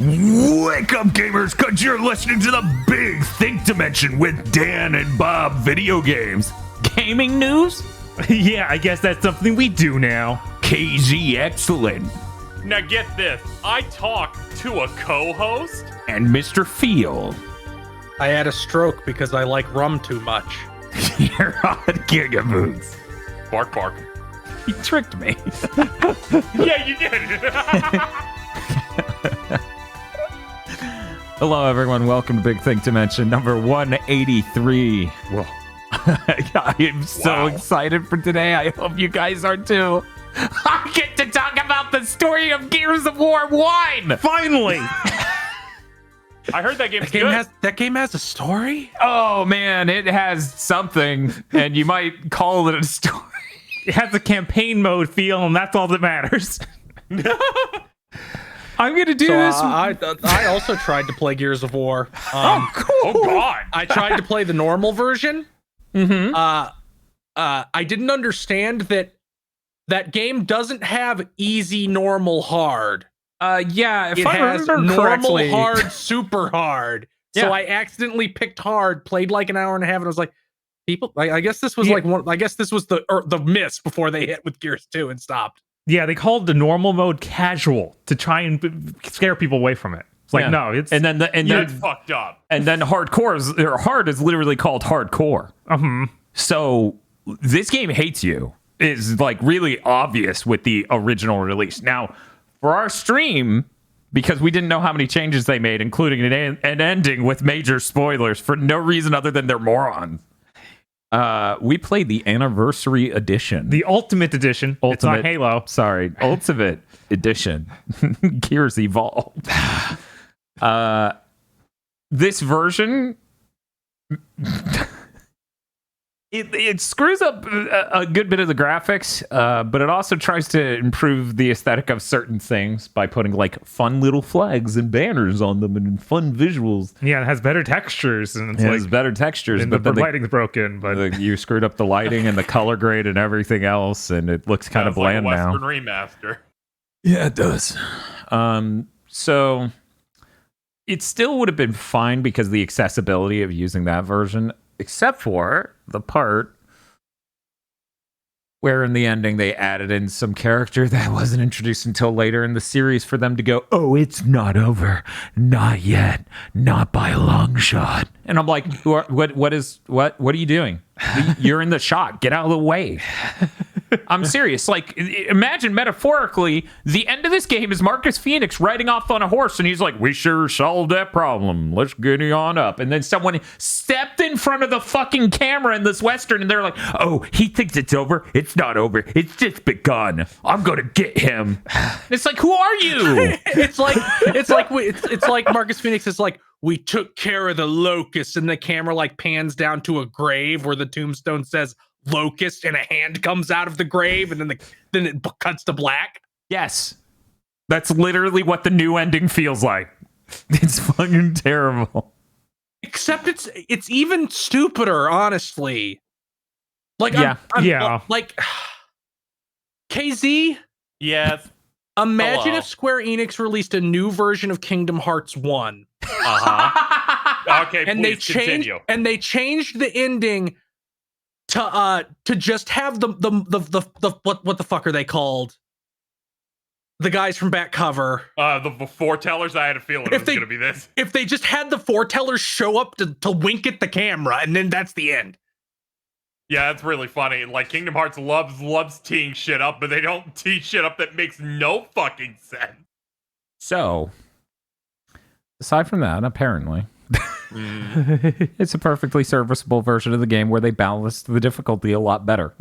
Wake up, gamers, because you're listening to the Big Think Dimension with Dan and Bob Video Games. Gaming news? Yeah, I guess that's something we do now. KZ Excellent. Now get this, I talk to a co-host? And Mr. Field. I had a stroke because I like rum too much. You're on GigaBoots. Bark, bark. You tricked me. Yeah, you did. Hello, everyone. Welcome to Big Think Dimension number 183. Whoa. I am so excited for today. I hope you guys are too. I get to talk about the story of Gears of War 1. Finally! I heard that game's good. That game has a story? Oh, man. It has something, and you might call it a story. It has a campaign mode feel, and that's all that matters. I'm gonna do this. I also tried to play Gears of War. Oh, cool. Oh, God. I tried to play the normal version. Mm-hmm. I didn't understand that game doesn't have easy, normal, hard. Yeah, if It I has remember normal, correctly. hard, super hard. Yeah. So I accidentally picked hard, played like an hour and a half, and I was like, people. I guess this was I guess this was the miss before they hit with Gears 2 and stopped. Yeah, they called the normal mode casual to try and scare people away from it. It's like, no, it's... And then That's fucked up. And then hard is literally called hardcore. So this game hates you is like really obvious with the original release. Now, for our stream, because we didn't know how many changes they made, including an ending with major spoilers for no reason other than they're morons. We played the anniversary edition. The Ultimate Edition. It's not Halo. Sorry, Ultimate Edition. Gears Evolved. This version, it screws up a good bit of the graphics, but it also tries to improve the aesthetic of certain things by putting like fun little flags and banners on them and fun visuals. Yeah, it has better textures. And it's It has better textures, and but the then lighting's broken. But you screwed up the lighting and the color grade and everything else, and it looks kind of bland like a now. Western remaster. Yeah, it does. So it still would have been fine because of the accessibility of using that version, except for the part where in the ending they added in some character that wasn't introduced until later in the series for them to go, oh, it's not over. Not yet. Not by a long shot. And I'm like, what are you doing? You're in the shot. Get out of the way. I'm serious. Like, imagine metaphorically, the end of this game is Marcus Phoenix riding off on a horse, and he's like, we sure solved that problem. Let's get on up. And then someone stepped in front of the fucking camera in this Western, and they're like, oh, he thinks it's over. It's not over. It's just begun. I'm going to get him. And it's like, who are you? it's like Marcus Phoenix is like, we took care of the locust, and the camera like pans down to a grave where the tombstone says locust, and a hand comes out of the grave, and then it cuts to black. Yes. That's literally what the new ending feels like. It's fucking terrible. Except it's even stupider, honestly. Like, yeah. Like, KZ? Yes. Imagine Hello. if Square Enix released a new version of Kingdom Hearts 1. Okay, And please continue. they changed the ending to just have the what the fuck are they called? The guys from back cover. The foretellers, I had a feeling it was going to be this. If they just had the foretellers show up to wink at the camera, and then that's the end. Yeah, that's really funny. Like, Kingdom Hearts loves teeing shit up, but they don't tee shit up that makes no fucking sense. So, aside from that, apparently, it's a perfectly serviceable version of the game where they balanced the difficulty a lot better.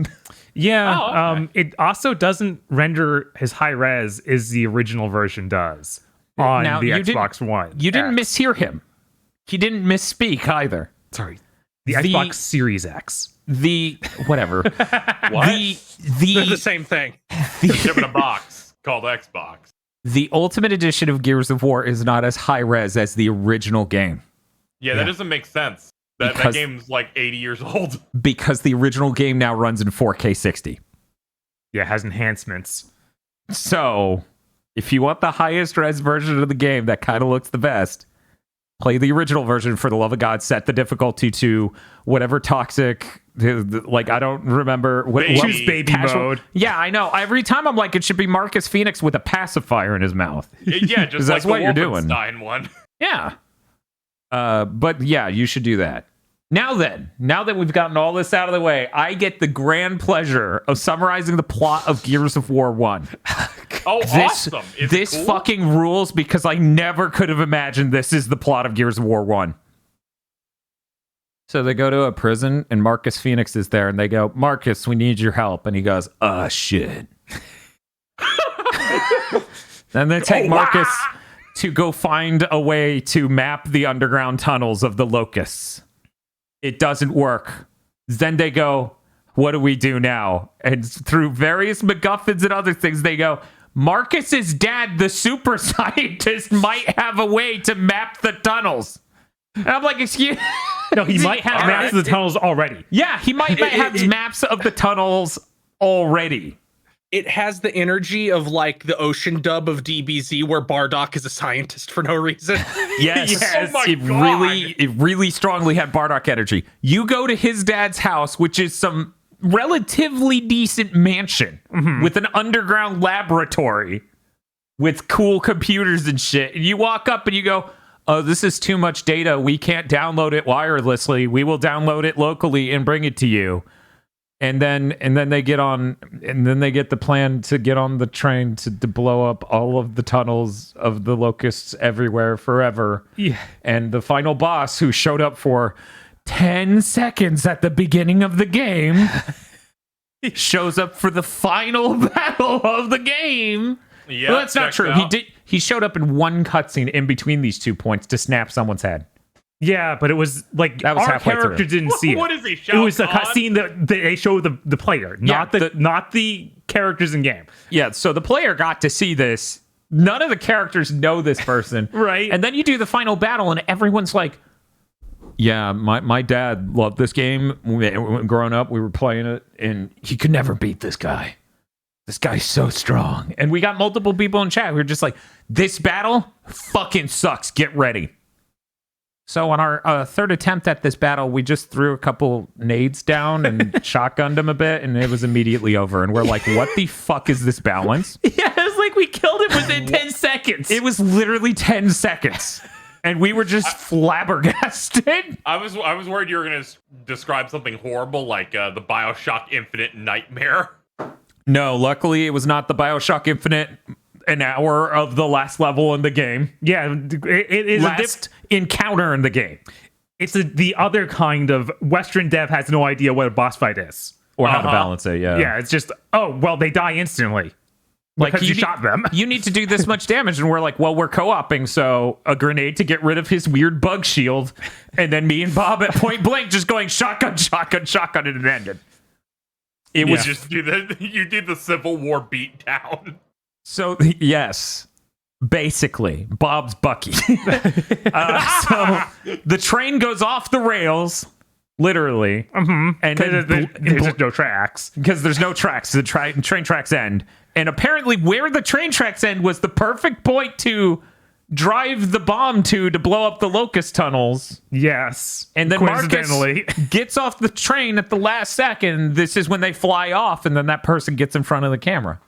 yeah, Oh, okay. it also doesn't render as high res as the original version does on Now, the you Xbox One. You didn't X. mishear him. He didn't misspeak either. Sorry, the Xbox Series X. Whatever. What? They're the same thing. They're shipping a box called Xbox. The Ultimate Edition of Gears of War is not as high res as the original game. Yeah, that doesn't make sense. That game's like 80 years old. Because the original game now runs in 4K 60. Yeah, it has enhancements. So If you want the highest res version of the game that kind of looks the best, play the original version for the love of God. Set the difficulty to whatever toxic, like I don't remember what Choose baby mode. Yeah, I know. Every time I'm like, it should be Marcus Phoenix with a pacifier in his mouth. Yeah, just that's like what the you're doing. Wolfenstein one. Yeah. But yeah, you should do that. Now that we've gotten all this out of the way, I get the grand pleasure of summarizing the plot of Gears of War 1. Oh, This, awesome. Is this it cool? fucking rules because I never could have imagined this is the plot of Gears of War 1. So they go to a prison and Marcus Phoenix is there and they go, Marcus, we need your help. And he goes, shit. Then they take Marcus to go find a way to map the underground tunnels of the Locusts. It doesn't work. Then they go, what do we do now? And through various MacGuffins and other things, they go, Marcus's dad, the super scientist, might have a way to map the tunnels. And I'm like, excuse No, he might have maps of the tunnels already. Yeah, he might have maps of the tunnels already. It has the energy of like the ocean dub of DBZ where Bardock is a scientist for no reason. Yes, Yes. Oh my it really strongly had Bardock energy. You go to his dad's house, which is some relatively decent mansion with an underground laboratory with cool computers and shit. And you walk up and you go, oh, this is too much data. We can't download it wirelessly. We will download it locally and bring it to you. And then they get on, and then they get the plan to get on the train to blow up all of the tunnels of the Locusts everywhere forever. Yeah. And the final boss, who showed up for 10 seconds at the beginning of the game, shows up for the final battle of the game. Yeah, Well, that's not checked true. out. He showed up in one cutscene in between these 2 points to snap someone's head. Yeah, but it was like That was our halfway character through. didn't see it. What is he It shouting was the on? cutscene that they show the player, not Yeah, not the characters in game. Yeah, so the player got to see this. None of the characters know this person. Right. And then you do the final battle, and everyone's like, yeah, my dad loved this game. Growing up, we were playing it, and he could never beat this guy. This guy's so strong. And we got multiple people in chat who were just like, this battle fucking sucks. Get ready. So on our third attempt at this battle, we just threw a couple nades down and shotgunned him a bit, and it was immediately over. And we're like, what the fuck is this balance? Yeah, it was like we killed it within 10 seconds. It was literally 10 seconds. And we were just flabbergasted. I was worried you were going to describe something horrible like the BioShock Infinite nightmare. No, luckily it was not the BioShock Infinite an hour of the last level in the game. Yeah, it is Last encounter in the game. it's the other kind of Western dev has no idea what a boss fight is. Or how to balance it, yeah. Yeah, it's just, oh, well, they die instantly. Because you shot them. You need to do this much damage. And we're like, well, we're co-oping, so a grenade to get rid of his weird bug shield. And then me and Bob at point blank just going shotgun, shotgun, shotgun, and it ended. It was just you did the Civil War beatdown. So, yes, basically, Bob's Bucky. So the train goes off the rails, literally. Mm-hmm. And There's just no tracks. because there's no tracks. The train tracks end. And apparently where the train tracks end was the perfect point to drive the bomb to blow up the locust tunnels. Yes. And then Marcus coincidentally. gets off the train at the last second. This is when they fly off, and then that person gets in front of the camera.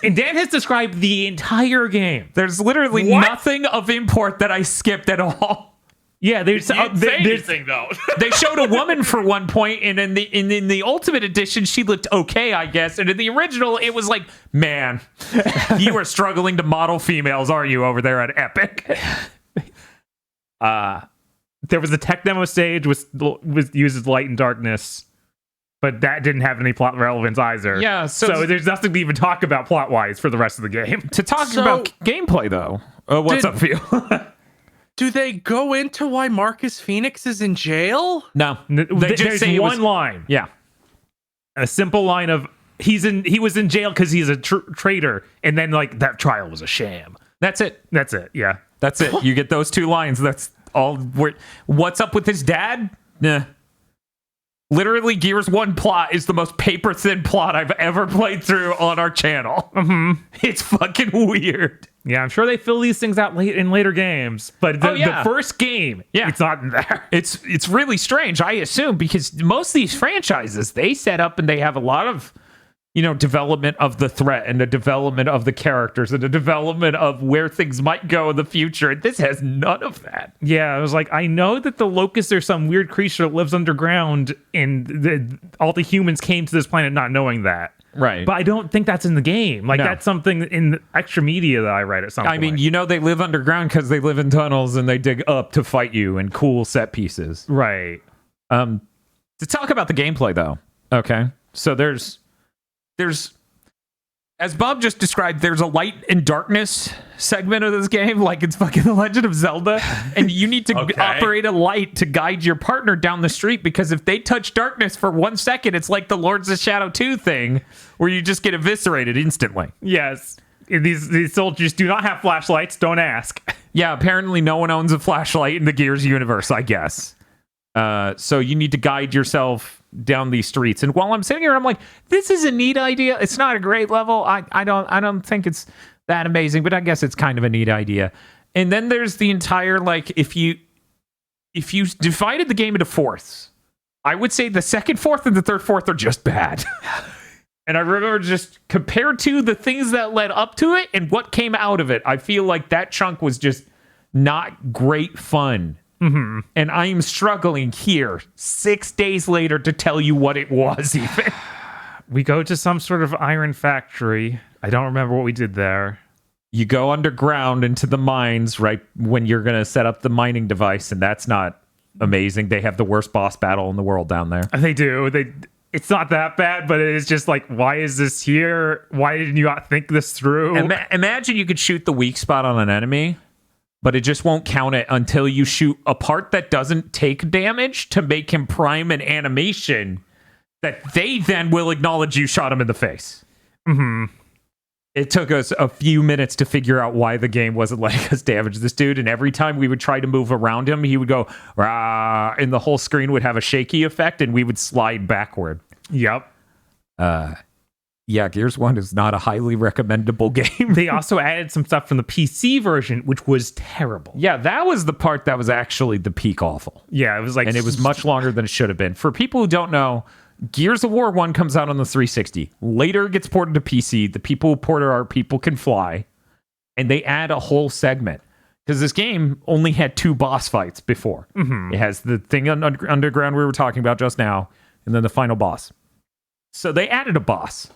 And Dan has described the entire game. There's literally What? nothing of import that I skipped at all. Yeah, there's You didn't say there's anything though. They showed a woman for one point, and in the Ultimate Edition, she looked okay, I guess. And in the original, it was like, man, you are struggling to model females, are you, over there at Epic? there was a tech demo stage was uses light and darkness, but that didn't have any plot relevance either. Yeah, so there's nothing to even talk about plot wise for the rest of the game. To talk So- about gameplay, though, what's up for you? Do they go into why Marcus Phoenix is in jail? No, There's say it one was- line, Yeah, a simple line of he was in jail because he's a traitor, and then like that trial was a sham. that's it. That's it. Yeah. That's it. You get those two lines. That's all. What's up with his dad? Nah. Literally, Gears 1 plot is the most paper thin plot I've ever played through on our channel. Mm-hmm. It's fucking weird. Yeah, I'm sure they fill these things out in later games, but the first game, it's not in there. It's really strange, I assume, because most of these franchises, they set up and they have a lot of, development of the threat and the development of the characters and the development of where things might go in the future. And this has none of that. Yeah, I was like, I know that the locusts are some weird creature that lives underground, and all the humans came to this planet not knowing that. Right. But I don't think that's in the game. Like, that's something in the extra media that I read at some point. I mean, they live underground because they live in tunnels and they dig up to fight you in cool set pieces. Right. To talk about the gameplay, though, okay? So there's as Bob just described, there's a light and darkness segment of this game, like it's fucking The Legend of Zelda, and you need to operate a light to guide your partner down the street, because if they touch darkness for 1 second, it's like the Lords of Shadow 2 thing, where you just get eviscerated instantly. Yes. These soldiers do not have flashlights, don't ask. Yeah, apparently no one owns a flashlight in the Gears universe, I guess. So you need to guide yourself down these streets. And while I'm sitting here, I'm like, this is a neat idea. It's not a great level. I don't think it's that amazing, but I guess it's kind of a neat idea. And then there's the entire, like, if you divided the game into fourths, I would say the second fourth and the third fourth are just bad. And I remember, just compared to the things that led up to it and what came out of it, I feel like that chunk was just not great fun. Mm-hmm. And I am struggling here 6 days later to tell you what it was even. We go to some sort of iron factory. I don't remember what we did there. You go underground into the mines right when you're going to set up the mining device, and that's not amazing. They have the worst boss battle in the world down there. They do. It's not that bad, but it is just like, why is this here? Why didn't you not think this through? Imagine you could shoot the weak spot on an enemy, but it just won't count it until you shoot a part that doesn't take damage to make him prime an animation that they then will acknowledge you shot him in the face. Mm-hmm. It took us a few minutes to figure out why the game wasn't letting us damage this dude, and every time we would try to move around him, he would go, rah, and the whole screen would have a shaky effect, and we would slide backward. Yep. Yeah, Gears 1 is not a highly recommendable game. They also added some stuff from the PC version, which was terrible. Yeah, that was the part that was actually the peak awful. Yeah, it was like... And it was much longer than it should have been. For people who don't know, Gears of War 1 comes out on the 360. Later it gets ported to PC. The people who ported are People Can Fly. And they add a whole segment. Because this game only had 2 boss fights before. Mm-hmm. It has the thing underground we were talking about just now, and then the final boss. So they added a boss.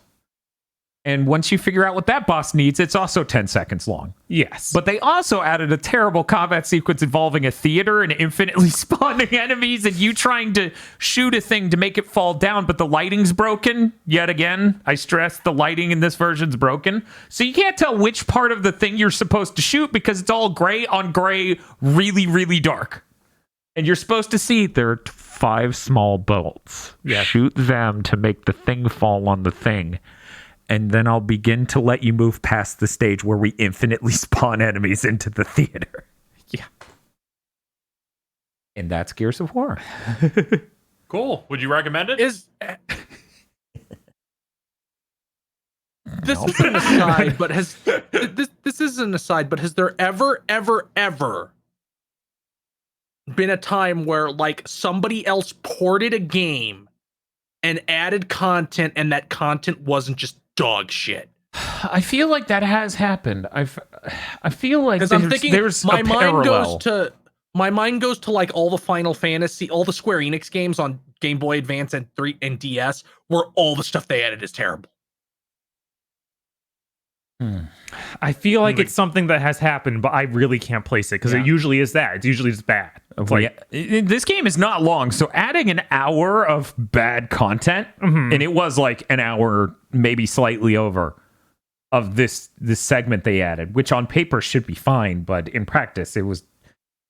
And once you figure out what that boss needs, it's also 10 seconds long. Yes. But they also added a terrible combat sequence involving a theater and infinitely spawning enemies and you trying to shoot a thing to make it fall down, but the lighting's broken. Yet again, I stress the lighting in this version's broken. So you can't tell which part of the thing you're supposed to shoot because it's all gray on gray, really, really dark. And you're supposed to see there are 5 small bolts. Yeah. Shoot them to make the thing fall on the thing. And then I'll begin to let you move past the stage where we infinitely spawn enemies into the theater. Yeah. And that's Gears of War. Cool. Would you recommend it? This is an aside, but this is an aside, but has there ever been a time where like somebody else ported a game and added content and that content wasn't just dog shit? I feel like that has happened. I feel like I'm thinking there's my a mind parallel. goes to like all the Final Fantasy, all the Square Enix games on Game Boy Advance and 3 and DS, where all the stuff they added is terrible. I feel like it's something that has happened, but I really can't place it because it usually is that. It's usually just bad. It's like, this game is not long, so adding an hour of bad content, and it was like an hour, maybe slightly over, of this segment they added, which on paper should be fine, but in practice, it was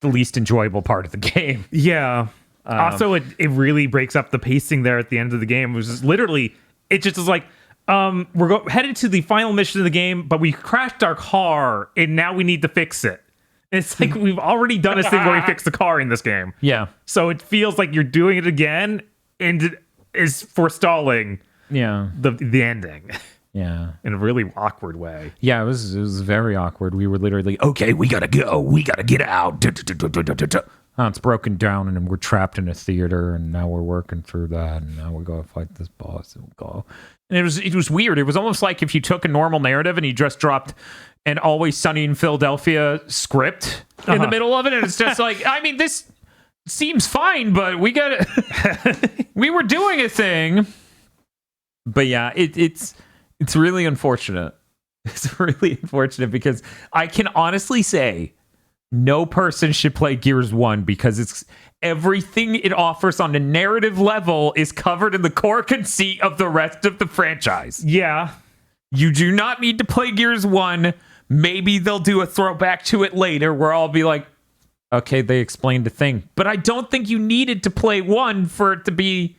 the least enjoyable part of the game. Yeah. Also, it really breaks up the pacing there at the end of the game. It was just literally, it just is like, we're headed to the final mission of the game, but we crashed our car, and now we need to fix it. It's like we've already done this thing where we fix the car in this game. Yeah. So it feels like you're doing it again. is forestalling Yeah. the ending Yeah. in a really awkward way. Yeah, it was very awkward. We were literally, okay, we gotta go. We gotta get out. Oh, it's broken down, and we're trapped in a theater, and now we're working through that, and now we're gonna fight this boss. And go. And it was weird. It was almost like if you took a normal narrative and you just dropped an Always Sunny in Philadelphia script in the middle of it, and it's just like, I mean, this seems fine, but we were doing a thing. But yeah, it's really unfortunate. It's really unfortunate because I can honestly say no person should play Gears 1 because it's everything it offers on a narrative level is covered in the core conceit of the rest of the franchise. Yeah. You do not need to play Gears 1. Maybe they'll do a throwback to it later where I'll be like, okay, they explained the thing. But I don't think you needed to play 1 for it to be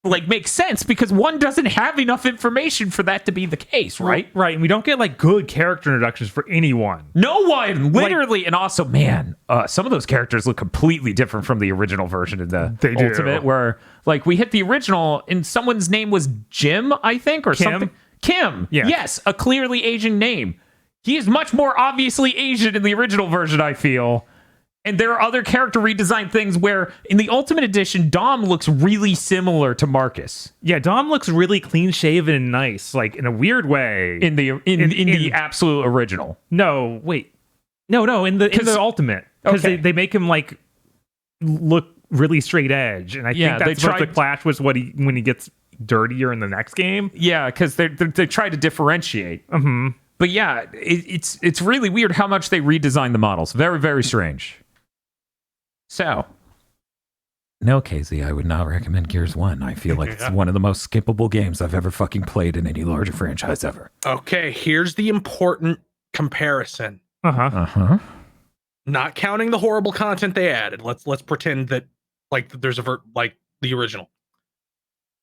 like make sense because 1 doesn't have enough information for that to be the case, right? Right. And we don't get like good character introductions for anyone. No one, literally. And also, man, some of those characters look completely different from the original version of the They do. Ultimate, where like we hit the original and someone's name was Jim, I think, or Kim? something. Kim. Yeah. Yes, a clearly Asian name. He is much more obviously Asian in the original version, I feel. And there are other character redesign things where in the Ultimate Edition, Dom looks really similar to Marcus. Yeah, Dom looks really clean shaven and nice, like in a weird way. In the absolute original. No, wait. No, in the Ultimate. Because Okay. they make him like look really straight edge. And I Yeah, think that's they what the tried- clash was when he gets dirtier in the next game. Yeah, because they try to differentiate. Mm-hmm. But yeah, it's really weird how much they redesigned the models. Very, very strange. So, no, Casey, I would not recommend Gears 1. I feel like it's one of the most skippable games I've ever fucking played in any larger franchise ever. Okay, here's the important comparison. Uh-huh. Uh-huh. Not counting the horrible content they added. Let's pretend that like there's like the original.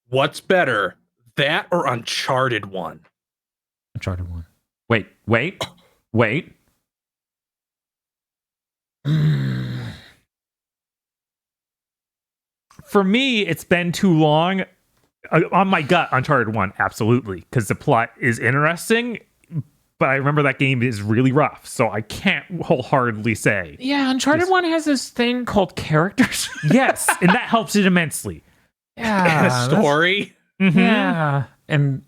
What's better, that or Uncharted 1? Uncharted 1. Wait. For me, it's been too long. On my gut, Uncharted 1, absolutely, because the plot is interesting, but I remember that game is really rough, so I can't wholeheartedly say. Yeah, Uncharted 1 has this thing called characters. Yes, and that helps it immensely. And a story. Mhm. Yeah. And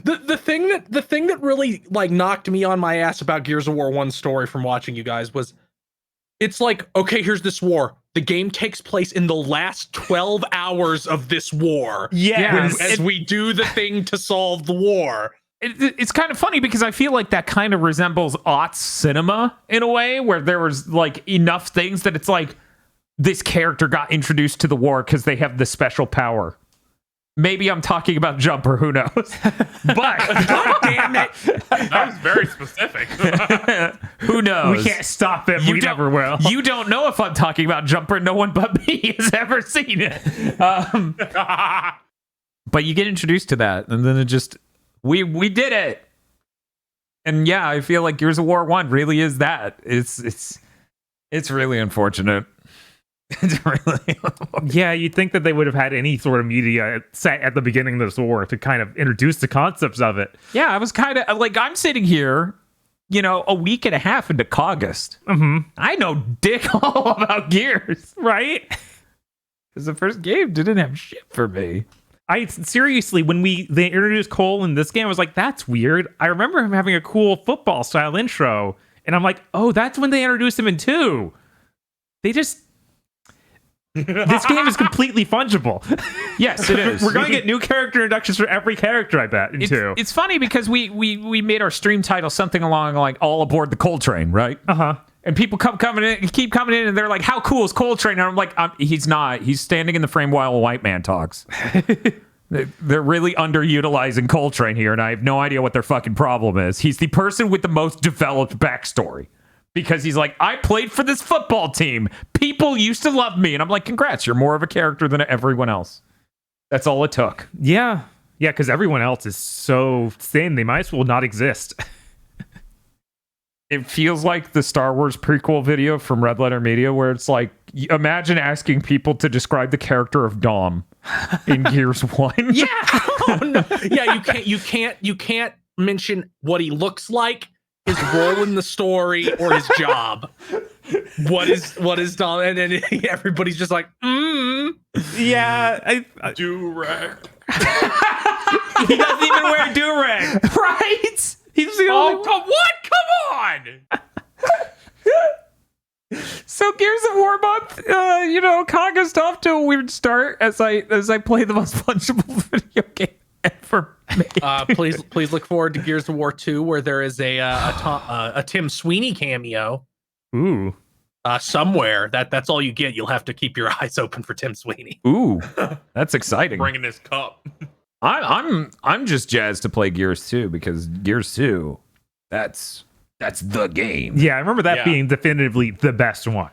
The thing that really like knocked me on my ass about Gears of War 1 story from watching you guys was it's like, okay, here's this war. The game takes place in the last 12 hours of this war. Yes. As we do the thing to solve the war. it's kind of funny because I feel like that kind of resembles aughts cinema in a way where there was like enough things that it's like this character got introduced to the war because they have this special power. Maybe I'm talking about Jumper, who knows? But God damn it. That was very specific. who knows? We can't stop it. We never will. You don't know if I'm talking about Jumper. No one but me has ever seen it. But you get introduced to that, and then it just we did it. And yeah, I feel like Gears of War 1 really is that. It's really unfortunate. It's really Yeah, you'd think that they would have had any sort of media set at the beginning of this war to kind of introduce the concepts of it. Yeah, I was kind of like, I'm sitting here, a week and a half into August. Mm-hmm. I know dick all about Gears, Right? because the first game didn't have shit for me. I seriously, when they introduced Cole in this game, I was like, that's weird. I remember him having a cool football style intro, and I'm like, oh, that's when they introduced him in 2. They just this game is completely fungible. Yes, it is. We're going to get new character introductions for every character, I bet, in 2. It's funny because we made our stream title something along like "All Aboard the Coltrane," right? Uh-huh. And people keep coming in, and they're like, "How cool is Coltrane?" And I'm like, "He's not. He's standing in the frame while a white man talks." They're really underutilizing Coltrane here, and I have no idea what their fucking problem is. He's the person with the most developed backstory. Because he's like, I played for this football team. People used to love me. And I'm like, congrats, you're more of a character than everyone else. That's all it took. Yeah. Yeah, because everyone else is so thin, they might as well not exist. It feels like the Star Wars prequel video from Red Letter Media where it's like, imagine asking people to describe the character of Dom in Gears 1. Yeah. Oh, no. Yeah, you can't mention what he looks like, his role in the story, or his job. What is Dom? And then everybody's just like, Yeah, I Do-rag. he doesn't even wear do-rag. Right? He's the only one. Come on! So Gears of War month, Kaga's off to a weird start as I play the most punchable video game ever made. please look forward to Gears of War 2, where there is a Tim Sweeney cameo. Ooh. Somewhere. That's all you get. You'll have to keep your eyes open for Tim Sweeney. Ooh, that's exciting. Bringing his cup. I'm just jazzed to play Gears 2 because Gears 2, that's the game. Yeah, I remember that being definitively the best one.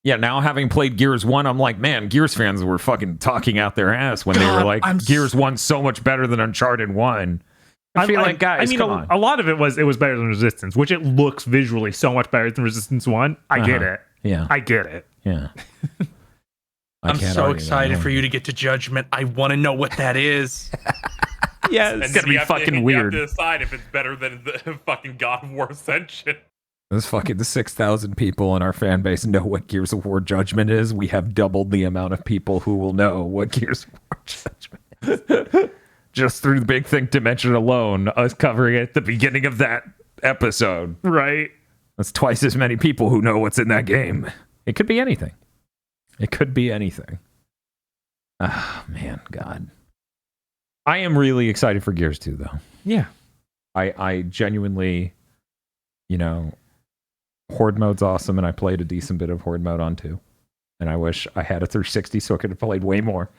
Yeah, now having played Gears 1, I'm like, man, Gears fans were fucking talking out their ass when they were like, Gears 1's so much better than Uncharted 1. I feel like, guys, come on. A lot of it was better than Resistance, which it looks visually so much better than Resistance 1. I get it. Yeah. I get it. Yeah. I'm so excited for you to get to Judgment. I want to know what that is. Yeah, it's gonna be fucking weird. You have to decide if it's better than the fucking God of War Ascension. The 6,000 people in our fan base know what Gears of War Judgment is. We have doubled the amount of people who will know what Gears of War Judgment is. Just through the Big Think Dimension alone, us covering it at the beginning of that episode. Right. That's twice as many people who know what's in that game. It could be anything. It could be anything. Ah, man, God. I am really excited for Gears 2, though. Yeah. I genuinely, Horde mode's awesome, and I played a decent bit of Horde mode on 2. And I wish I had a 360 so I could have played way more.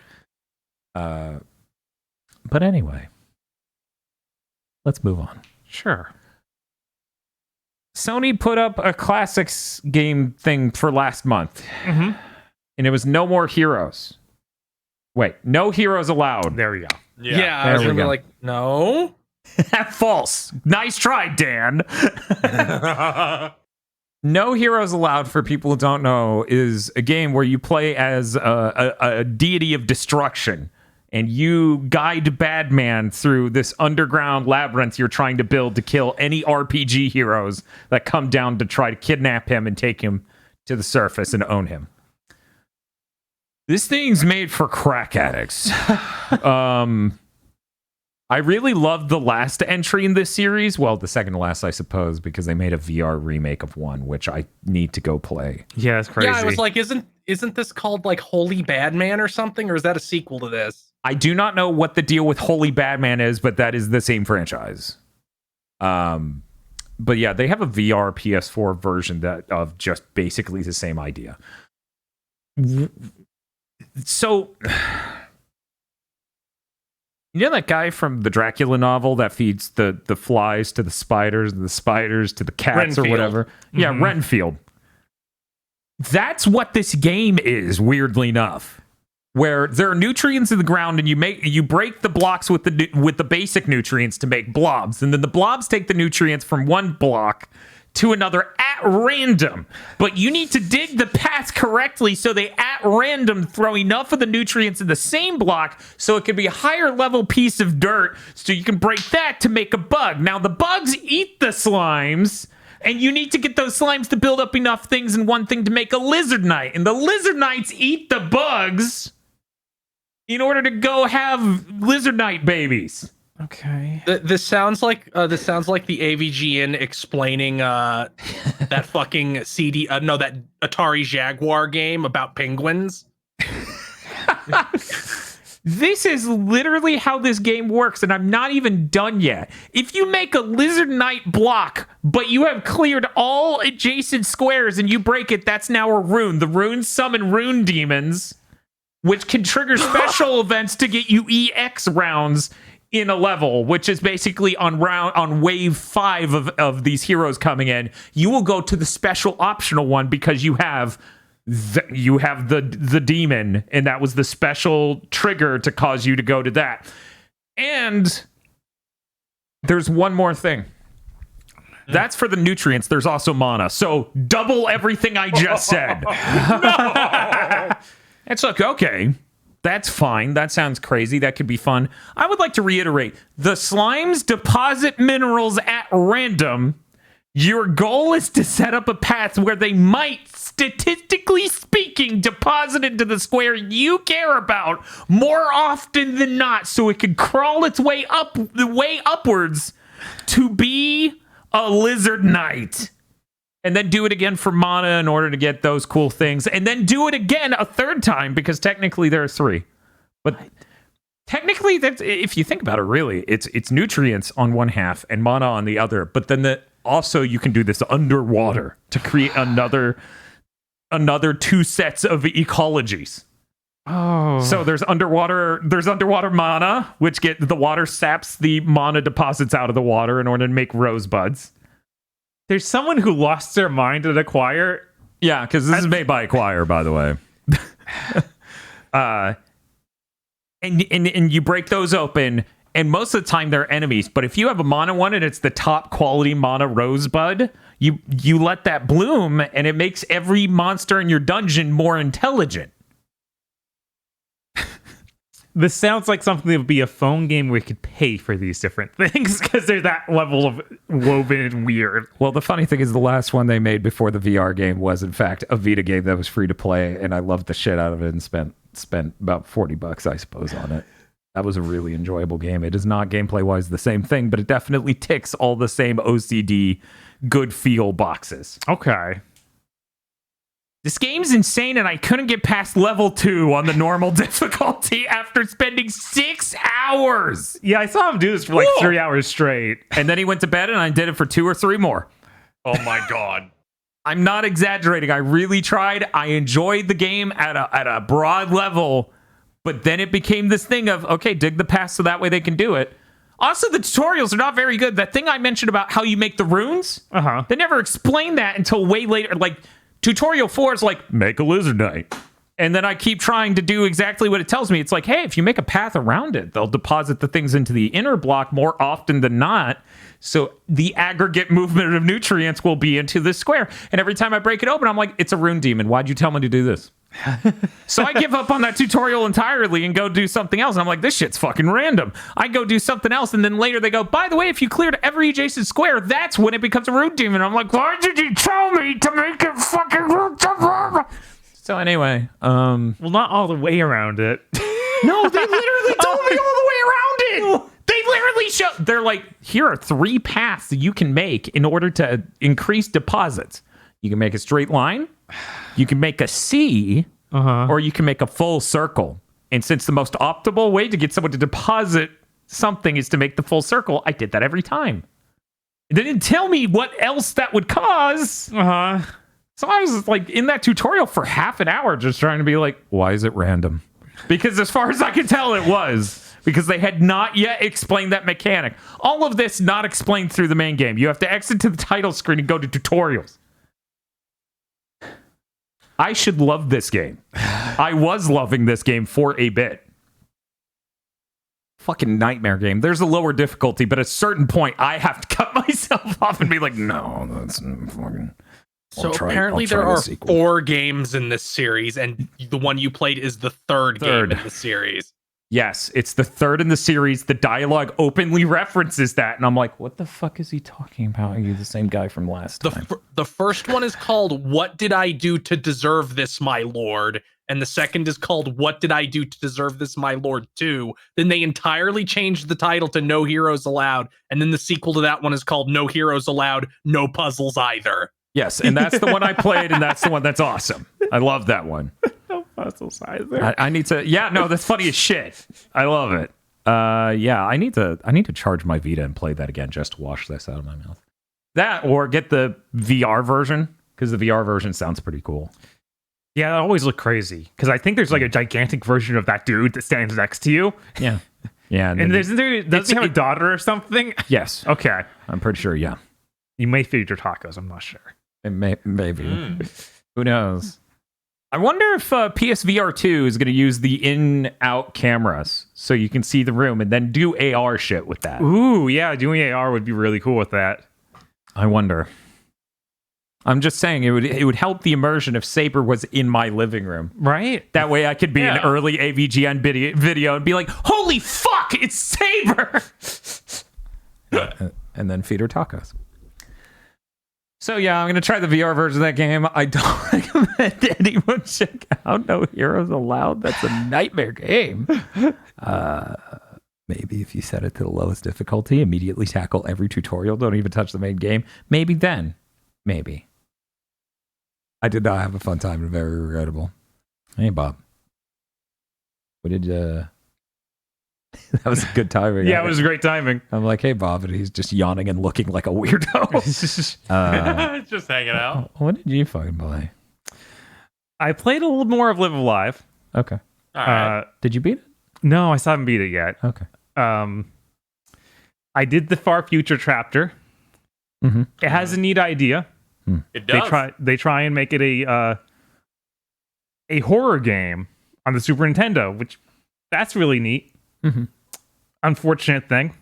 But anyway, let's move on. Sure. Sony put up a classics game thing for last month. Mm-hmm. And it was No More Heroes. Wait, no heroes allowed. There we go. Yeah, I was gonna be like, no. False. Nice try, Dan. No Heroes Allowed, for people who don't know, is a game where you play as a deity of destruction. And you guide Badman through this underground labyrinth you're trying to build to kill any RPG heroes that come down to try to kidnap him and take him to the surface and own him. This thing's made for crack addicts. I really loved the last entry in this series. Well, the second to last, I suppose, because they made a VR remake of 1, which I need to go play. Yeah, it's crazy. Yeah, I was like, isn't this called like Holy Badman or something? Or is that a sequel to this? I do not know what the deal with Holy Badman is, but that is the same franchise. But yeah, they have a VR PS4 version of just basically the same idea. So, you know that guy from the Dracula novel that feeds the flies to the spiders and the spiders to the cats Renfield. or whatever? Mm-hmm. Yeah, Renfield. That's what this game is, weirdly enough. Where there are nutrients in the ground and you break the blocks with the basic nutrients to make blobs, and then the blobs take the nutrients from one block to another at random. But you need to dig the path correctly so they at random throw enough of the nutrients in the same block so it can be a higher level piece of dirt so you can break that to make a bug. Now the bugs eat the slimes, and you need to get those slimes to build up enough things in one thing to make a lizard knight, and the lizard knights eat the bugs in order to go have lizard knight babies. Okay. This sounds like the AVGN explaining that fucking that Atari Jaguar game about penguins. This is literally how this game works, and I'm not even done yet. If you make a lizard knight block, but you have cleared all adjacent squares and you break it, that's now a rune. The runes summon rune demons, which can trigger special events to get you EX rounds in a level, which is basically on wave 5 of these heroes coming in. You will go to the special optional one because you have the demon, and that was the special trigger to cause you to go to that. And there's one more thing. That's for the nutrients. There's also mana. So double everything I just said. It's like, okay, that's fine. That sounds crazy. That could be fun. I would like to reiterate, the slimes deposit minerals at random. Your goal is to set up a path where they might, statistically speaking, deposit into the square you care about more often than not, so it could crawl its way upwards to be a lizard knight. And then do it again for mana in order to get those cool things. And then do it again a third time, because technically there are 3. But technically, that's, if you think about it, really, it's nutrients on one half and mana on the other. But then also you can do this underwater to create another 2 sets of ecologies. Oh. So there's underwater mana, which the water saps the mana deposits out of the water in order to make rosebuds. There's someone who lost their mind at Acquire. Yeah, because this is made by Acquire, by the way. And you break those open, and most of the time they're enemies. But if you have a mana one and it's the top quality mana rosebud, you let that bloom, and it makes every monster in your dungeon more intelligent. This sounds like something that would be a phone game where you could pay for these different things, because they're that level of woven and weird. Well, the funny thing is the last one they made before the VR game was, in fact, a Vita game that was free to play, and I loved the shit out of it and spent about $40, I suppose, on it. That was a really enjoyable game. It is not gameplay-wise the same thing, but it definitely ticks all the same OCD good feel boxes. Okay. This game's insane, and I couldn't get past level 2 on the normal difficulty after spending 6 hours. Yeah, I saw him do this for like 3 hours straight. And then he went to bed, and I did it for 2 or 3 more. Oh my god. I'm not exaggerating. I really tried. I enjoyed the game at a broad level, but then it became this thing of, okay, dig the path so that way they can do it. Also, the tutorials are not very good. That thing I mentioned about how you make the runes, they never explained that until way later. Like, tutorial 4 is like, make a lizard knight. And then I keep trying to do exactly what it tells me. It's like, hey, if you make a path around it, they'll deposit the things into the inner block more often than not. So the aggregate movement of nutrients will be into this square. And every time I break it open, I'm like, it's a rune demon. Why'd you tell me to do this? So I give up on that tutorial entirely and go do something else. And I'm like, this shit's fucking random. I go do something else. And then later they go, by the way, if you cleared every adjacent square, that's when it becomes a rune demon. I'm like, why did you tell me to make it fucking rune demon? So anyway, well, not all the way around it. No, they literally told me all the way around it. They literally show. They're like, here are 3 paths that you can make in order to increase deposits. You can make a straight line, you can make a C, or you can make a full circle. And since the most optimal way to get someone to deposit something is to make the full circle, I did that every time. They didn't tell me what else that would cause. So I was like in that tutorial for half an hour just trying to be like, why is it random? Because as far as I could tell, it was. Because they had not yet explained that mechanic. All of this not explained through the main game. You have to exit to the title screen and go to tutorials. I should love this game. I was loving this game for a bit. Fucking nightmare game. There's a lower difficulty, but at a certain point, I have to cut myself off and be like, no, that's fucking... So apparently there are 4 games in this series, and the one you played is the third game in the series. Yes, it's the third in the series. The dialogue openly references that, and I'm like, what the fuck is he talking about? Are you the same guy from last time? The first one is called What Did I Do to Deserve This, My Lord? And the second is called What Did I Do to Deserve This, My Lord 2? Then they entirely changed the title to No Heroes Allowed, and then the sequel to that one is called No Heroes Allowed, No Puzzles Either. Yes, and that's the one I played, and that's the one that's awesome. I love that one. No puzzles either. I need to. Yeah, no, that's funny as shit. I love it. Yeah, I need to charge my Vita and play that again just to wash this out of my mouth. That or get the VR version, because the VR version sounds pretty cool. Yeah, it always look crazy because I think there's like a gigantic version of that dude that stands next to you. Yeah, yeah, and does he have a daughter or something? Yes. Okay, I'm pretty sure. Yeah, you may feed your tacos. I'm not sure. Maybe. Who knows? I wonder if PSVR 2 is going to use the in-out cameras so you can see the room and then do AR shit with that. Ooh, yeah, doing AR would be really cool with that. I wonder. I'm just saying it would help the immersion if Saber was in my living room. Right? That way I could be Yeah. an early AVGN video and be like, holy fuck, it's Saber! And then feed her tacos. So yeah, I'm going to try the VR version of that game. I don't recommend anyone check out No Heroes Allowed. That's a nightmare game. Maybe if you set it to the lowest difficulty, immediately tackle every tutorial, don't even touch the main game. Maybe then. Maybe. I did not have a fun time and very regrettable. Hey, Bob. What did that was a good timing. Yeah, it was great timing. I'm like, hey, Bob, and he's just yawning and looking like a weirdo. Just hanging out. What did you fucking play? I played a little more of Live Alive. Okay. All right. Did you beat it? No, I still haven't beat it yet. Okay. I did the Far Future chapter. Mm-hmm. It has a neat idea. It does. They try and make it a horror game on the Super Nintendo, which that's really neat. Mm-hmm. Unfortunate thing,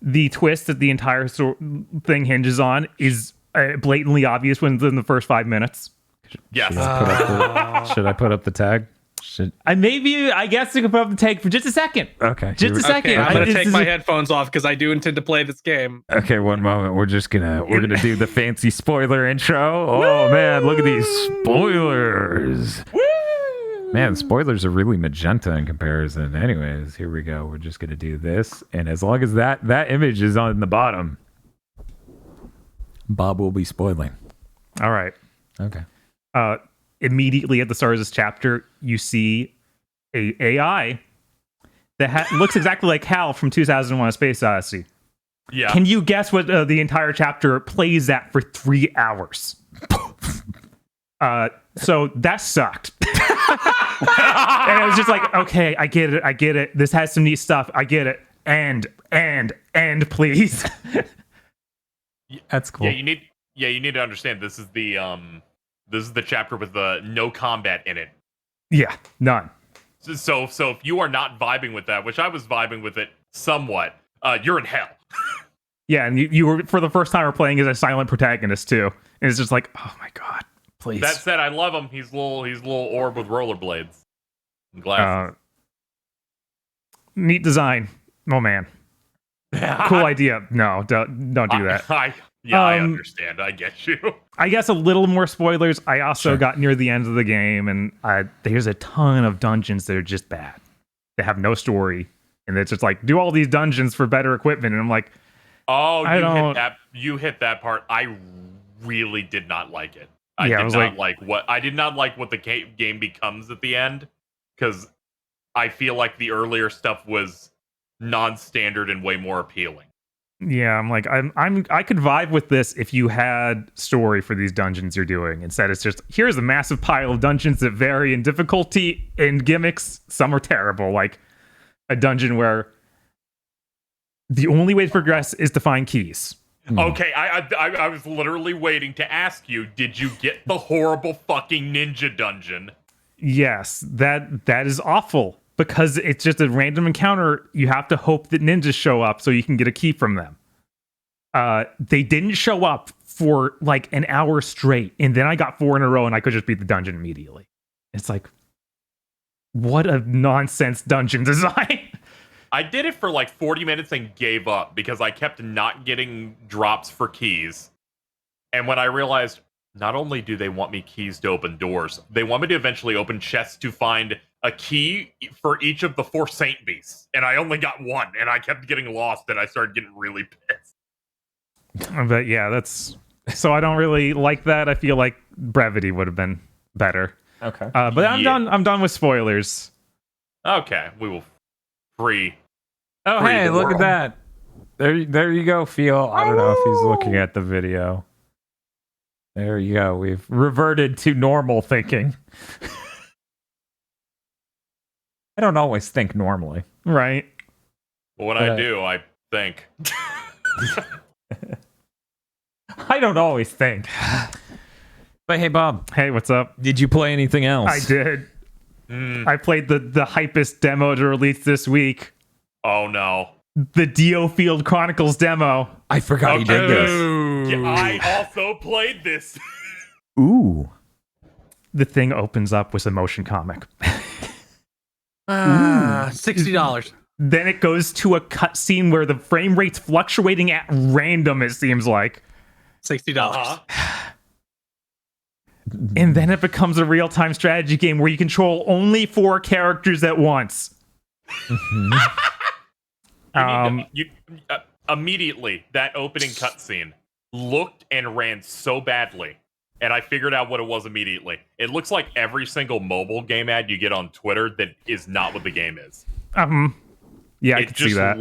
the twist that the entire thing hinges on is blatantly obvious within the first 5 minutes. Yes. Should I put up the tag? I guess you can put up the tag for just a second. Okay. Just a second. Okay, I'm gonna This take is my a- headphones off because I do intend to play this game. Okay, one moment. We're gonna do the fancy spoiler intro. Oh man, look at these spoilers. Man, spoilers are really magenta in comparison. Anyways, here we go. We're just gonna do this, and as long as that image is on the bottom, Bob will be spoiling. All right. Okay. Immediately at the start of this chapter, you see a AI that looks exactly like Hal from 2001: A Space Odyssey. Yeah. Can you guess what the entire chapter plays at for 3 hours? So that sucked. And it was just like, okay, I get it. This has some neat stuff. I get it. And please. That's cool. Yeah, you need to understand this is the chapter with the no combat in it. Yeah, none. So if you are not vibing with that, which I was vibing with it somewhat, you're in hell. Yeah, and you were, for the first time, were playing as a silent protagonist too. And it's just like, oh my god, please. That said, I love him. He's a little orb with rollerblades and glasses. Neat design. Oh man. Cool idea. No, don't do that. I understand. I get you. I guess a little more spoilers. I also Sure. got near the end of the game, and there's a ton of dungeons that are just bad. They have no story, and it's just like, do all these dungeons for better equipment. And I'm like, Oh, I don't- you hit that part. I really did not like it. I I was did not like what the game becomes at the end, because I feel like the earlier stuff was non-standard and way more appealing. yeah, I'm like, I could vibe with this if you had story for these dungeons you're doing. Instead, it's just, here's a massive pile of dungeons that vary in difficulty and gimmicks. Some are terrible, like a dungeon where the only way to progress is to find keys. Okay, I was literally waiting to ask you, did you get the horrible fucking ninja dungeon? Yes, that is awful, because it's just a random encounter. You have to hope that ninjas show up so you can get a key from them. They didn't show up for like an hour straight, and then I got 4 in a row, and I could just beat the dungeon immediately. It's like, what a nonsense dungeon design. I did it for like 40 minutes and gave up because I kept not getting drops for keys. And when I realized, not only do they want me keys to open doors, they want me to eventually open chests to find a key for each of the 4 Saint Beasts. And I only got 1, and I kept getting lost, and I started getting really pissed. But yeah, that's, so I don't really like that. I feel like brevity would have been better. Okay. But I'm Yeah. done. I'm done with spoilers. Okay, we will free. Oh, Free hey, the look at world. that. There you go, Phil. I don't know if he's looking at the video. There you go. We've reverted to normal thinking. I don't always think normally. Right. But when I do, I think. I don't always think. But hey, Bob, Hey, what's up? did you play anything else? I did. Mm, I played the hypest demo to release this week. oh no. The Dio Field Chronicles demo. I forgot he did this. I also played this. Ooh. The thing opens up with a motion comic. $60. Then it goes to a cutscene where the frame rate's fluctuating at random, it seems like. $60. Uh-huh. And then it becomes a real-time strategy game where you control only 4 characters at once. Immediately, that opening cutscene looked and ran so badly, and I figured out what it was immediately. It looks like every single mobile game ad you get on Twitter that is not what the game is. Yeah, I It can see just that.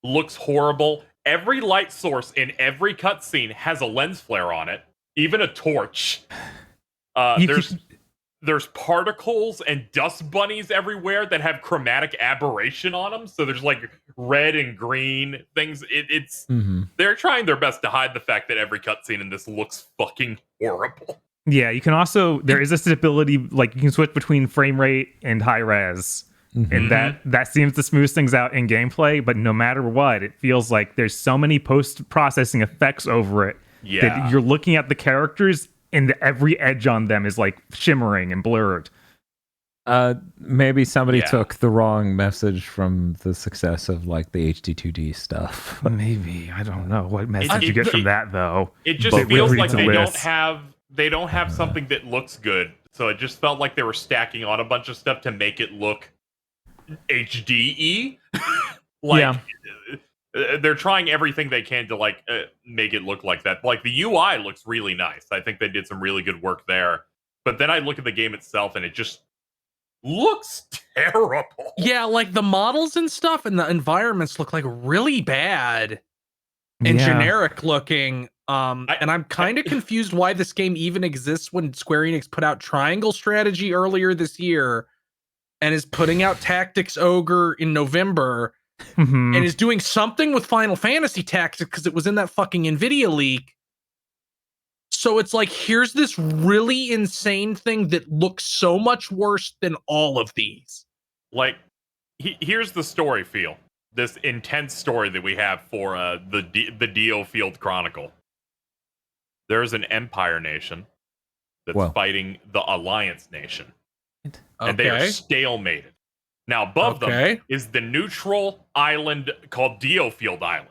looks horrible. Every light source in every cutscene has a lens flare on it, even a torch. There's particles and dust bunnies everywhere that have chromatic aberration on them. So there's like red and green things. They're trying their best to hide the fact that every cutscene in this looks fucking horrible. Yeah, you can also, there is this ability, like you can switch between frame rate and high res. And that seems to smooth things out in gameplay, but no matter what, it feels like there's so many post-processing effects over it that you're looking at the characters and every edge on them is like shimmering and blurred. Maybe somebody took the wrong message from the success of like the HD2D stuff. Maybe, I don't know what message you get from that though. It just feels like they don't have something that looks good. So it just felt like they were stacking on a bunch of stuff to make it look HDE. They're trying everything they can to like make it look like that. Like the UI looks really nice. I think they did some really good work there. But then I look at the game itself and it just looks terrible. Yeah, like the models and stuff and the environments look like really bad and generic looking. And I'm kind of confused why this game even exists when Square Enix put out Triangle Strategy earlier this year and is putting out Tactics Ogre in November and is doing something with Final Fantasy Tactics because it was in that fucking NVIDIA leak. So it's like, here's this really insane thing that looks so much worse than all of these. Like, here's the story feel. This intense story that we have for the Dio Field Chronicle. There's an Empire nation that's fighting the Alliance nation. And they are stalemated. Now, above them is the neutral island called Dio Field Island.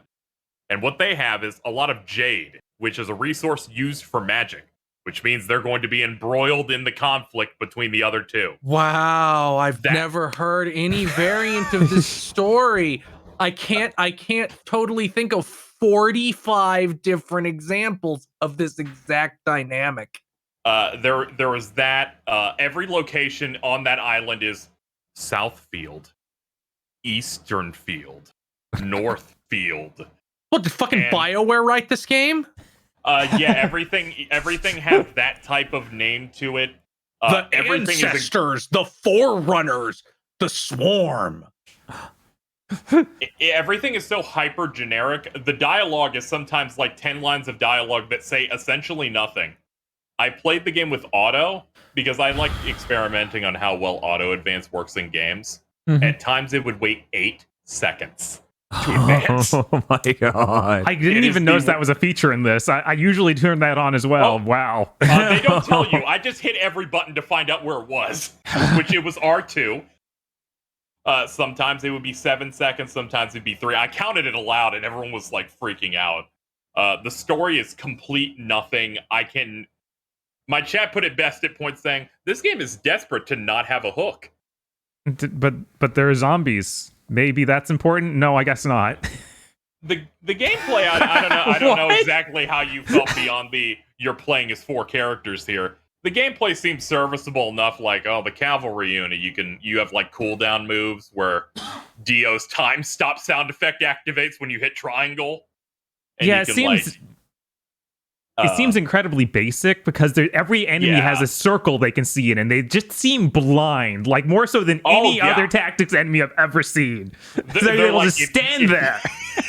And what they have is a lot of jade, which is a resource used for magic, which means they're going to be embroiled in the conflict between the other two. Wow, I've never heard any variant of this story. I can't totally think of 45 different examples of this exact dynamic. There was that. Every location on that island is South Field, Eastern Field, North Field. What, did fucking BioWare write this game? Everything has that type of name to it. The Ancestors, the Forerunners, the Swarm. Everything is so hyper generic. The dialogue is sometimes like 10 lines of dialogue that say essentially nothing. I played the game with auto because I like experimenting on how well auto advance works in games. At times it would wait 8 seconds to advance. Oh my god. I didn't even notice that was a feature in this. I usually turn that on as well. Wow. They don't tell you. I just hit every button to find out where it was, which it was R2. Sometimes it would be 7 seconds, sometimes it'd be 3. I counted it aloud and everyone was like freaking out. The story is complete nothing. My chat put it best at points saying, this game is desperate to not have a hook. But there are zombies. Maybe that's important? No, I guess not. The gameplay, I don't know exactly how you felt beyond you're playing as 4 characters here. The gameplay seems serviceable enough, like, the cavalry unit, you have like cooldown moves where Dio's time stop sound effect activates when you hit triangle. And it seems it seems incredibly basic because every enemy has a circle they can see in, and they just seem blind, like more so than any other tactics enemy I've ever seen. They're able to stand there.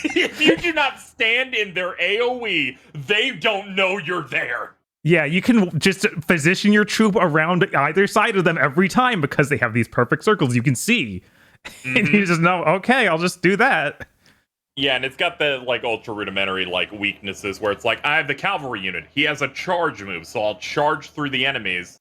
If you do not stand in their AoE, they don't know you're there. Yeah, you can just position your troop around either side of them every time because they have these perfect circles you can see. And you just know, okay, I'll just do that. Yeah, and it's got the like ultra rudimentary like weaknesses where it's like I have the cavalry unit. He has a charge move, so I'll charge through the enemies,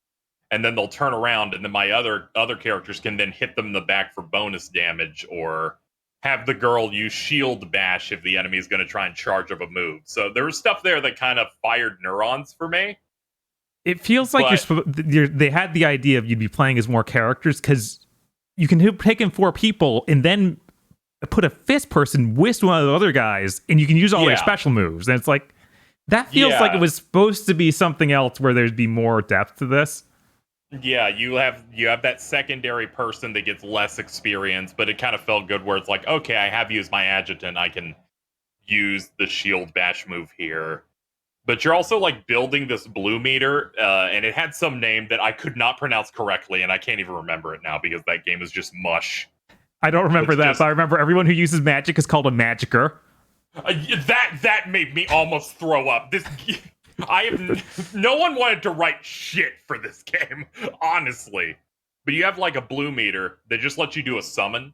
and then they'll turn around, and then my other characters can then hit them in the back for bonus damage, or have the girl use shield bash if the enemy is going to try and charge up a move. So there was stuff there that kind of fired neurons for me. It feels like they had the idea of you'd be playing as more characters because you can take in 4 people and then put a 5th person with one of the other guys, and you can use all their special moves. And it's like that feels like it was supposed to be something else where there'd be more depth to this. Yeah, you have that secondary person that gets less experience, but it kind of felt good where it's like, okay, I have used my adjutant, I can use the shield bash move here. But you're also like building this blue meter, and it had some name that I could not pronounce correctly, and I can't even remember it now because that game is just mush. I don't remember that, but I remember everyone who uses magic is called a magicker. That made me almost throw up. No one wanted to write shit for this game, honestly. But you have like a blue meter that just lets you do a summon,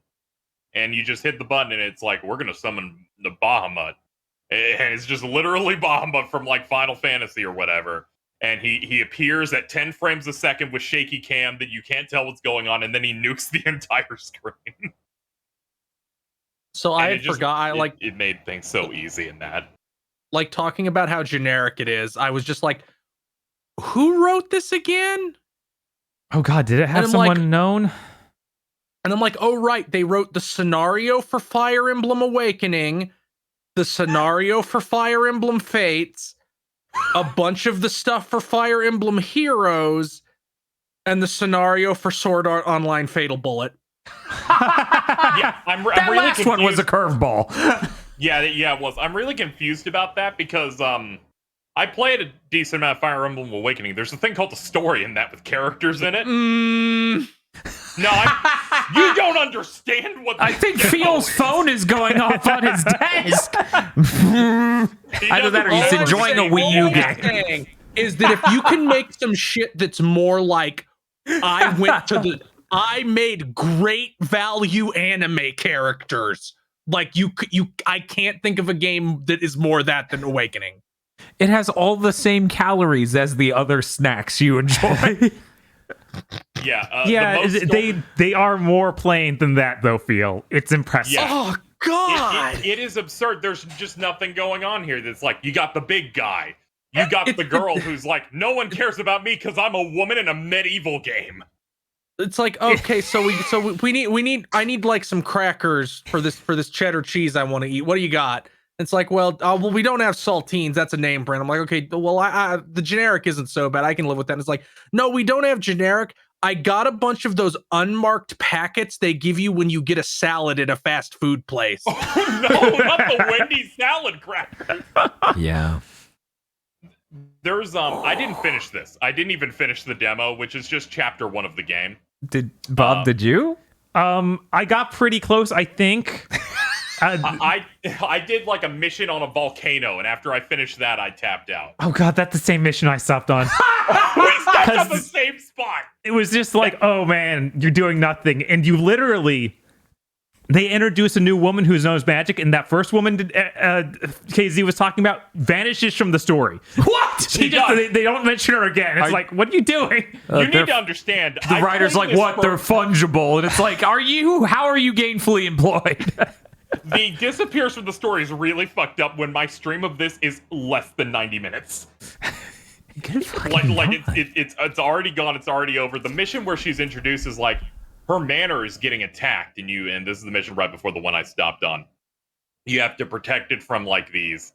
and you just hit the button, and it's like, we're gonna summon the Bahamut. And it's just literally Bahamut from like Final Fantasy or whatever. And he appears at 10 frames a second with shaky cam that you can't tell what's going on, and then he nukes the entire screen. So I forgot. It made things so easy in that. Like talking about how generic it is, I was just like, who wrote this again? Oh God, did it have someone known? And I'm like, oh right, they wrote the scenario for Fire Emblem Awakening, the scenario for Fire Emblem Fates, a bunch of the stuff for Fire Emblem Heroes, and the scenario for Sword Art Online Fatal Bullet. Yeah, I'm that really last confused. one was a curveball. Yeah, it was. I'm really confused about that because I played a decent amount of Fire Emblem Awakening. There's a thing called the story in that with characters in it. No, you don't understand what I think Theo's phone is going off on his desk. Either that or he's enjoying a Wii U game. Is that if you can make some shit that's more like I made great value anime characters. Like I can't think of a game that is more that than Awakening. It has all the same calories as the other snacks you enjoy. Yeah, they are more plain than that though. Feel it's impressive. Yeah. Oh God, it is absurd. There's just nothing going on here. That's like you got the big guy, you got the girl who's like, no one cares about me because I'm a woman in a medieval game. It's like, okay, so I need like some crackers for this cheddar cheese I want to eat. What do you got? It's like, well, we don't have saltines. That's a name brand. I'm like, okay, well, the generic isn't so bad. I can live with that. And it's like, no, we don't have generic. I got a bunch of those unmarked packets they give you when you get a salad at a fast food place. Oh no, not the Wendy's salad crackers. Yeah. There's I didn't finish this. I didn't even finish the demo, which is just chapter 1 of the game. Did you? I got pretty close, I think. I did like a mission on a volcano, and after I finished that, I tapped out. Oh God, that's the same mission I stopped on. We stopped at the same spot. It was just like, oh man, you're doing nothing, and you literally. They introduce a new woman who knows magic, and that first woman KZ was talking about vanishes from the story. What? They don't mention her again. It's like, what are you doing? You need to understand. The writer's like, what? They're fungible. And it's like, how are you gainfully employed? The disappears from the story is really fucked up when my stream of this is less than 90 minutes. It's already gone. It's already over. The mission where she's introduced is like, her manor is getting attacked, and this is the mission right before the one I stopped on. You have to protect it from like these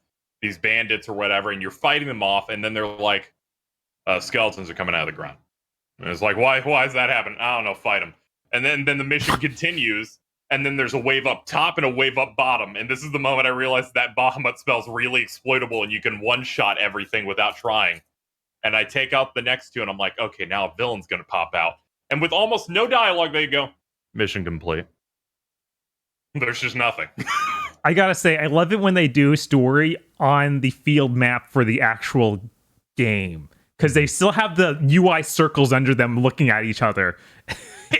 bandits or whatever, and you're fighting them off, and then they're like, skeletons are coming out of the ground. And it's like, why is that happening? I don't know, fight them. And then the mission continues, and then there's a wave up top and a wave up bottom, and this is the moment I realized that Bahamut spell's really exploitable, and you can one-shot everything without trying. And I take out the next two, and I'm like, okay, now a villain's gonna pop out. And with almost no dialogue, they go, mission complete. There's just nothing. I gotta say, I love it when they do story on the field map for the actual game. Because they still have the UI circles under them looking at each other.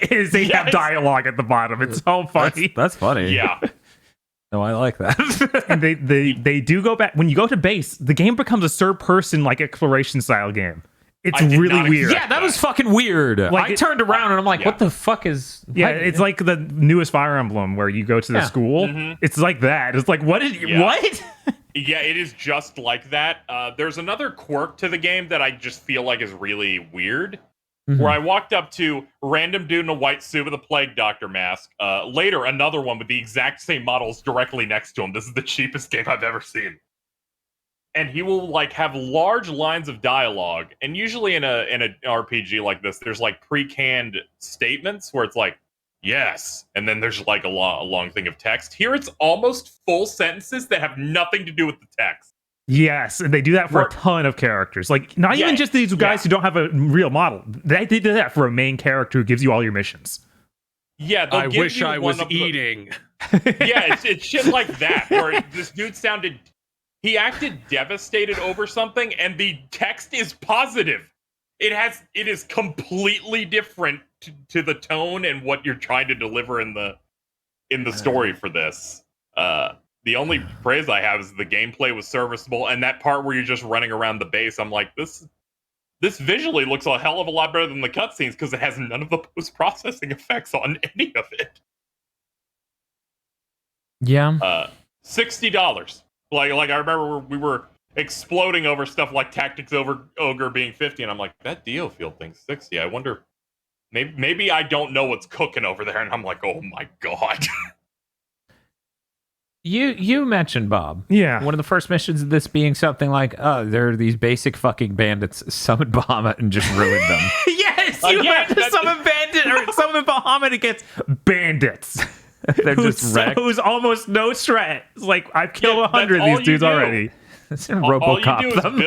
They have dialogue at the bottom. It's so funny. That's funny. Yeah. No, I like that. And they do go back when you go to base. The game becomes a third person like exploration style game. It's I did really not weird. Yeah, that was fucking weird. Like I turned around and I'm like, yeah. what the fuck is... Yeah, it's like the newest Fire Emblem where you go to the Yeah. school. It's like that. It's like, what is Yeah. what? Yeah, it is just like that. There's another quirk to the game that I just feel like is really weird. Where I walked up to random dude in a white suit with a plague doctor mask. Later, another one with the exact same models directly next to him. This is the cheapest game I've ever seen. And he will like have large lines of dialogue. And usually in an RPG like this, there's like pre-canned statements where it's like, yes, and then there's like a long thing of text. Here it's almost full sentences that have nothing to do with the text. Yes, and they do that for a ton of characters. Like not even just these guys who don't have a real model. They do that for a main character who gives you all your missions. Yeah, they'll I give wish you I one was of the- eating. Yeah, it's shit like that where this dude sounded. He acted devastated over something, and the text is positive. It is completely different to the tone and what you're trying to deliver in the story for this. The only praise I have is the gameplay was serviceable, and that part where you're just running around the base, I'm like, this visually looks a hell of a lot better than the cutscenes because it has none of the post-processing effects on any of it. Yeah. $60. Like I remember we were exploding over stuff like Tactics Ogre being 50, and I'm like, that Dio Field thing's 60. I wonder, maybe I don't know what's cooking over there, and I'm like, oh my god. You mentioned, Bob. Yeah. One of the first missions of this being something like, oh, there are these basic fucking bandits summon Bahamut and just ruin them. Yes, you yeah, have to summon bandit or summon Bahamut against bandits. They're just wrecked. Who's almost no threat. It's like I've killed 100 of all these dudes you do. already. It's in All you RoboCop do is them.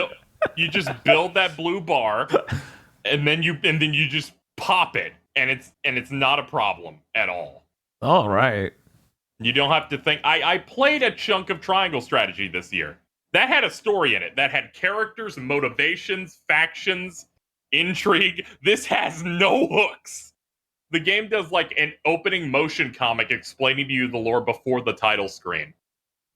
you just build that blue bar, and then you just pop it, and it's not a problem at all. All right. You don't have to think. I played a chunk of Triangle Strategy this year. That had a story in it. That had characters, motivations, factions, intrigue. This has no hooks. The game does like an opening motion comic explaining to you the lore before the title screen.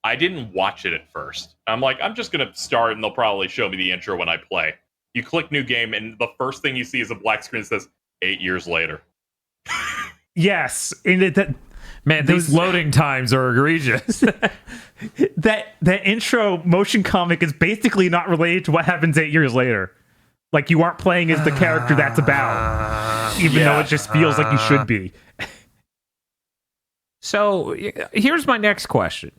I didn't watch it at first. I'm like, I'm just going to start and they'll probably show me the intro when I play. You click new game and the first thing you see is a black screen that says 8 years later. Yes, and Man, these loading times are egregious. that intro motion comic is basically not related to what happens 8 years later. Like you aren't playing as the character that's about, even though it just feels like you should be. So here's my next question.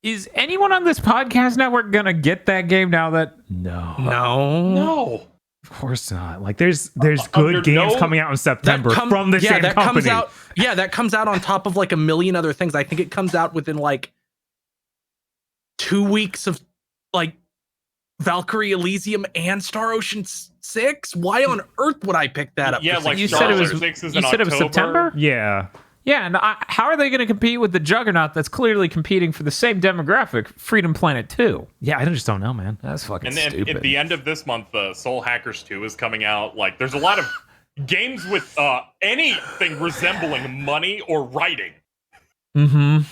Is anyone on this podcast network going to get that game now that... No. No. Of course not. Like there's good games coming out in September from the same company. That comes out on top of like a million other things. I think it comes out within like 2 weeks of like Valkyrie Elysium and Star Ocean 6. Why on earth would I pick that up? Yeah, for like you Star said it Ocean was 6 is you in said it was October. September? Yeah. Yeah, and how are they going to compete with the Juggernaut that's clearly competing for the same demographic, Freedom Planet 2? Yeah, I just don't know, man. That's fucking And then stupid. at the end of this month, Soul Hackers 2 is coming out. Like, there's a lot of games with anything resembling money or writing. Mm-hmm.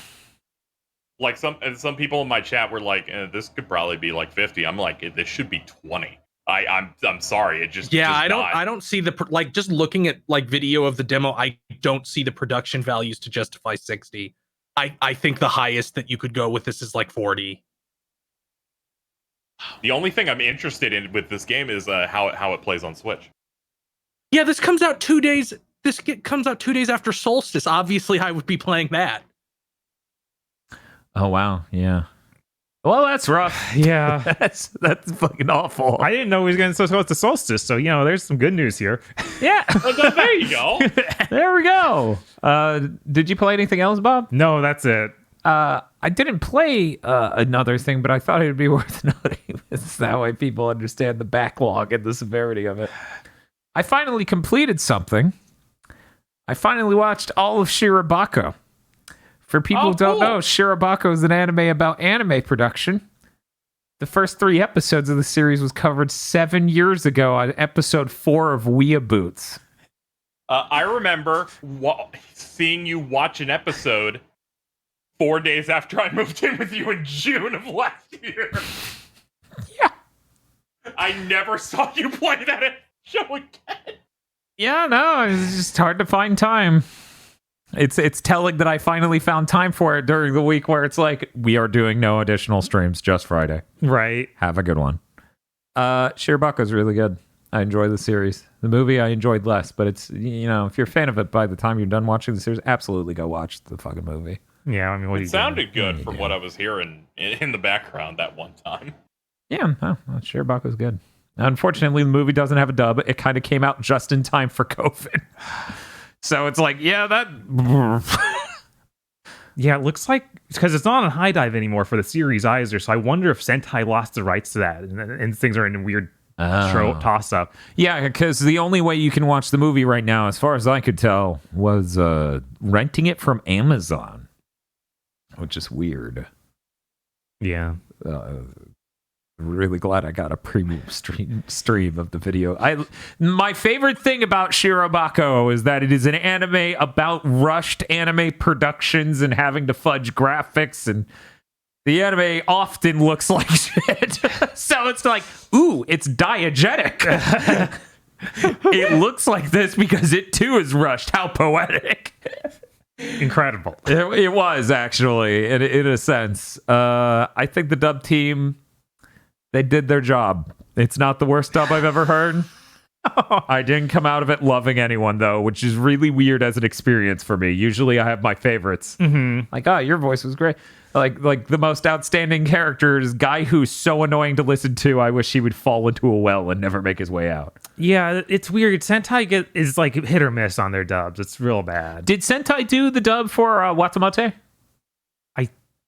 Like some people in my chat were like, this could probably be like 50. I'm like, this should be 20. I'm sorry. It just I don't see like just looking at like video of the demo. I don't see the production values to justify 60. I think the highest that you could go with this is like 40. The only thing I'm interested in with this game is how it plays on Switch. Yeah, this comes out 2 days. Comes out 2 days after Solstice. Obviously, I would be playing that. Oh, wow. Yeah. Well, that's rough. Yeah. that's fucking awful. I didn't know he was going to go to Solstice, so there's some good news here. Yeah. There you go. There we go. Did you play anything else, Bob? No, that's it. I didn't play another thing, but I thought it would be worth noting. It's that way people understand the backlog and the severity of it. I finally completed something. I finally watched all of Shirobako. For people who don't know, Shirobako is an anime about anime production. The first 3 episodes of the series was covered 7 years ago on episode 4 of GigaBoots. I remember seeing you watch an episode 4 days after I moved in with you in June of last year. Yeah. I never saw you play that show again. Yeah, no, it's just hard to find time. It's telling that I finally found time for it during the week where it's like, we are doing no additional streams, just Friday. Right. Have a good one. Shirobaka's really good. I enjoy the series. The movie I enjoyed less, but it's, you know, if you're a fan of it by the time you're done watching the series, absolutely go watch the fucking movie. Yeah, I mean, what It sounded good from what I was hearing in the background that one time. Yeah, no, Shirobaka's good. Unfortunately, the movie doesn't have a dub. It kind of came out just in time for COVID. So it's like, yeah, that... Yeah, it looks like, because it's not on High Dive anymore for the series either, so I wonder if Sentai lost the rights to that, and things are in a weird toss-up. Yeah, because the only way you can watch the movie right now, as far as I could tell, was renting it from Amazon, which is weird. Yeah. Really glad I got a premium stream of the video. My favorite thing about Shirobako is that it is an anime about rushed anime productions and having to fudge graphics, and the anime often looks like shit. So it's like, ooh, it's diegetic. It looks like this because it too is rushed. How poetic. Incredible. It was actually, in a sense. I think the dub team, they did their job. It's not the worst dub I've ever heard. I didn't come out of it loving anyone, though, which is really weird as an experience for me. Usually I have my favorites. Mm-hmm. Like, oh, your voice was great. Like the most outstanding character is guy who's so annoying to listen to. I wish he would fall into a well and never make his way out. Yeah, it's weird. Sentai is like hit or miss on their dubs. It's real bad. Did Sentai do the dub for Watamote?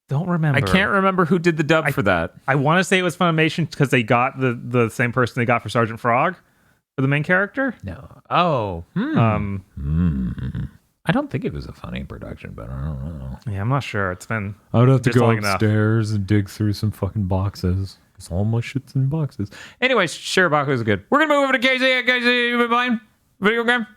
Don't remember. I can't remember who did the dub for that. I want to say it was Funimation because they got the same person they got for Sergeant Frog for the main character. No. Oh. I don't think it was a funny production, but I don't know. Yeah, I'm not sure. It's been. I would have to just go long enough. upstairs and dig through some fucking boxes. Because all my shit's in boxes. Anyways, Shirobako is good. We're going to move over to KZ. KZ, you been playing video game?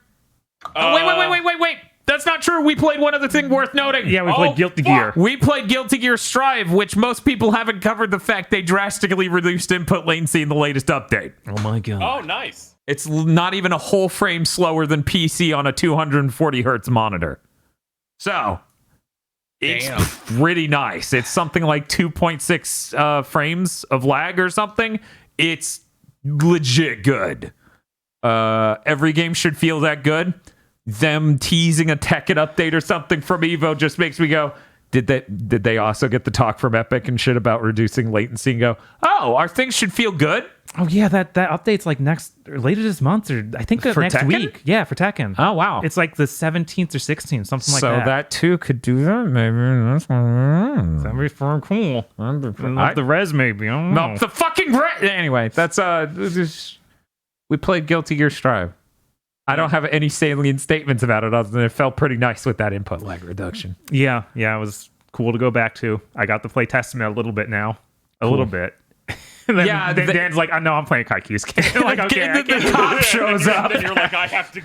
Wait. That's not true. We played one other thing worth noting. Yeah, we played Guilty Gear. We played Guilty Gear Strive, which most people haven't covered the fact they drastically reduced input latency in the latest update. Oh my god. Oh, nice. It's not even a whole frame slower than PC on a 240 hertz monitor. So, it's pretty nice. It's something like 2.6 frames of lag or something. It's legit good. Every game should feel that good. Them teasing a Tekken update or something from Evo just makes me go, did they also get the talk from Epic and shit about reducing latency and go, oh, our things should feel good? Oh yeah, that update's like later this month, or I think For next Tekken? week. Yeah, for Tekken. Oh, wow. It's like the 17th or 16th, something like that. So that too could do that, maybe. That'd be for cool. Not the res, maybe. I don't know. No, the fucking anyway, that's we played Guilty Gear Strive. I don't have any salient statements about it other than it felt pretty nice with that input lag reduction. Yeah, it was cool to go back to. I got to play Testament a little bit now. A little bit. And then Dan's like, I know I'm playing Kaiki's game. I'm like, okay. The cop shows up. Then you're like, I have to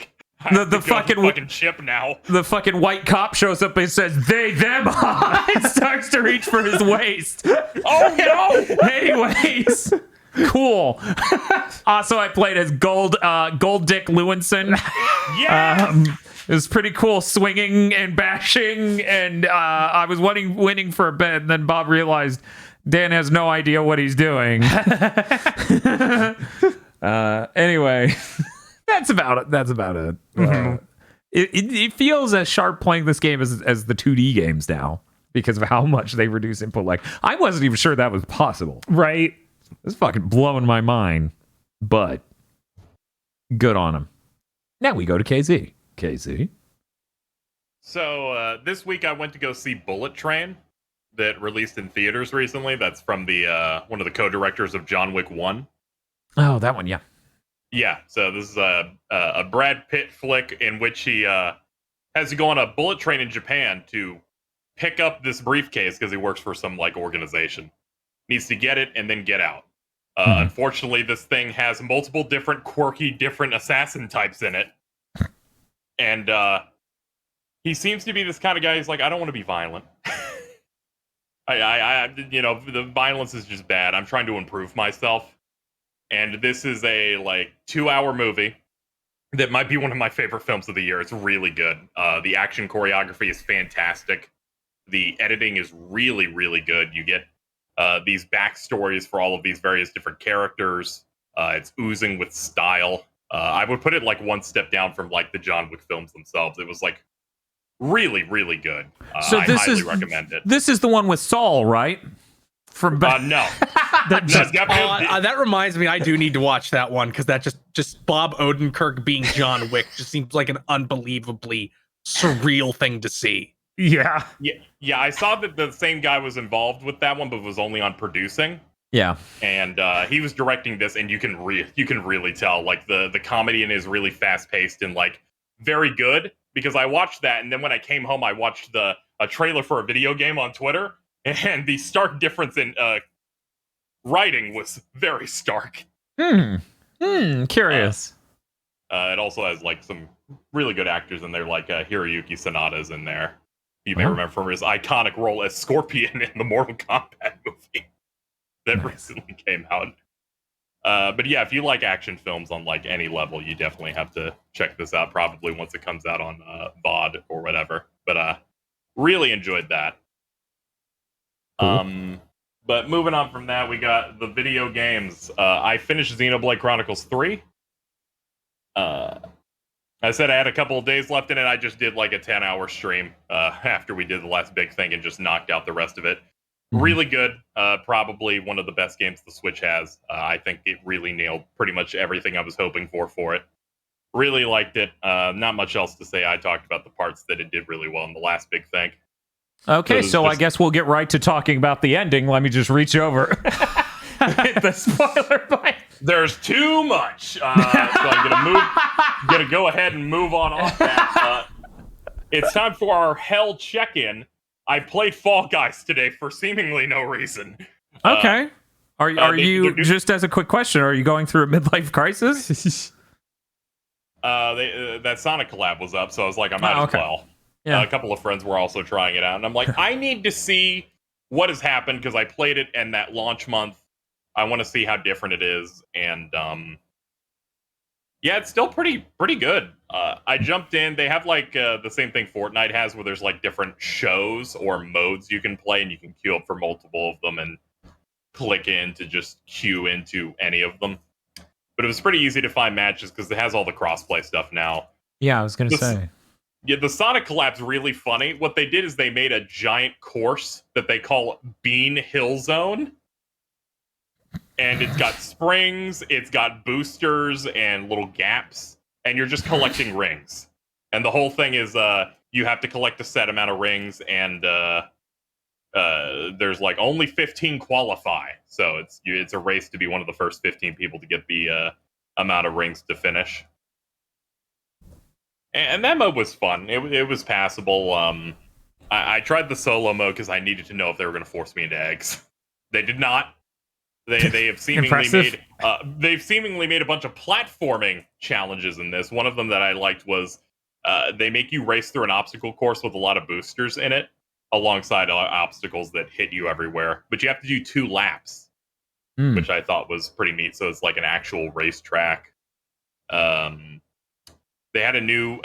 The fucking ship now. The fucking white cop shows up and says, they, them, and starts to reach for his waist. Oh, no! Anyways, cool. Also, I played as Gold Dick Lewinson. Yes! It was pretty cool swinging and bashing, and I was winning for a bit, and then Bob realized Dan has no idea what he's doing. Anyway, that's about it. It feels as sharp playing this game as the 2D games now because of how much they reduce input lag. I wasn't even sure that was possible. Right. It's fucking blowing my mind, but good on them. Now we go to KZ. KZ. So this week I went to go see Bullet Train that released in theaters recently. That's from the one of the co-directors of John Wick 1. Oh, that one, yeah. Yeah, so this is a Brad Pitt flick in which he has to go on a bullet train in Japan to pick up this briefcase because he works for some like organization. Needs to get it and then get out. Unfortunately, this thing has multiple different quirky, different assassin types in it. And he seems to be this kind of guy who's like, I don't want to be violent. The violence is just bad. I'm trying to improve myself, and this is a like 2-hour movie that might be one of my favorite films of the year. It's really good. The action choreography is fantastic. The editing is really, really good. You get these backstories for all of these various different characters. It's oozing with style. I would put it like one step down from like the John Wick films themselves. It was like really, really good. So I highly recommend it. This is the one with Saul, right? From No. That reminds me, I do need to watch that one because that just Bob Odenkirk being John Wick just seems like an unbelievably surreal thing to see. Yeah. Yeah. I saw that the same guy was involved with that one, but was only on producing. Yeah, and he was directing this, and you can really tell like the comedy in it is really fast paced and like very good. Because I watched that, and then when I came home, I watched a trailer for a video game on Twitter, and the stark difference in writing was very stark. Curious. It also has like some really good actors in there, like Hiroyuki Sanada's in there. You may remember from his iconic role as Scorpion in the Mortal Kombat movie that recently came out. But yeah, if you like action films on like any level, you definitely have to check this out. Probably once it comes out on VOD or whatever. But really enjoyed that. Cool. But moving on from that, we got the video games. I finished Xenoblade Chronicles 3. I said I had a couple of days left in it. I just did like a 10-hour stream after we did the last big thing and just knocked out the rest of it. Really good. Probably one of the best games the Switch has. I think it really nailed pretty much everything I was hoping for it. Really liked it. Not much else to say. I talked about the parts that it did really well in the last big thing. Okay, so I guess we'll get right to talking about the ending. Let me just reach over. Hit the spoiler button. There's too much. So I'm gonna go ahead and move on off that. It's time for our hell check-in. I played Fall Guys today for seemingly no reason. Okay. Are you just as a quick question? Are you going through a midlife crisis? That Sonic collab was up, so I was like, I might as well. Yeah. A couple of friends were also trying it out, and I'm like, I need to see what has happened because I played it in that launch month. I want to see how different it is, and yeah, it's still pretty good. I jumped in. They have like the same thing Fortnite has, where there's like different shows or modes you can play, and you can queue up for multiple of them and click in to just queue into any of them. But it was pretty easy to find matches because it has all the crossplay stuff now. Yeah, I was gonna say. Yeah, the Sonic collab's really funny. What they did is they made a giant course that they call Bean Hill Zone. And it's got springs, it's got boosters and little gaps, and you're just collecting rings. And the whole thing is you have to collect a set amount of rings, and there's like only 15 qualify. So it's a race to be one of the first 15 people to get the amount of rings to finish. And that mode was fun. It was passable. I tried the solo mode because I needed to know if they were going to force me into eggs. They did not. They have seemingly made a bunch of platforming challenges in this. One of them that I liked was they make you race through an obstacle course with a lot of boosters in it, alongside obstacles that hit you everywhere. But you have to do 2 laps, which I thought was pretty neat. So it's like an actual racetrack. They had a new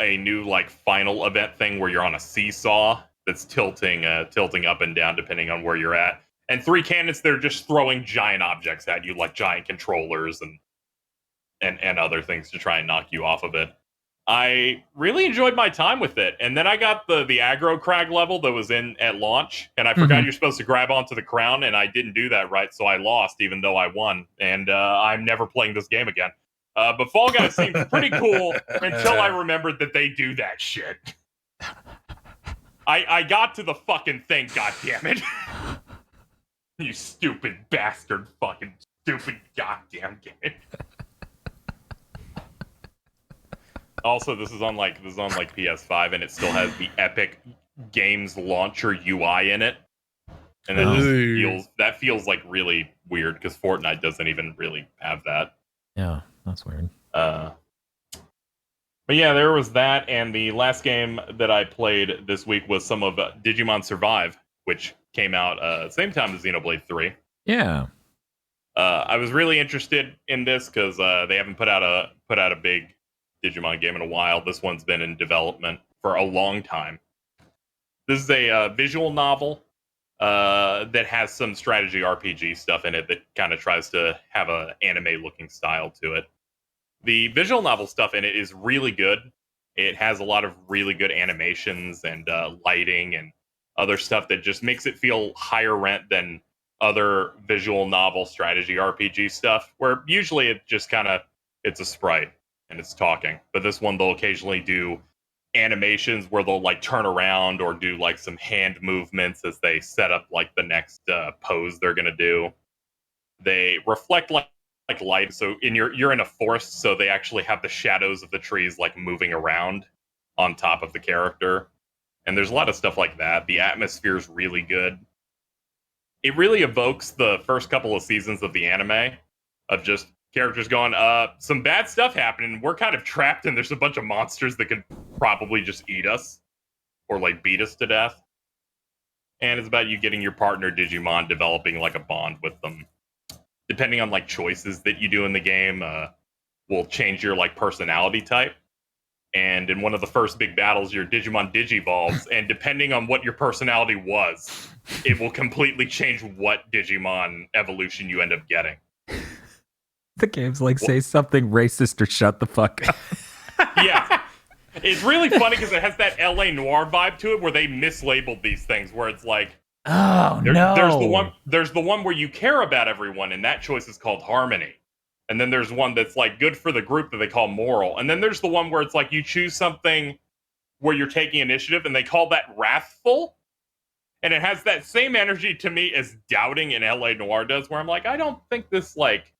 like final event thing where you're on a seesaw that's tilting up and down depending on where you're at. And 3 cannons, they're just throwing giant objects at you, like giant controllers and other things to try and knock you off of it. I really enjoyed my time with it. And then I got the aggro crag level that was in at launch, and I forgot you're supposed to grab onto the crown, and I didn't do that right, so I lost even though I won. And I'm never playing this game again. But Fall Guys seemed pretty cool until I remembered that they do that shit. I got to the fucking thing, goddammit. You stupid bastard, fucking stupid goddamn game. Also, this is on PS5, and it still has the Epic Games Launcher UI in it, and that feels like really weird because Fortnite doesn't even really have that. Yeah, that's weird. But yeah, there was that, and the last game that I played this week was some of Digimon Survive, which came out same time as Xenoblade 3. Yeah. I was really interested in this because they haven't put out a big Digimon game in a while. This one's been in development for a long time. This is a visual novel that has some strategy RPG stuff in it that kind of tries to have an anime-looking style to it. The visual novel stuff in it is really good. It has a lot of really good animations and lighting and other stuff that just makes it feel higher rent than other visual novel strategy RPG stuff, where usually it just kind of it's a sprite and it's talking. But this one they'll occasionally do animations where they'll like turn around or do like some hand movements as they set up like the next pose they're gonna do. They reflect like light, so you're in a forest, so they actually have the shadows of the trees like moving around on top of the character, and there's a lot of stuff like that. The atmosphere is really good. It really evokes the first couple of seasons of the anime of just characters going, some bad stuff happening. We're kind of trapped, and there's a bunch of monsters that could probably just eat us or like beat us to death. And it's about you getting your partner Digimon, developing like a bond with them. Depending on like choices that you do in the game, will change your like personality type. And in one of the first big battles, your Digimon digivolves, and depending on what your personality was, it will completely change what Digimon evolution you end up getting. The game's like, say something racist or shut the fuck up. Yeah. It's really funny because it has that LA Noire vibe to it where they mislabeled these things, where it's like, Oh, no. There's the one where you care about everyone, and that choice is called harmony. And then there's one that's like good for the group that they call moral. And then there's the one where it's like you choose something where you're taking initiative, and they call that wrathful. And it has that same energy to me as doubting in LA Noire does, where I'm like, I don't think this like.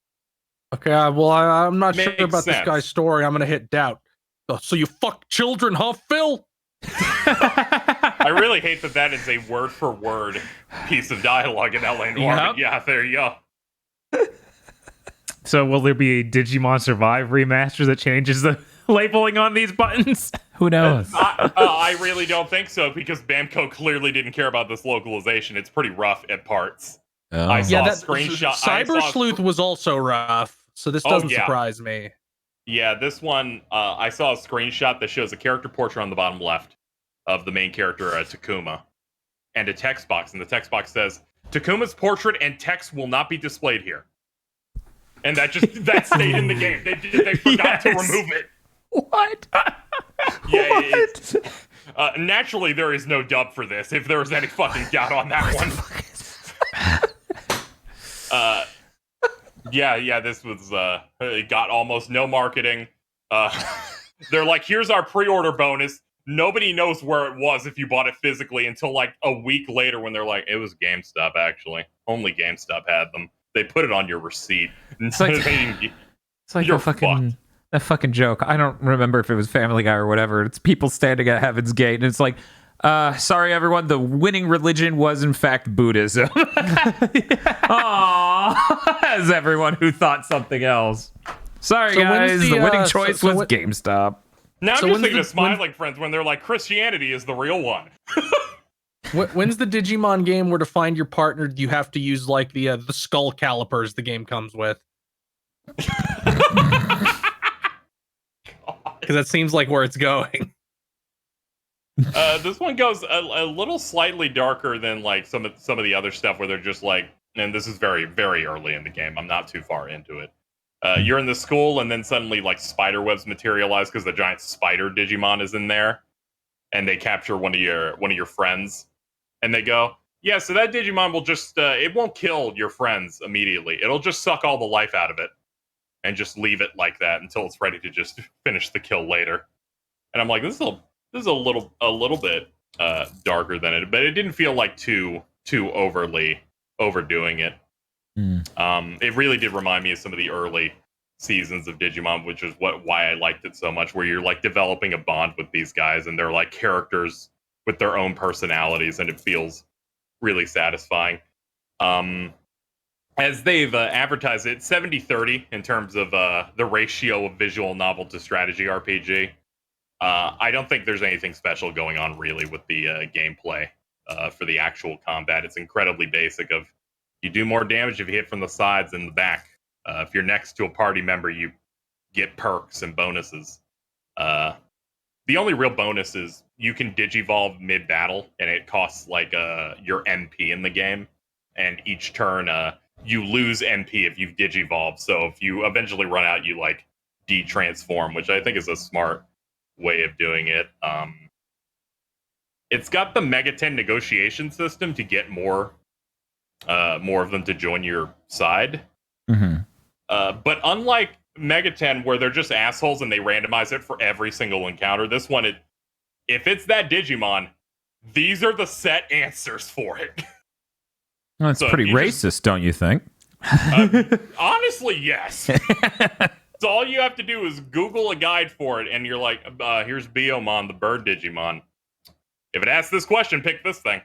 Okay, well, I'm not sure Makes about sense. this guy's story. I'm gonna hit doubt. Oh, so you fuck children, huh, Phil? I really hate that is a word for word piece of dialogue in LA Noire. Yep. But yeah, there you go. So will there be a Digimon Survive remaster that changes the labeling on these buttons? Who knows? I really don't think so, because Bamco clearly didn't care about this localization. It's pretty rough at parts. Oh. I saw Yeah, a that screenshot. Cyber Sleuth was also rough, so this doesn't yeah. surprise me. Yeah, this one, I saw a screenshot that shows a character portrait on the bottom left of the main character, Takuma, and a text box. And the text box says, Takuma's portrait and text will not be displayed here. And that stayed in the game. They forgot to remove it. What? Yeah, naturally, there is no dub for this, if there was any fucking doubt on that one. Yeah, this was, it got almost no marketing. They're like, here's our pre-order bonus. Nobody knows where it was if you bought it physically until like a week later when they're like, it was GameStop, actually. Only GameStop had them. They put it on your receipt. It's like, You're that fucking joke. I don't remember if it was Family Guy or whatever. It's people standing at Heaven's Gate, and it's like, sorry, everyone, the winning religion was, in fact, Buddhism. Aww. As everyone who thought something else. Sorry, guys, the winning choice was GameStop. Now I'm just thinking of Smiling Friends when they're like, Christianity is the real one. When's the Digimon game where to find your partner you have to use like the skull calipers the game comes with? Because that seems like where it's going. This one goes a little slightly darker than like some of the other stuff where they're just like, and this is very, very early in the game. I'm not too far into it. You're in the school, and then suddenly like spider webs materialize because the giant spider Digimon is in there, and they capture one of your friends, and they go, yeah, so that Digimon will just it won't kill your friends immediately. It'll just suck all the life out of it, and just leave it like that until it's ready to just finish the kill later. And I'm like, this is a little bit darker than it, but it didn't feel like too overly overdoing it. It really did remind me of some of the early seasons of Digimon, which is why I liked it so much, where you're like developing a bond with these guys, and they're like characters with their own personalities, and it feels really satisfying. As they've advertised it, 70-30 in terms of the ratio of visual novel to strategy RPG. I don't think there's anything special going on really with the gameplay for the actual combat. It's incredibly basic. Of you do more damage if you hit from the sides and the back. If you're next to a party member, you get perks and bonuses. The only real bonus is you can digivolve mid-battle, and it costs like your NP in the game. And each turn, you lose NP if you've digivolved. So if you eventually run out, you like de-transform, which I think is a smart way of doing it. It's got the Megaten negotiation system to get more of them to join your side. Mm-hmm. But unlike Megaten, where they're just assholes and they randomize it for every single encounter, this one, if it's that Digimon, these are the set answers for it. Well, that's pretty racist, don't you think? Honestly, yes. So all you have to do is Google a guide for it, and you're like, here's Biomon, the bird Digimon. If it asks this question, pick this thing.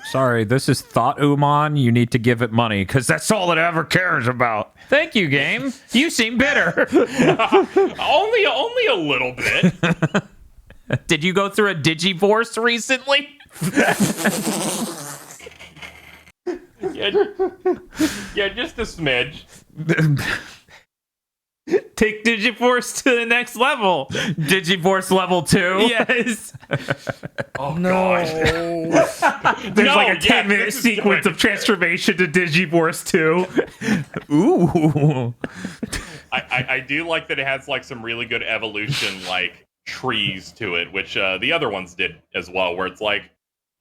Sorry, this is Thought Umon. You need to give it money, because that's all it ever cares about. Thank you, game. You seem bitter. only a little bit. Did you go through a Digivorce recently? Yeah, just a smidge. Take Digiforce to the next level. Digivorce level 2? Yes. Oh, no. There's like a 10-minute sequence of transformation to Digivorce 2. Ooh. I do like that it has like some really good evolution like trees to it, which the other ones did as well, where it's like,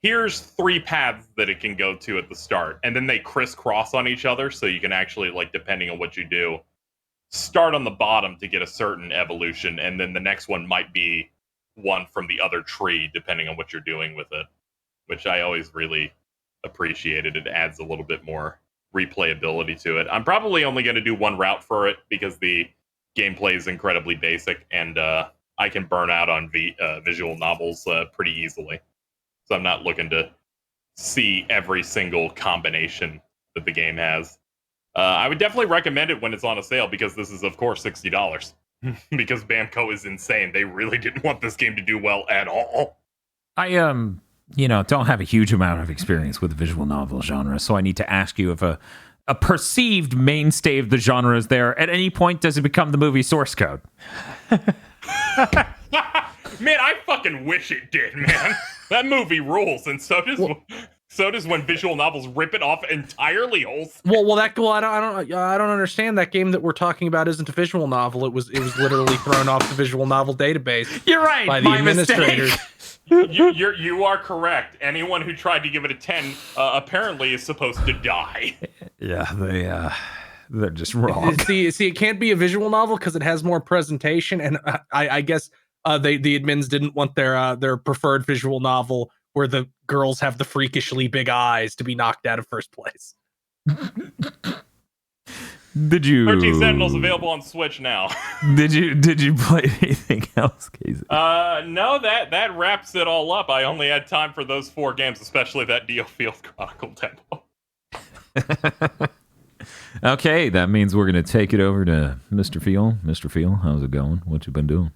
here's 3 paths that it can go to at the start, and then they crisscross on each other, so you can actually, like, depending on what you do, start on the bottom to get a certain evolution, and then the next one might be one from the other tree, depending on what you're doing with it, which I always really appreciated. It adds a little bit more replayability to it. I'm probably only going to do one route for it, because the gameplay is incredibly basic, and I can burn out on visual novels pretty easily. So I'm not looking to see every single combination that the game has. I would definitely recommend it when it's on a sale, because this is, of course, $60. Because Bamco is insane. They really didn't want this game to do well at all. I don't have a huge amount of experience with the visual novel genre, so I need to ask you if a perceived mainstay of the genre is there. At any point, does it become the movie Source Code? Man, I fucking wish it did, man. That movie rules, and so does when visual novels rip it off entirely wholesale. I don't understand. That game that we're talking about isn't a visual novel. It was literally thrown off the visual novel database. You're right. By the administrators. You are correct. Anyone who tried to give it a 10 apparently is supposed to die. Yeah, they're just wrong. See, it can't be a visual novel because it has more presentation, and I guess the admins didn't want their preferred visual novel where the girls have the freakishly big eyes to be knocked out of first place. Did you 13 Sentinels available on Switch now. Did you play anything else, Casey? No, that wraps it all up. I only had time for those 4 games, especially that Dio Field Chronicle demo. Okay, that means we're gonna take it over to Mr. Feel. Mr. Feel, how's it going? What you been doing?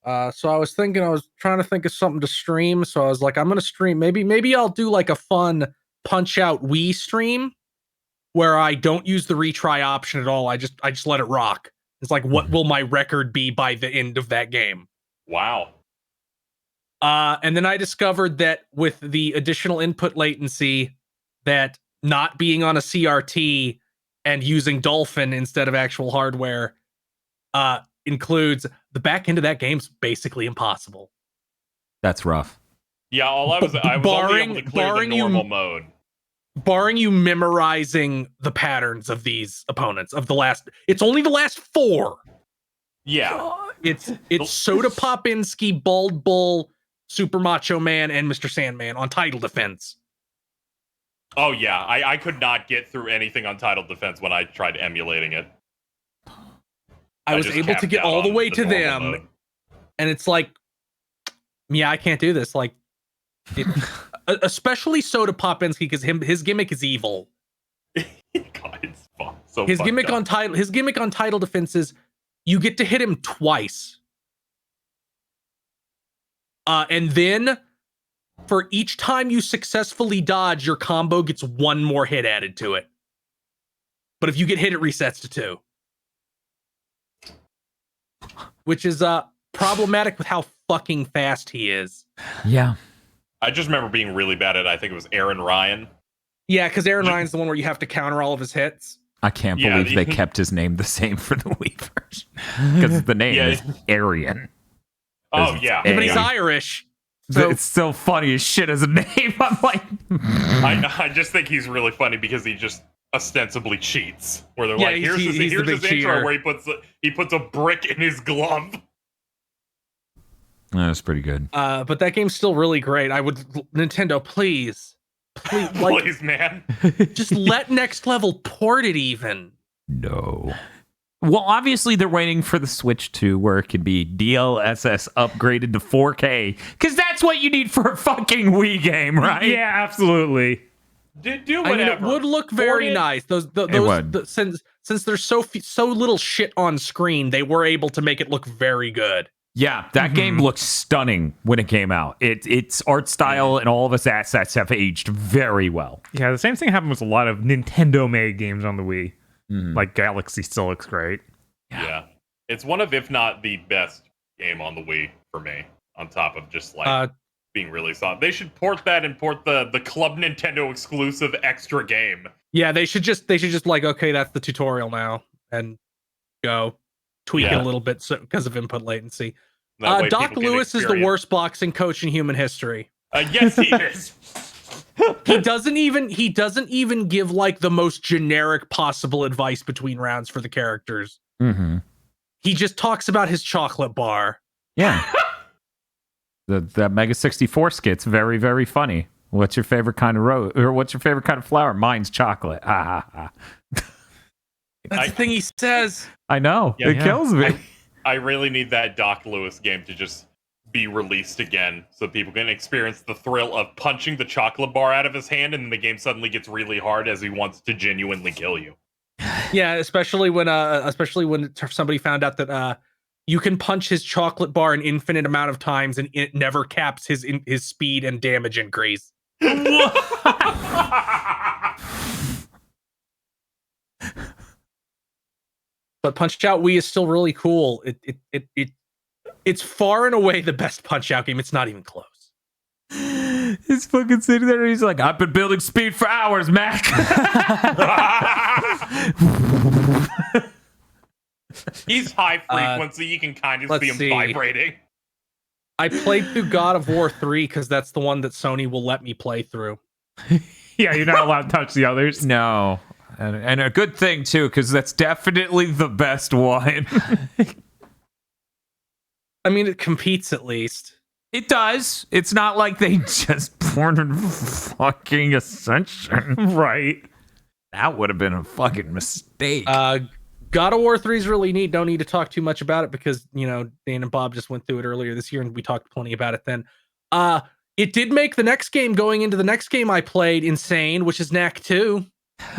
So I was trying to think of something to stream. So I was like, I'm gonna stream. Maybe I'll do like a fun Punch Out Wii stream where I don't use the retry option at all. I just let it rock. It's like, what will my record be by the end of that game? Wow. And then I discovered that with the additional input latency, that not being on a CRT and using Dolphin instead of actual hardware includes the back end of that game's basically impossible. That's rough. Yeah, I was only able to clear the normal mode. Barring you memorizing the patterns of these opponents it's only the last 4. Yeah. It's Soda Popinski, Bald Bull, Super Macho Man, and Mr. Sandman on Title Defense. Oh yeah, I could not get through anything on Title Defense when I tried emulating it. I was able to get all the way to them, mode. And it's like, yeah, I can't do this. Like, especially Soda Popinski, because his gimmick is evil. God, it's fun. So his gimmick on Title Defense is you get to hit him twice, and then for each time you successfully dodge, your combo gets one more hit added to it. But if you get hit, it resets to 2. Which is problematic with how fucking fast he is. Yeah. I just remember being really bad at, I think it was Aaron Ryan. Yeah, because Aaron Ryan's the one where you have to counter all of his hits. I can't believe they kept his name the same for the Wii version. Because the name is Arian. Oh, yeah. But he's Irish. So it's still funny as shit as a name. I'm like... I just think he's really funny because he just ostensibly cheats. Where they're like, here's his intro where he puts a brick in his glove. That's pretty good. But that game's still really great. I would... Nintendo, please, like, please, man. just let Next Level port it even. No. Well, obviously they're waiting for the Switch 2 where it can be DLSS upgraded to 4K, because that's what you need for a fucking Wii game, right? Yeah, absolutely. Do whatever. I mean, it would look very nice. Those since there's so little shit on screen, they were able to make it look very good. Yeah, that game looked stunning when it came out. Its art style and all of its assets have aged very well. Yeah, the same thing happened with a lot of Nintendo-made games on the Wii. Like Galaxy still looks great. Yeah. It's one of, if not the best game on the Wii for me, on top of just like being really solid. They should port that and port the Club Nintendo exclusive extra game. Yeah, they should just like, okay, that's the tutorial now, and go tweak it a little bit because of input latency. Doc Lewis is the worst boxing coach in human history. Yes, he is. He doesn't even give like the most generic possible advice between rounds for the characters. He just talks about his chocolate bar. Yeah. the Mega 64 skit's very, very funny. What's your favorite kind of rose, or what's your favorite kind of flower? Mine's chocolate. That's the thing he says. I know. It kills me. I really need that Doc Lewis game to just be released again so people can experience the thrill of punching the chocolate bar out of his hand, and then the game suddenly gets really hard as he wants to genuinely kill you. Yeah, especially when somebody found out that you can punch his chocolate bar an infinite amount of times and it never caps his speed and damage increase. But Punch-Out Wii is still really cool. It's far and away the best Punch-Out game. It's not even close. He's fucking sitting there and he's like, I've been building speed for hours, Mac. He's high frequency. You can kind of see him vibrating. I played through God of War 3 because that's the one that Sony will let me play through. Yeah, you're not allowed to touch the others. No. And a good thing, too, because that's definitely the best one. I mean, it competes at least. It does. It's not like they just ported fucking Ascension. Right. That would have been a fucking mistake. God of War 3 is really neat. Don't need to talk too much about it because, you know, Dan and Bob just went through it earlier this year and we talked plenty about it then. It did make the next game going into the next game I played insane, which is Knack 2.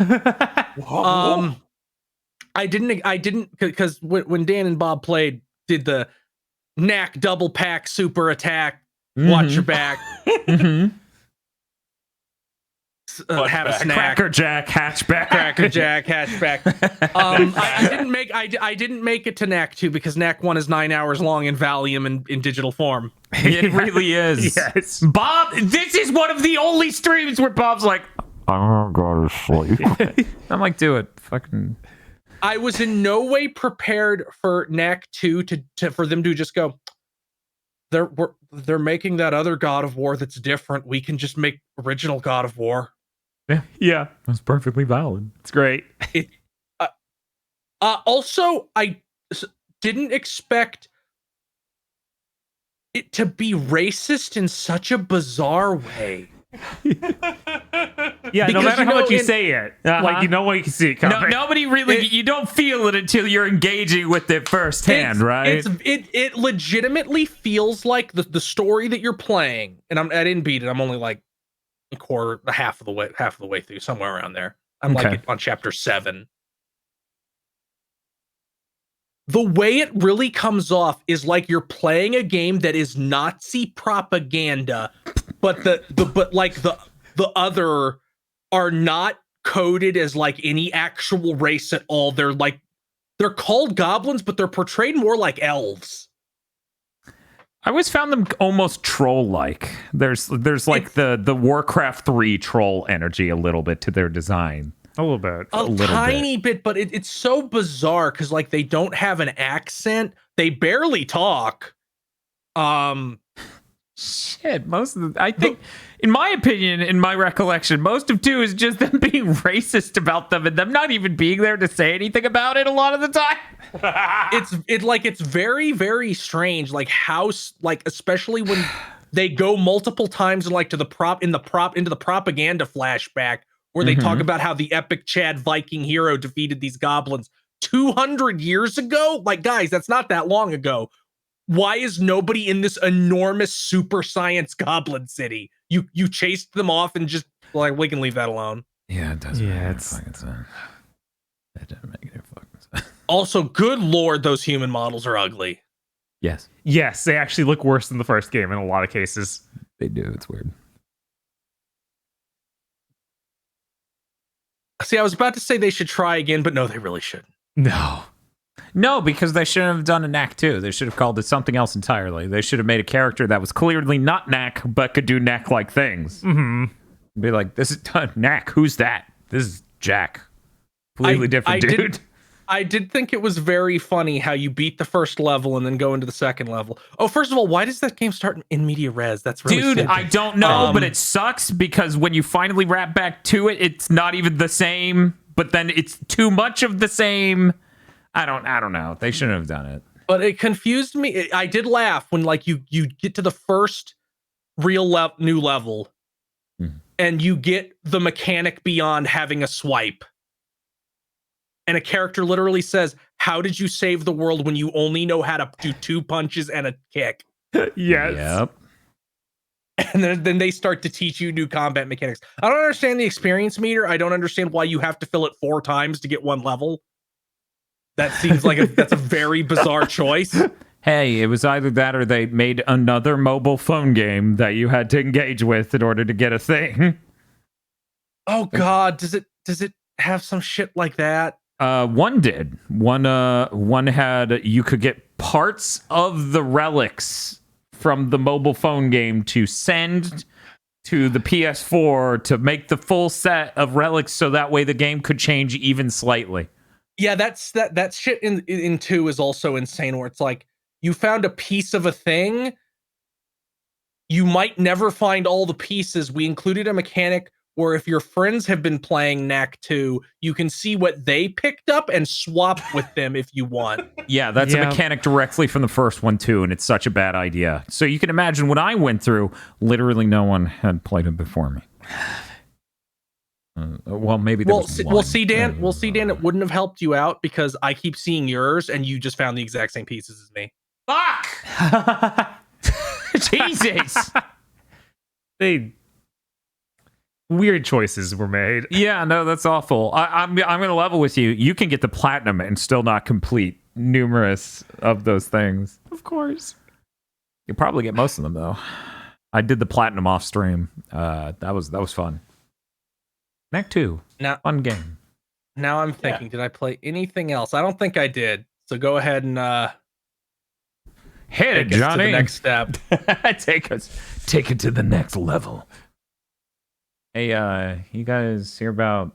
I didn't because when Dan and Bob did the Knack double pack super attack, watch your back. Have a snack. Crackerjack hatchback. Crackerjack hatchback. I didn't make it to Knack 2 because Knack 1 is 9 hours long in Valium in digital form. It really is. Yes. Bob, this is one of the only streams where Bob's like, I gotta sleep. I'm like, do it. Fucking. I was in no way prepared for Knack 2 for them to just go, they're making that other God of War that's different. We can just make original God of War. Yeah. That's perfectly valid. It's great. Also, I didn't expect it to be racist in such a bizarre way. Yeah, no matter how much you say it, like you know when you can see it coming. Nobody really, you don't feel it until you're engaging with it firsthand, right? It legitimately feels like the story that you're playing, and I didn't beat it. I'm only like half of the way through, somewhere around there. I'm like on chapter 7. The way it really comes off is like you're playing a game that is Nazi propaganda, but the other are not coded as like any actual race at all. They're called goblins, but they're portrayed more like elves. I always found them almost troll-like. There's like the Warcraft 3 troll energy a little bit to their design. A little bit. A tiny bit, but it's so bizarre because like they don't have an accent. They barely talk. Shit, most of the, I think, in my opinion, in my recollection, most of 2 is just them being racist about them and them not even being there to say anything about it a lot of the time. It's very, very strange, like how, like, especially when they go multiple times like to the into the propaganda flashback where they talk about how the epic Chad Viking hero defeated these goblins 200 years ago. Like, guys, that's not that long ago. Why is nobody in this enormous super science goblin city? You chased them off and just like, we can leave that alone. Yeah, it doesn't Yeah, make fucking sense. It doesn't make any fucking sense. Also, good lord, those human models are ugly. Yes, Yes, they actually look worse than the first game in a lot of cases. they do. It's weird. See, I was about to say they should try again, but no, they really shouldn't. No, because they shouldn't have done a Knack 2. They should have called it something else entirely. They should have made a character that was clearly not Knack, but could do Knack-like things. Mm-hmm. Be like, this is Knack. Who's that? This is Jack. Completely different dude. I did think it was very funny how you beat the first level and then go into the second level. Oh, first of all, why does that game start in media res? That's really Dude, stupid. I don't know, but it sucks because when you finally wrap back to it, it's not even the same, but then it's too much of the same. I don't know. They shouldn't have done it. But it confused me. I did laugh when like you get to the first real new level and you get the mechanic beyond having a swipe. And a character literally says, "How did you save the world when you only know how to do 2 punches and a kick?" Yes. Yep. And then they start to teach you new combat mechanics. I don't understand the experience meter. I don't understand why you have to fill it 4 times to get 1 level. That seems like that's a very bizarre choice. Hey, it was either that or they made another mobile phone game that you had to engage with in order to get a thing. Oh God, does it have some shit like that? One did. One had, you could get parts of the relics from the mobile phone game to send to the PS4 to make the full set of relics so that way the game could change even slightly. Yeah, that shit in 2 is also insane, where it's like you found a piece of a thing, you might never find all the pieces. We included a mechanic where if your friends have been playing Knack 2, you can see what they picked up and swap with them if you want. Yeah, that's a mechanic directly from the first one too, and it's such a bad idea. So you can imagine what I went through. Literally no one had played it before me. Well, maybe there was one. We'll see, Dan. It wouldn't have helped you out because I keep seeing yours, and you just found the exact same pieces as me. Fuck! Jesus! Weird choices were made. Yeah, no, that's awful. I'm going to level with you. You can get the platinum and still not complete numerous of those things. Of course. You'll probably get most of them though. I did the platinum off stream. That was fun. Knack 2. Now, fun game. Now I'm thinking, did I play anything else? I don't think I did. So go ahead and hit it, take us Johnny. to the next step. Take it to the next level. Hey, you guys hear about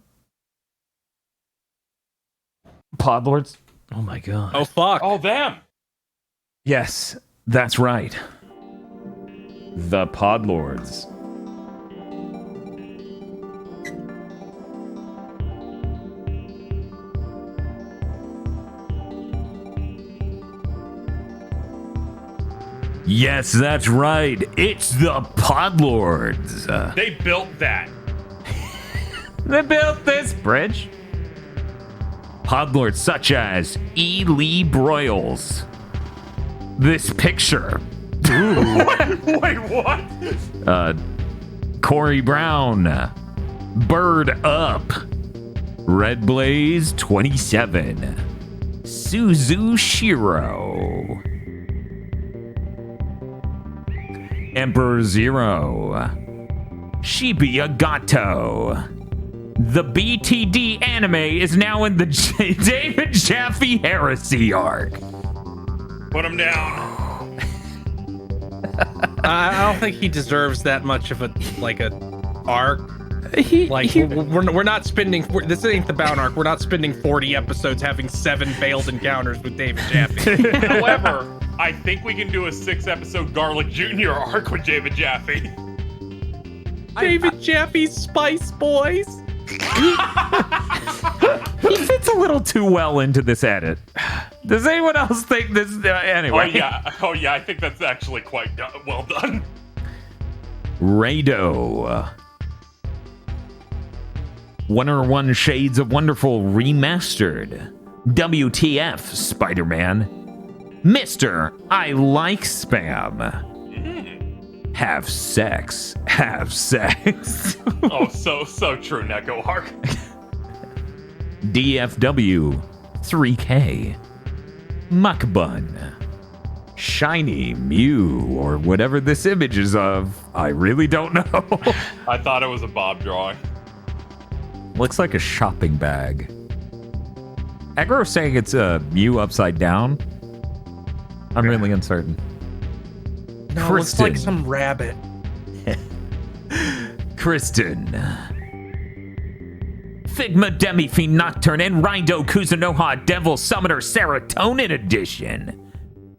Podlords? Oh my god. Oh fuck. Oh, them. Yes, that's right. The Podlords. Yes, that's right. It's the Podlords. They built that. They built this bridge. Podlords such as E. Lee Broyles. This picture. Wait, what? Corey Brown. Bird Up. Red Blaze 27. Suzu Shiro. Emperor Zero, Shibuya Gato. The BTD anime is now in the David Jaffe heresy arc. Put him down. I don't think he deserves that much of a arc. We're not spending. This ain't the Bound arc. We're not spending 40 episodes having 7 failed encounters with David Jaffe. However, I think we can do a 6-episode Garlic Jr. arc with David Jaffe. David Jaffe's Spice Boys. He fits a little too well into this edit. Does anyone else think this? Anyway. Oh yeah, I think that's actually quite well done. Rado. 101 Shades of Wonderful Remastered. WTF, Spider-Man. Mr. I like spam. Have sex. Have sex. Oh, so true, Neko arc. DFW 3K. Muckbun. Shiny Mew, or whatever this image is of. I really don't know. I thought it was a Bob drawing. Looks like a shopping bag. Aggro's saying it's a Mew upside down. I'm really uncertain. No, Kristen. it's like some rabbit. Kristen. Figma Demifiend Nocturne and Rindo Kuzunoha Devil Summoner Serotonin Edition.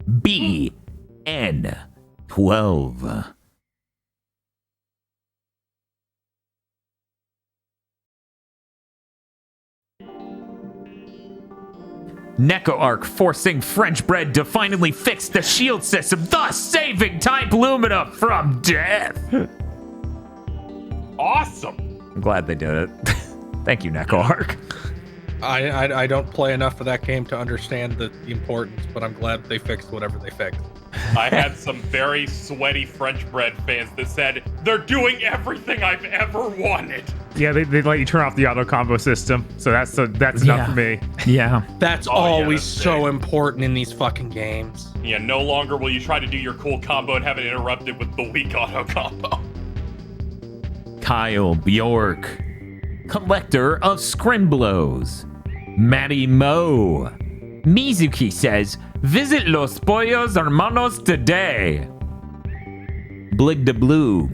BN12. Neko Arc forcing French bread to finally fix the shield system, thus saving Type Lumina from death. Awesome. I'm glad they did it. Thank you, Neko Arc. I don't play enough of that game to understand the importance, but I'm glad they fixed whatever they fixed. I had some very sweaty French bread fans that said, they're doing everything I've ever wanted. Yeah, they let you turn off the auto combo system, so that's enough for me. Yeah. That's Oh, yeah, always that's so big. important in these fucking games. Yeah, no longer will you try to do your cool combo and have it interrupted with the weak auto combo. Kyle Bjork. Collector of Scrimblows. Matty Mo. Mizuki says, visit Los Pollos Hermanos today. Blig de Blue.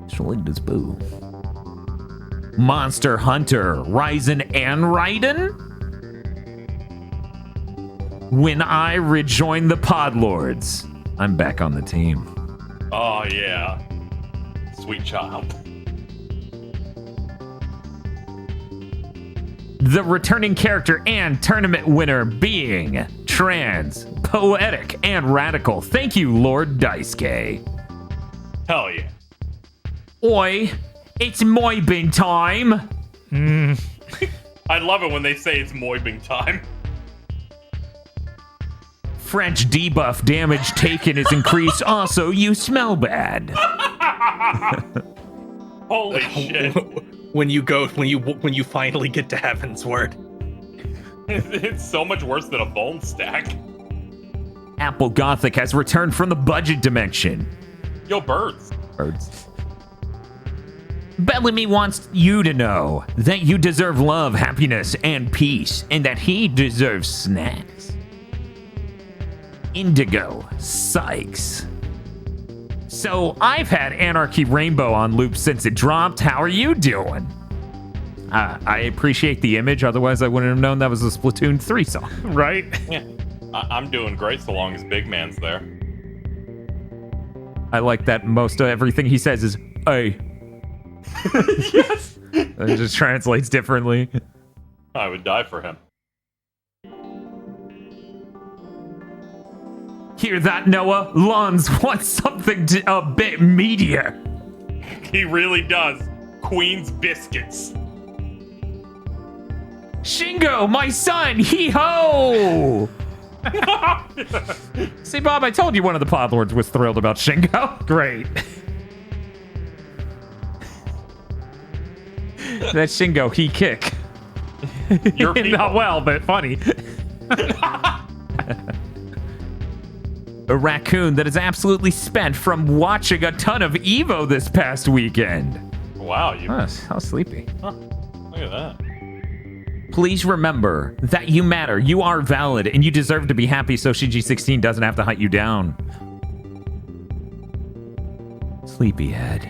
Schlig Boo. Monster Hunter, Ryzen and Raiden? When I rejoin the Podlords, I'm back on the team. Oh, yeah. Sweet child. The returning character and tournament winner being trans, poetic, and radical. Thank you, Lord Daisuke. Hell yeah. Oi, it's Moibin time. I love it when they say it's moibing time. French debuff damage taken is increased. Also, you smell bad. Holy shit. When you finally get to Heaven's Word. It's so much worse than a bone stack. Apple Gothic has returned from the budget dimension. Yo, birds. Birds. Bellamy wants you to know that you deserve love, happiness, and peace, and that he deserves snacks. Indigo Sykes. So I've had Anarchy Rainbow on loop since it dropped. How are you doing? I appreciate the image, otherwise I wouldn't have known that was a Splatoon 3 song. Right? Yeah. I'm doing great so long as Big Man's there. I like that most of everything he says is, hey. Yes. It just translates differently. I would die for him. Hear that, Noah? Lons wants something a bit meatier. He really does. Queen's biscuits. Shingo, my son, hee-ho! See, Bob, I told you one of the Podlords was thrilled about Shingo. Great. That Shingo, he kick. Your people. Not well, but funny. a raccoon that is absolutely spent from watching a ton of Evo this past weekend. Wow, you How sleepy. look at that. Please remember that you matter, you are valid, and you deserve to be happy so CG16 doesn't have to hunt you down. Sleepyhead.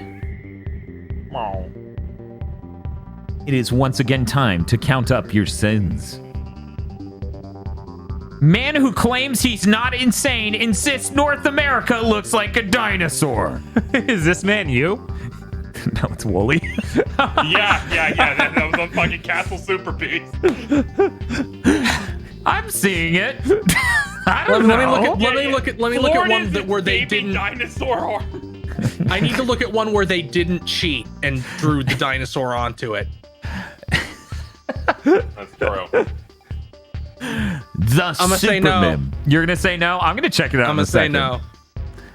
Oh. It is once again time to count up your sins. Man who claims he's not insane insists North America looks like a dinosaur. Is this man you? No, it's Wooly. Yeah. That was a fucking Castle Super Piece. I'm seeing it. I don't Let me know. look at one that where they baby didn't. dinosaur arm. I need to look at one where they didn't cheat and drew the dinosaur onto it. That's true. The I'ma say no. Supermim. You're gonna say no? I'm gonna check it out. I'm gonna say no.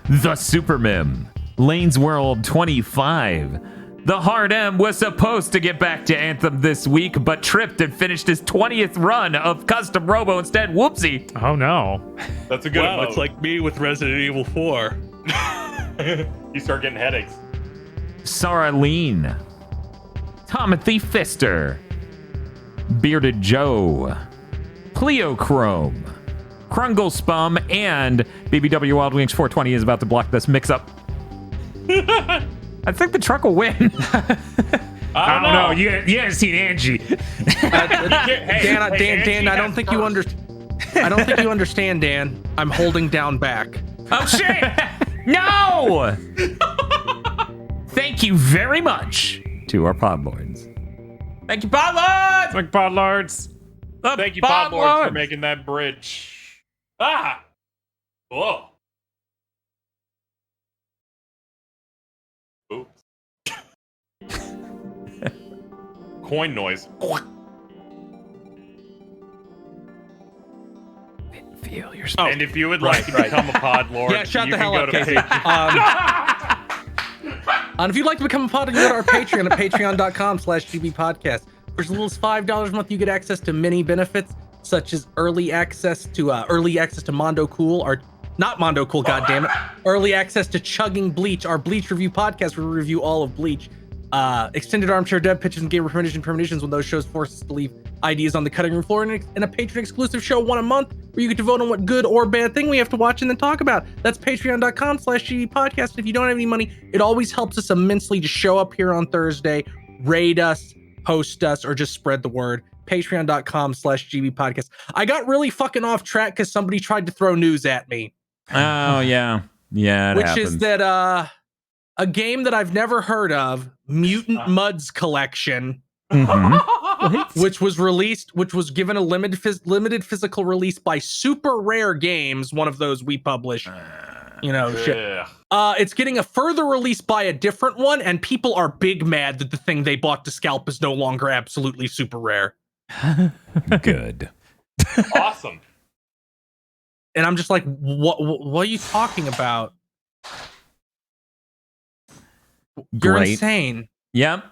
The Supermim. Lane's World 25. The Hard M was supposed to get back to Anthem this week, but tripped and finished his 20th run of Custom Robo instead. Whoopsie. Oh no. That's a good Wow, emote. it's like me with Resident Evil 4. You start getting headaches. Sarah Lean. Timothy Fister. Bearded Joe. Cleochrome. Krungle Spum, and BBW Wild Wings 420 is about to block this mix-up. I think the truck will win. I don't know. You haven't seen Angie. Dan, I don't think you understand, Dan. I'm holding down back. Oh, shit! No! Thank you very much to our Podlords. Thank you, Podlords! Like Podlards. Thank you, Podlords, for making that bridge. Ah! Whoa. Oops. Coin noise. Feel your And if you would like to become a Podlord, Yeah, shut you the can hell go up, to Casey. Patreon. And if you'd like to become a pod, you go to our Patreon at patreon.com/gbpodcast. For as little as $5 a month, you get access to many benefits, such as early access to Mondo Cool, or not Mondo Cool, goddammit. Early access to Chugging Bleach, our Bleach review podcast where we review all of Bleach. Extended armchair dev pitches and gamer premonitions when those shows force us to leave ideas on the cutting room floor, and a patron exclusive show one a month where you get to vote on what good or bad thing we have to watch and then talk about. That's patreon.com/gbpodcast. If you don't have any money, it always helps us immensely to show up here on Thursday, raid us, host us, or just spread the word. Patreon.com/gbpodcast. I got really fucking off track because somebody tried to throw news at me. Oh, yeah. Yeah, Which is that a game that I've never heard of, Mutant Muds Collection, which was given a limited physical release by Super Rare Games, one of those we publish. Shit. It's getting a further release by a different one, and people are big mad that the thing they bought to scalp is no longer absolutely super rare. Good. Awesome. And I'm just like, what are you talking about? You're Great. insane. Yep.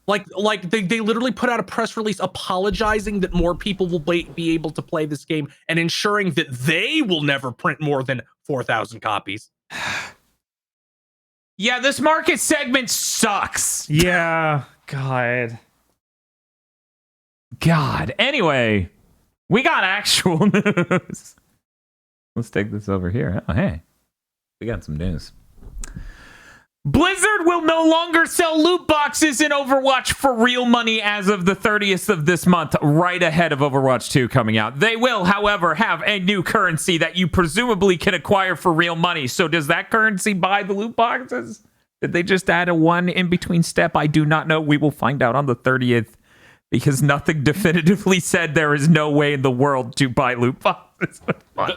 Like they literally put out a press release apologizing that more people will be able to play this game and ensuring that they will never print more than 4,000 copies. Yeah, this market segment sucks. Yeah. God. Anyway, we got actual news. Let's take this over here. Oh, hey. We got some news. Blizzard will no longer sell loot boxes in Overwatch for real money as of the 30th of this month, right ahead of Overwatch 2 coming out. They will, however, have a new currency that you presumably can acquire for real money. So does that currency buy the loot boxes? Did they just add a one in between step? I do not know. We will find out on the 30th because nothing definitively said there is no way in the world to buy loot boxes.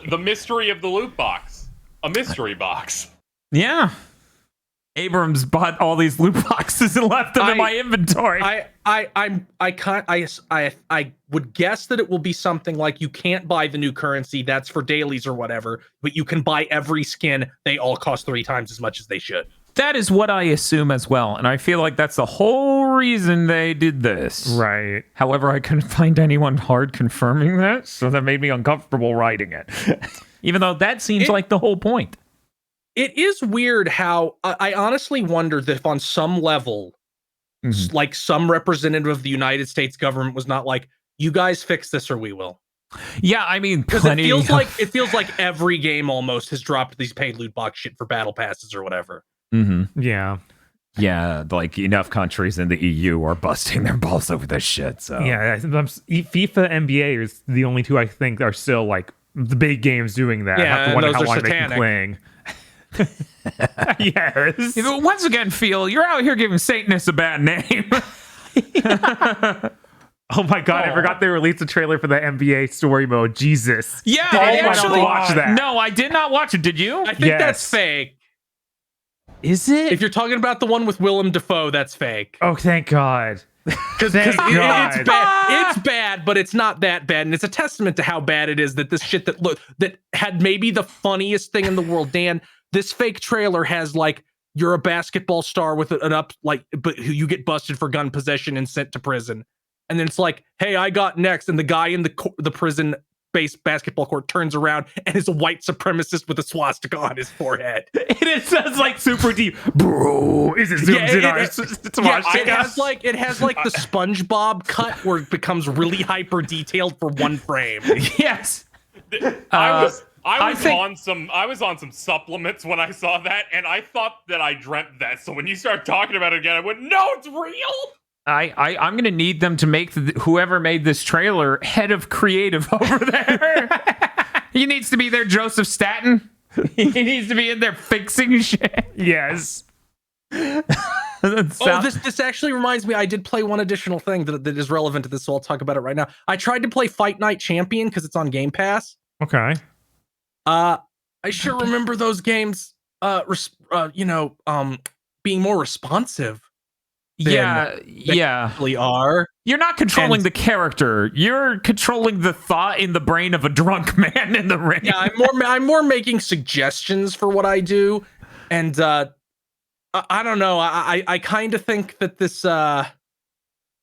The mystery of the loot box. A mystery box. Yeah. Abrams bought all these loot boxes and left them in my inventory. I would guess that it will be something like you can't buy the new currency, that's for dailies or whatever, but you can buy every skin. They all cost 3 times as much as they should. That is what I assume as well, and I feel like that's the whole reason they did this. Right. However, I couldn't find anyone hard confirming that, so that made me uncomfortable writing it. Even though that seems like the whole point. It is weird how I honestly wonder that if on some level, like some representative of the United States government was not like, you guys fix this or we will. Yeah, I mean, because it feels like every game almost has dropped these paid loot box shit for battle passes or whatever. Yeah. Yeah, like enough countries in the EU are busting their balls over this shit. So yeah, FIFA, NBA is the only two I think are still like the big games doing that. Yeah, I have to wonder how long satanic. they can playing. Yes. Once again, Phil, you're out here giving Satanists a bad name. Oh my god, I forgot they released a trailer for the NBA story mode. Jesus. Yeah, I actually watch that. No, I did not watch it. Did you? I think that's fake. Is it? If you're talking about the one with Willem Dafoe, that's fake. Oh, thank God. Because it's bad. It's bad, but it's not that bad, and it's a testament to how bad it is that this shit that had maybe the funniest thing in the world. Dan, this fake trailer has like you're a basketball star with an up but you get busted for gun possession and sent to prison, and then it's like, hey, I got next, and the guy in the prison based basketball court turns around and is a white supremacist with a swastika on his forehead. And it says like super deep, bro. Is it zooms in on his swastika? It has like the SpongeBob cut where it becomes really hyper detailed for one frame. Yes. I was on some supplements when I saw that, and I thought that I dreamt that. So when you start talking about it again, I went, no, it's real. I'm going to need them to make whoever made this trailer head of creative over there. He needs to be their Joseph Staten. He needs to be in there fixing shit. Yes. This actually reminds me, I did play one additional thing that is relevant to this, so I'll talk about it right now. I tried to play Fight Night Champion because it's on Game Pass. Okay. I sure remember those games, being more responsive. Yeah. Really are. You're not controlling the character. You're controlling the thought in the brain of a drunk man in the ring. Yeah, I'm more making suggestions for what I do, and I don't know. I kind of think that this that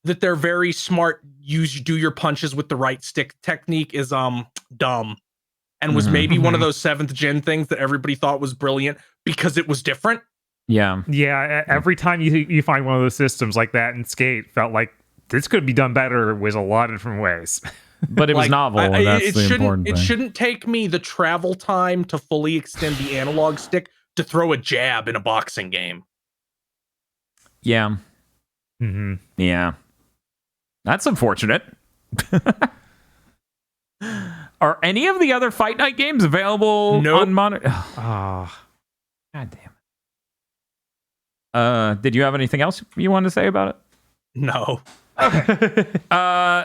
they're very smart. Do your punches with the right stick technique is dumb, and was maybe one of those 7th gen things that everybody thought was brilliant because it was different. Yeah. Every time you find one of those systems like that in Skate, felt like this could be done better with a lot of different ways. But it was novel. And that's the important thing. It shouldn't take me the travel time to fully extend the analog stick to throw a jab in a boxing game. Yeah. Yeah. That's unfortunate. Are any of the other Fight Night games available on monitor? God damn it. Did you have anything else you wanted to say about it? No. Okay.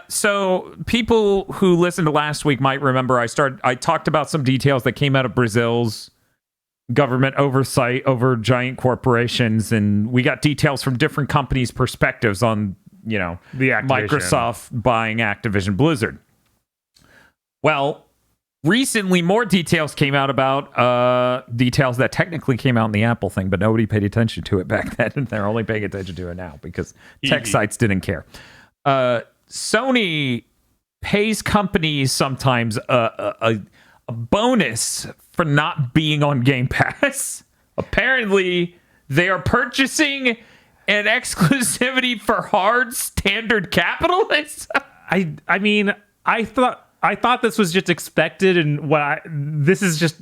So people who listened to last week might remember I talked about some details that came out of Brazil's government oversight over giant corporations, and we got details from different companies' perspectives on, the Microsoft buying Activision Blizzard. Well, recently, more details came out about details that technically came out in the Apple thing, but nobody paid attention to it back then, and they're only paying attention to it now because tech sites didn't care. Sony pays companies sometimes a bonus for not being on Game Pass. Apparently, they are purchasing an exclusivity for hard standard capitalists. I mean, I thought this was just expected, and this is just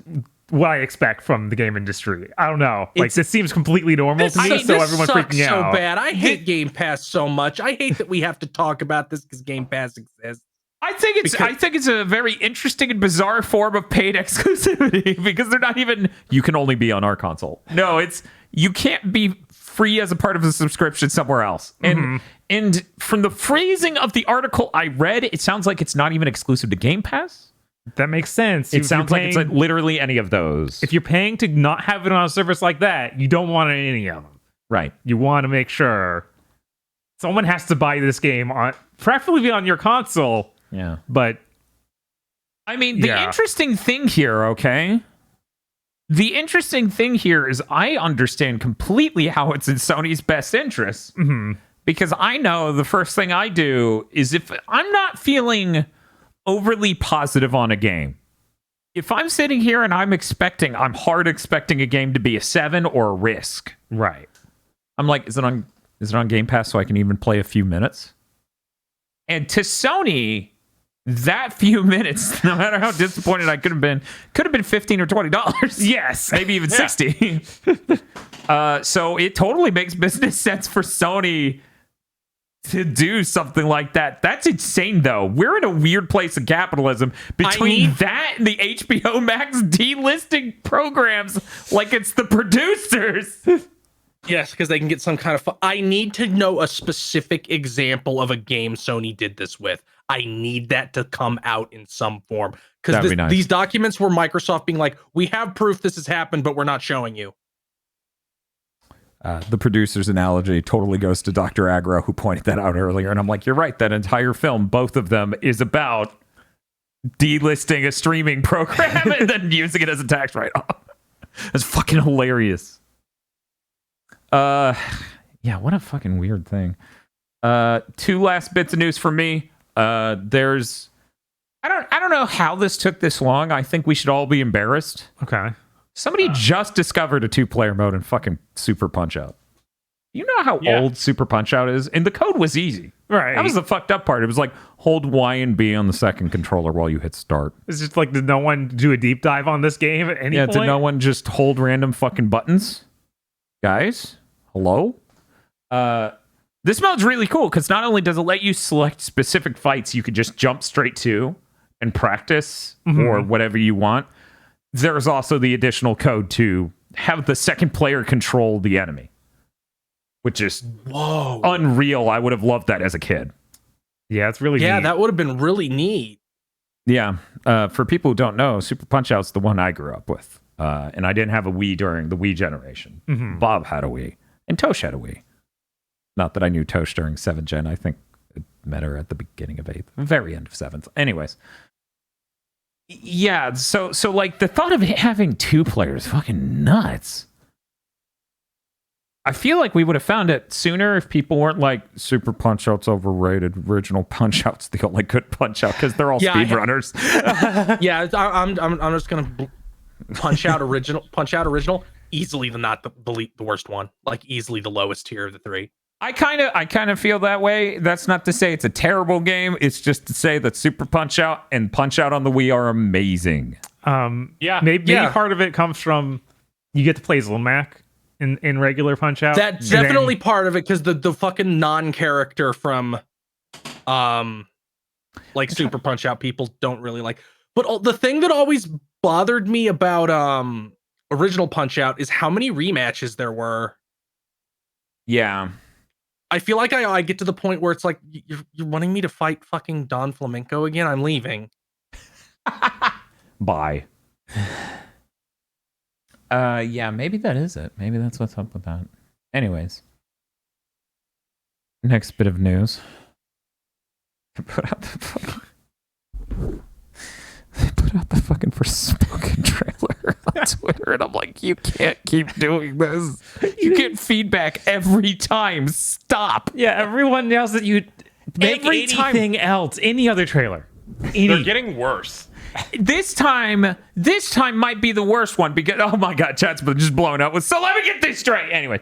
what I expect from the game industry. I don't know. Like, this seems completely normal to me, so everyone's freaking out. So bad. I hate Game Pass so much. I hate that we have to talk about this because Game Pass exists. I think it's a very interesting and bizarre form of paid exclusivity because they're not even, you can only be on our console. No, it's, you can't be free as a part of a subscription somewhere else. And from the phrasing of the article I read, it sounds like it's not even exclusive to Game Pass. That makes sense. It sounds like it's like literally any of those. If you're paying to not have it on a service like that, you don't want any of them. Right. You want to make sure someone has to buy this game on, preferably on your console. Yeah. But I mean, the interesting thing here, okay? The interesting thing here is I understand completely how it's in Sony's best interest. Because I know the first thing I do is if I'm not feeling overly positive on a game, if I'm sitting here and I'm hard expecting a game to be a 7 or a Risk. Right. I'm like, is it on Game Pass so I can even play a few minutes? And to Sony, that few minutes, no matter how disappointed I could have been $15 or $20. Yes. Maybe even 60. So it totally makes business sense for Sony to do something like that. That's insane, though. We're in a weird place of capitalism between that and the HBO Max delisting programs like it's the producers. Yes, because they can get some kind of. I need to know a specific example of a game Sony did this with. I need that to come out in some form. Because nice. These documents were Microsoft being like, we have proof this has happened, but we're not showing you. The producer's analogy totally goes to Dr. Agro, who pointed that out earlier. And I'm like, you're right. That entire film, both of them, is about delisting a streaming program and then using it as a tax write-off. That's fucking hilarious. Yeah, what a fucking weird thing. 2 last bits of news for me. There's I don't know how this took this long. I think we should all be embarrassed. Okay. Somebody just discovered a 2-player mode in fucking Super Punch-Out. You know how old Super Punch-Out is? And the code was easy. Right. That was the fucked up part. It was like, hold Y and B on the second controller while you hit start. It's just like, did no one do a deep dive on this game at any point? Did no one just hold random fucking buttons? Guys? Hello? This mode's really cool because not only does it let you select specific fights you could just jump straight to and practice or whatever you want, there's also the additional code to have the second player control the enemy, which is unreal. I would have loved that as a kid. Yeah, it's really neat. That would have been really neat. Yeah. For people who don't know, Super Punch-Out's the one I grew up with. And I didn't have a Wii during the Wii generation. Bob had a Wii. And Tosh had a Wii. Not that I knew Tosh during 7th Gen. I think it met her at the beginning of 8th. Very end of 7th. Anyways. Yeah, so like the thought of having 2 players is fucking nuts. I feel like we would have found it sooner if people weren't like, Super Punch-Out's overrated. Original Punch-Out's the only good Punch-Out because they're all speedrunners. I'm just gonna Punch Out original. Easily the worst one. Like easily the lowest tier of the 3. I kind of feel that way. That's not to say it's a terrible game. It's just to say that Super Punch-Out and Punch-Out on the Wii are amazing. Maybe part of it comes from you get to play Zilmac in regular Punch-Out. That's definitely part of it because the fucking non-character from like Super Punch-Out people don't really like. But the thing that always bothered me about original Punch-Out is how many rematches there were. Yeah. I feel like I get to the point where it's like, you're wanting me to fight fucking Don Flamenco again? I'm leaving. Bye. Yeah, maybe that is it. Maybe that's what's up with that. Anyways. Next bit of news. Put out the fucking Forspoken trailer on Twitter, and I'm like, you can't keep doing this. You get feedback every time. Stop. Yeah, everyone yells that you make Every anything else, any other trailer. They're getting worse. This time might be the worst one because, oh my god, chat's just blown up. So let me get this straight. Anyway,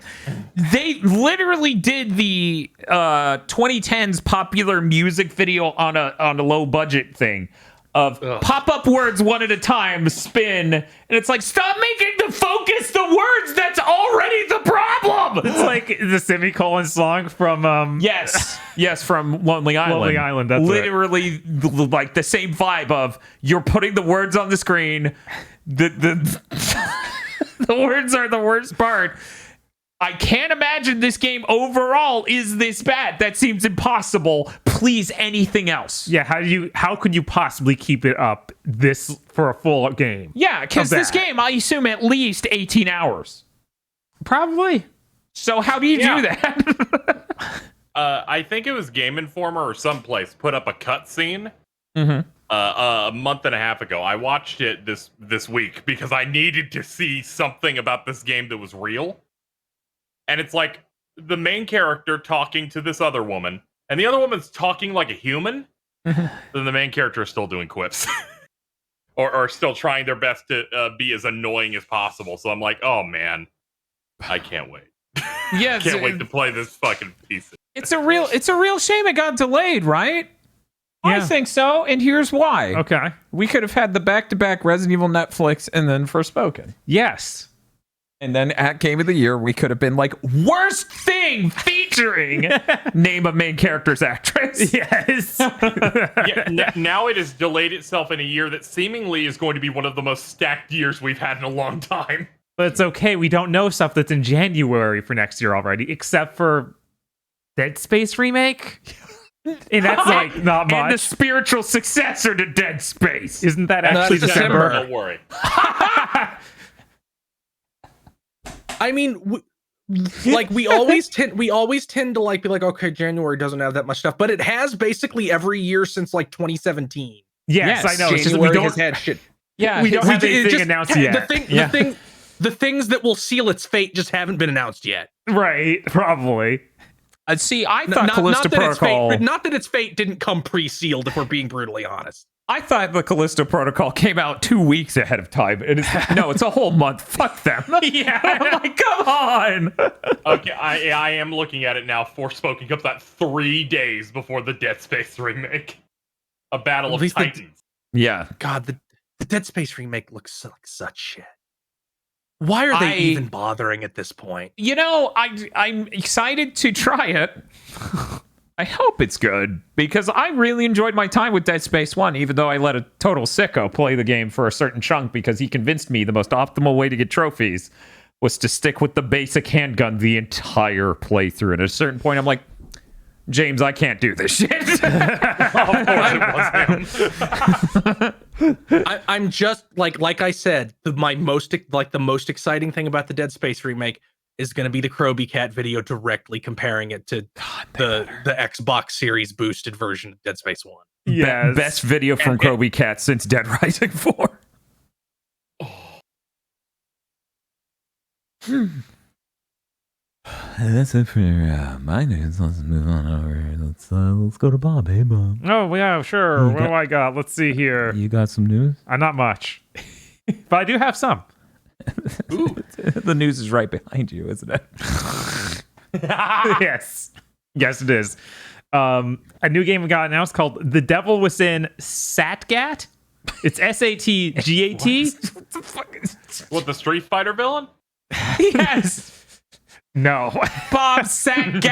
they literally did the 2010s popular music video on a low budget thing of pop-up words one at a time, spin, and it's like, stop making the focus the words. That's already the problem. It's like the semicolon song from yes, from Lonely Island. Lonely Island, that's literally like the same vibe of you're putting the words on the screen. The the words are the worst part. I can't imagine this game overall is this bad. That seems impossible. Please, anything else. Yeah, how could you possibly keep it up this for a full game? Yeah, because this game, I assume, at least 18 hours. Probably. So how do you do that? I think it was Game Informer or someplace put up a cutscene a month and a half ago. I watched it this week because I needed to see something about this game that was real. And it's like the main character talking to this other woman, and the other woman's talking like a human. Then the main character is still doing quips. or still trying their best to be as annoying as possible. So I'm like, oh man, I can't wait. Yeah, Can't wait to play this fucking piece. it's a real shame it got delayed, right? I Yeah. think so, and here's why. Okay. We could have had the back-to-back Resident Evil Netflix and then Forspoken. Yes. And then at Game of the Year, we could have been like, worst thing featuring name of main character's actress. Yes. Now it has delayed itself in a year that seemingly is going to be one of the most stacked years we've had in a long time. But it's okay. We don't know stuff that's in January for next year already, except for Dead Space remake. And that's like not And the much. spiritual successor to Dead Space. Isn't that No, actually that's December? December. Don't worry. I mean, we always tend to like be like, okay, January doesn't have that much stuff, but it has basically every year since like 2017. Yes, Yes, I know. It's just that we January don't. has had shit. Yeah, We don't have anything announced yet. The things that will seal its fate just haven't been announced yet. Right, probably. see, I thought Callisto Protocol. Not that its fate didn't come pre-sealed, if we're being brutally honest. I thought the Callisto Protocol came out 2 weeks ahead of time. And it's a whole month. Fuck them. Yeah. I'm like, come on. Okay, I am looking at it now. Forspoken comes out 3 days before the Dead Space remake. A Battle At of least the- Titans. Yeah. God, the Dead Space remake looks like such shit. Why are they even bothering at this point? You know, I'm excited to try it. I hope it's good because I really enjoyed my time with Dead Space 1, even though I let a total sicko play the game for a certain chunk because he convinced me the most optimal way to get trophies was to stick with the basic handgun the entire playthrough. And at a certain point, I'm like, James, I can't do this shit. Of course it was him. I'm just like I said, the most exciting thing about the Dead Space remake is going to be the Kroby Cat video directly comparing it to the Xbox Series boosted version of Dead Space 1. Yes. Best video from Kroby Cat since Dead Rising 4. That's it for my news. Let's move on over. Let's go to Bob. Hey, Bob. Oh, yeah, sure. What do I got? Let's see here. You got some news? Not much. But I do have some. The news is right behind you, isn't it? Yes. Yes, it is. A new game got announced called The Devil Was in Satgat. It's SATGAT. What the fuck is What, the Street Fighter villain? Yes. No. Bob Saget.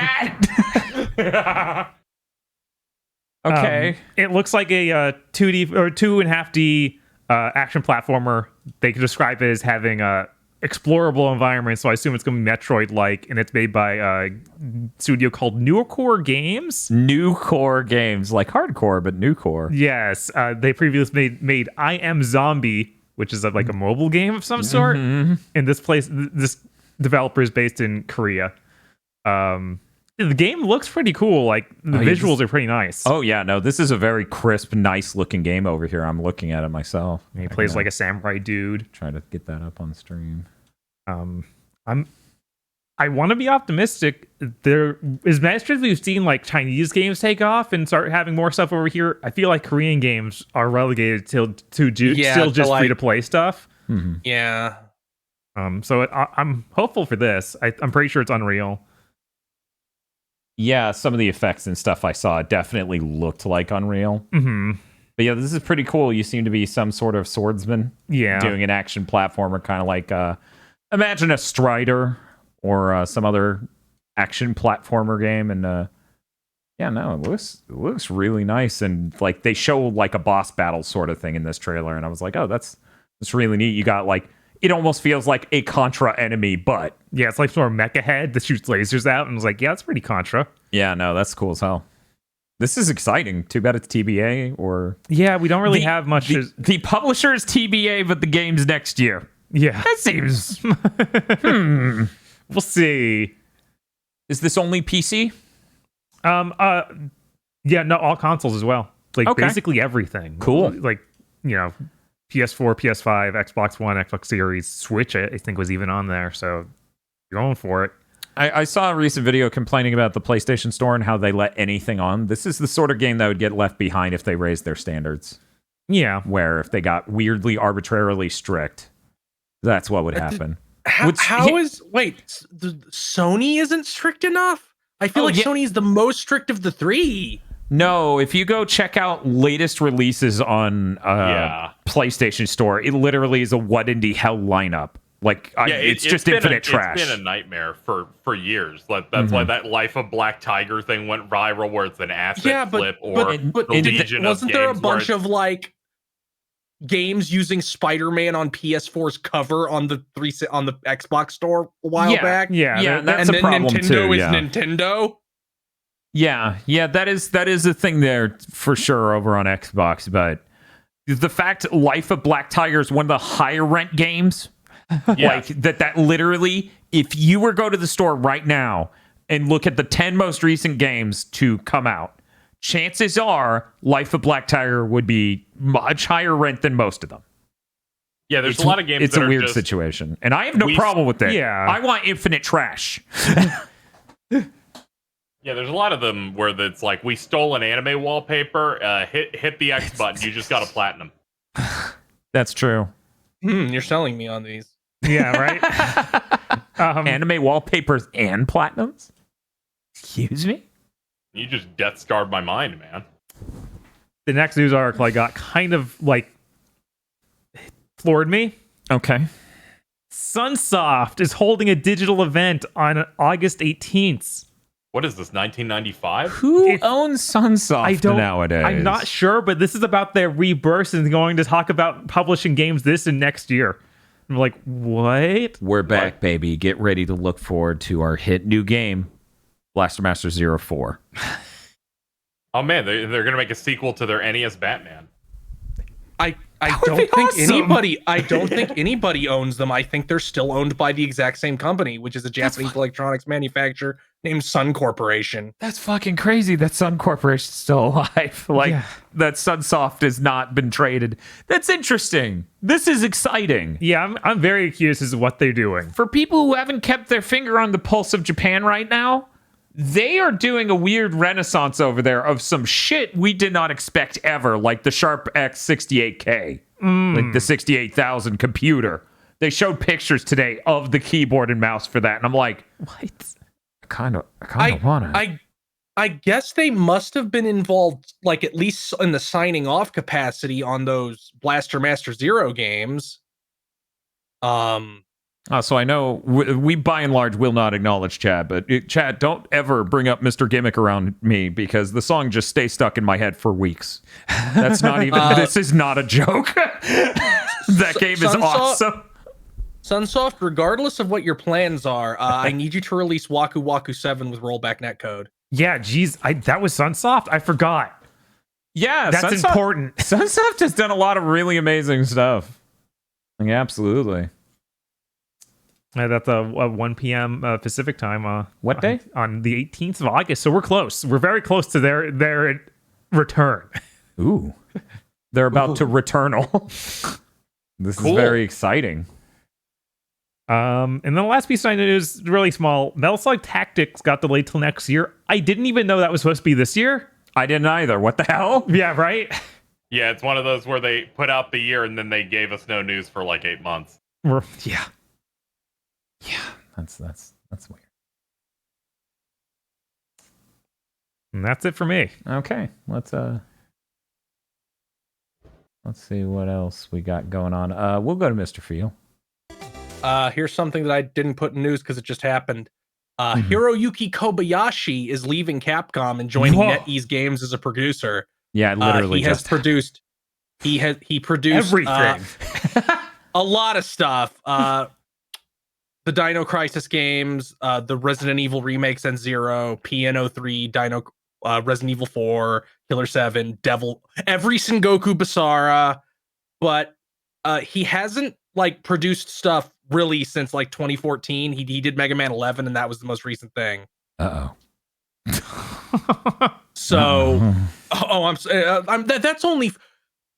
Okay. It looks like a 2D or 2.5D action platformer. They can describe it as having a explorable environment, so I assume it's going to be Metroid-like, and it's made by a studio called Nucore Games. Nucore Games, like hardcore, but Nucore. Yes, they previously made I Am Zombie, which is like a mobile game of some sort. And this developer is based in Korea. The game looks pretty cool. Like the visuals are pretty nice. Oh yeah, no, this is a very crisp, nice looking game over here. I'm looking at it myself. And he plays like a samurai dude. Try to get that up on stream. I want to be optimistic. There, as much as we've seen like Chinese games take off and start having more stuff over here, I feel like Korean games are relegated still just free to play stuff. Mm-hmm. Yeah. So I'm hopeful for this. I'm pretty sure it's Unreal. Yeah, some of the effects and stuff I saw definitely looked like Unreal. Mm-hmm. But yeah, this is pretty cool. You seem to be some sort of swordsman. Yeah. Doing an action platformer, kind of like imagine a Strider or some other action platformer game. And yeah, no, it looks really nice. And like they show like a boss battle sort of thing in this trailer, and I was like, oh, that's really neat. You got like, it almost feels like a Contra enemy, but Yeah, it's like sort of mecha head that shoots lasers out, and I was like, yeah, that's pretty Contra. yeah, no, that's cool as hell. This is exciting. Too bad it's TBA or Yeah, we don't really have much. the publisher is TBA, but the game's next year. Yeah, That seems. we'll see. Is this only PC? Yeah, no, all consoles as well. Like Okay. basically everything. Cool. Like, you know, PS4, PS5, Xbox One, Xbox Series, Switch, I think was even on there. So you're going for it. I saw a recent video complaining about the PlayStation Store and how they let anything on. This is the sort of game that would get left behind if they raised their standards. Yeah. where if they got weirdly arbitrarily strict, that's what would happen. Sony isn't strict enough? I feel Sony is the most strict of the three. No, if you go check out latest releases on PlayStation Store, it literally is a what indie hell lineup. Like, it's just infinite trash. It's been a nightmare for years. That's why that Life of Black Tiger thing went viral, where it's an asset flip but Legion of wasn't there a games bunch of like games using Spider-Man on PS4's cover on the Xbox store a while back? Yeah, that's a problem Nintendo too. is Nintendo. Yeah, that is a thing there for sure over on Xbox. But the fact Life of Black Tiger is one of the higher rent games, like that literally, if you were go to the store right now and look at the 10 most recent games to come out, chances are Life of Black Tiger would be much higher rent than most of them. Yeah, there's a lot of games. It's a weird situation, and I have no problem with that. Yeah, I want infinite trash. Yeah, there's a lot of them where it's like, we stole an anime wallpaper, hit the X button, you just got a platinum. That's true. You're selling me on these. Yeah, right. Anime wallpapers and platinums? Excuse me? You just death scarred my mind, man. The next news article I got kind of like floored me. Okay. Sunsoft is holding a digital event on August 18th. What is this, 1995? Who owns Sunsoft nowadays? I'm not sure, but this is about their rebirth and going to talk about publishing games this and next year. I'm like, what? We're back, baby. Get ready to look forward to our hit new game, Blaster Master 04. Oh man, they're going to make a sequel to their NES Batman. I don't think anybody owns them. I think they're still owned by the exact same company, which is a Japanese electronics manufacturer named Sun Corporation. That's fucking crazy that Sun Corporation's still alive. That Sunsoft has not been traded. That's interesting. This is exciting. Yeah, I'm very curious as to what they're doing. For people who haven't kept their finger on the pulse of Japan right now, they are doing a weird renaissance over there of some shit we did not expect ever, like the Sharp X 68K, like the 68,000 computer. They showed pictures today of the keyboard and mouse for that, and I'm like, what? I kind of want it. I guess they must have been involved, like at least in the signing off capacity on those Blaster Master Zero games. So I know we by and large will not acknowledge Chad, but Chad, don't ever bring up Mr. Gimmick around me because the song just stays stuck in my head for weeks. That's not even, this is not a joke. That game is awesome. Sunsoft, regardless of what your plans are, I need you to release Waku Waku 7 with rollback netcode. Yeah, geez, that was Sunsoft? I forgot. Yeah, that's important. Sunsoft has done a lot of really amazing stuff. Like, absolutely. That's a 1 p.m. Pacific time. What day? On the 18th of August. So we're close. We're very close to their return. Ooh. They're about to returnal. This is very exciting. And then the last piece I knew is really small. Metal Slug Tactics got delayed till next year. I didn't even know that was supposed to be this year. I didn't either. What the hell? Yeah, right? Yeah, it's one of those where they put out the year and then they gave us no news for like 8 months. Yeah. Yeah, that's weird. And that's it for me. Okay, let's see what else we got going on. We'll go to Mr. Feel. Here's something that I didn't put in news because it just happened. Hiroyuki Kobayashi is leaving Capcom and joining NetEase Games as a producer. Yeah, literally. He produced everything. A lot of stuff. The Dino Crisis games, the Resident Evil remakes and Zero, PNO3, Resident Evil 4, Killer 7, Devil, every Sengoku Basara, but he hasn't like produced stuff really since like 2014. He did Mega Man 11, and that was the most recent thing. So, that's only.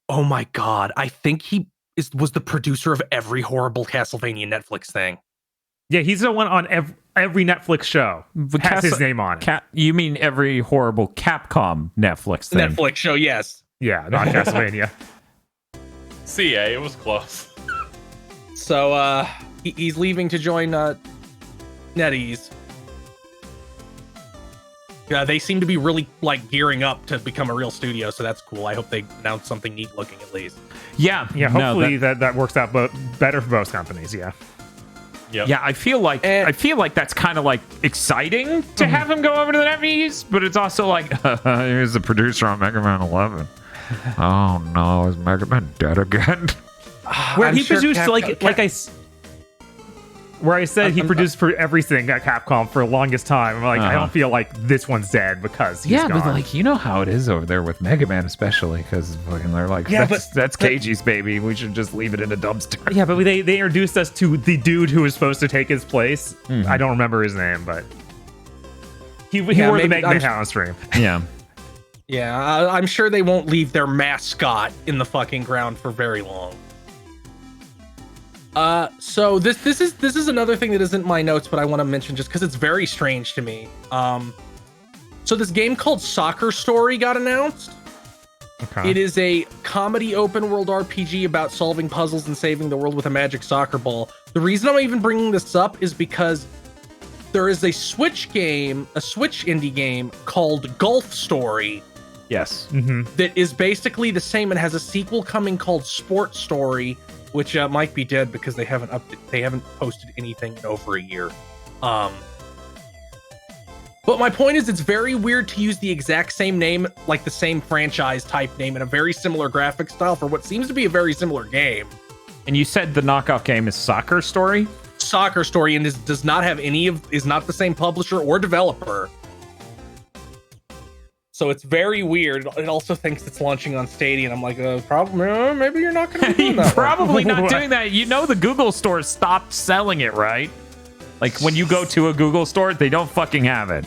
Oh my god! I think he was the producer of every horrible Castlevania Netflix thing. Yeah, he's the one on every Netflix show. Has his name on it. You mean every horrible Capcom Netflix thing? Netflix show, yes. Yeah, not Castlevania. CA, it was close. So he's leaving to join NetEase. Yeah, they seem to be really like gearing up to become a real studio, so that's cool. I hope they announce something neat looking at least. Yeah, Hopefully that works out, but better for both companies. Yeah. Yep. Yeah, I feel like that's kind of like exciting to have him go over to the NetEase, but it's also like here's the producer on Mega Man 11. Oh no, is Mega Man dead again? Where he produced where I said he produced for everything at Capcom for the longest time. I'm like, I don't feel like this one's dead because he's gone. But like you know how it is over there with Mega Man, especially because fucking they're like, that's Keiji's baby. We should just leave it in a dumpster. Yeah, but they introduced us to the dude who was supposed to take his place. I don't remember his name, but he wore the Mega Man on stream. Yeah. Yeah, I'm sure they won't leave their mascot in the fucking ground for very long. So this is another thing that isn't my notes, but I want to mention just because it's very strange to me. So this game called Soccer Story got announced. Okay. It is a comedy open world RPG about solving puzzles and saving the world with a magic soccer ball. The reason I'm even bringing this up is because there is a Switch indie game called Golf Story. Yes. That is basically the same and has a sequel coming called Sport Story, which might be dead because they haven't posted anything in over a year. But my point is, it's very weird to use the exact same name, like the same franchise type name, in a very similar graphic style for what seems to be a very similar game. And you said the knockoff game is Soccer Story? Soccer Story, and does not have is not the same publisher or developer. So it's very weird. It also thinks it's launching on Stadia, and I'm like, maybe you're not going to be doing that. Probably not doing that. You know the Google store stopped selling it, right? Like when you go to a Google store, they don't fucking have it.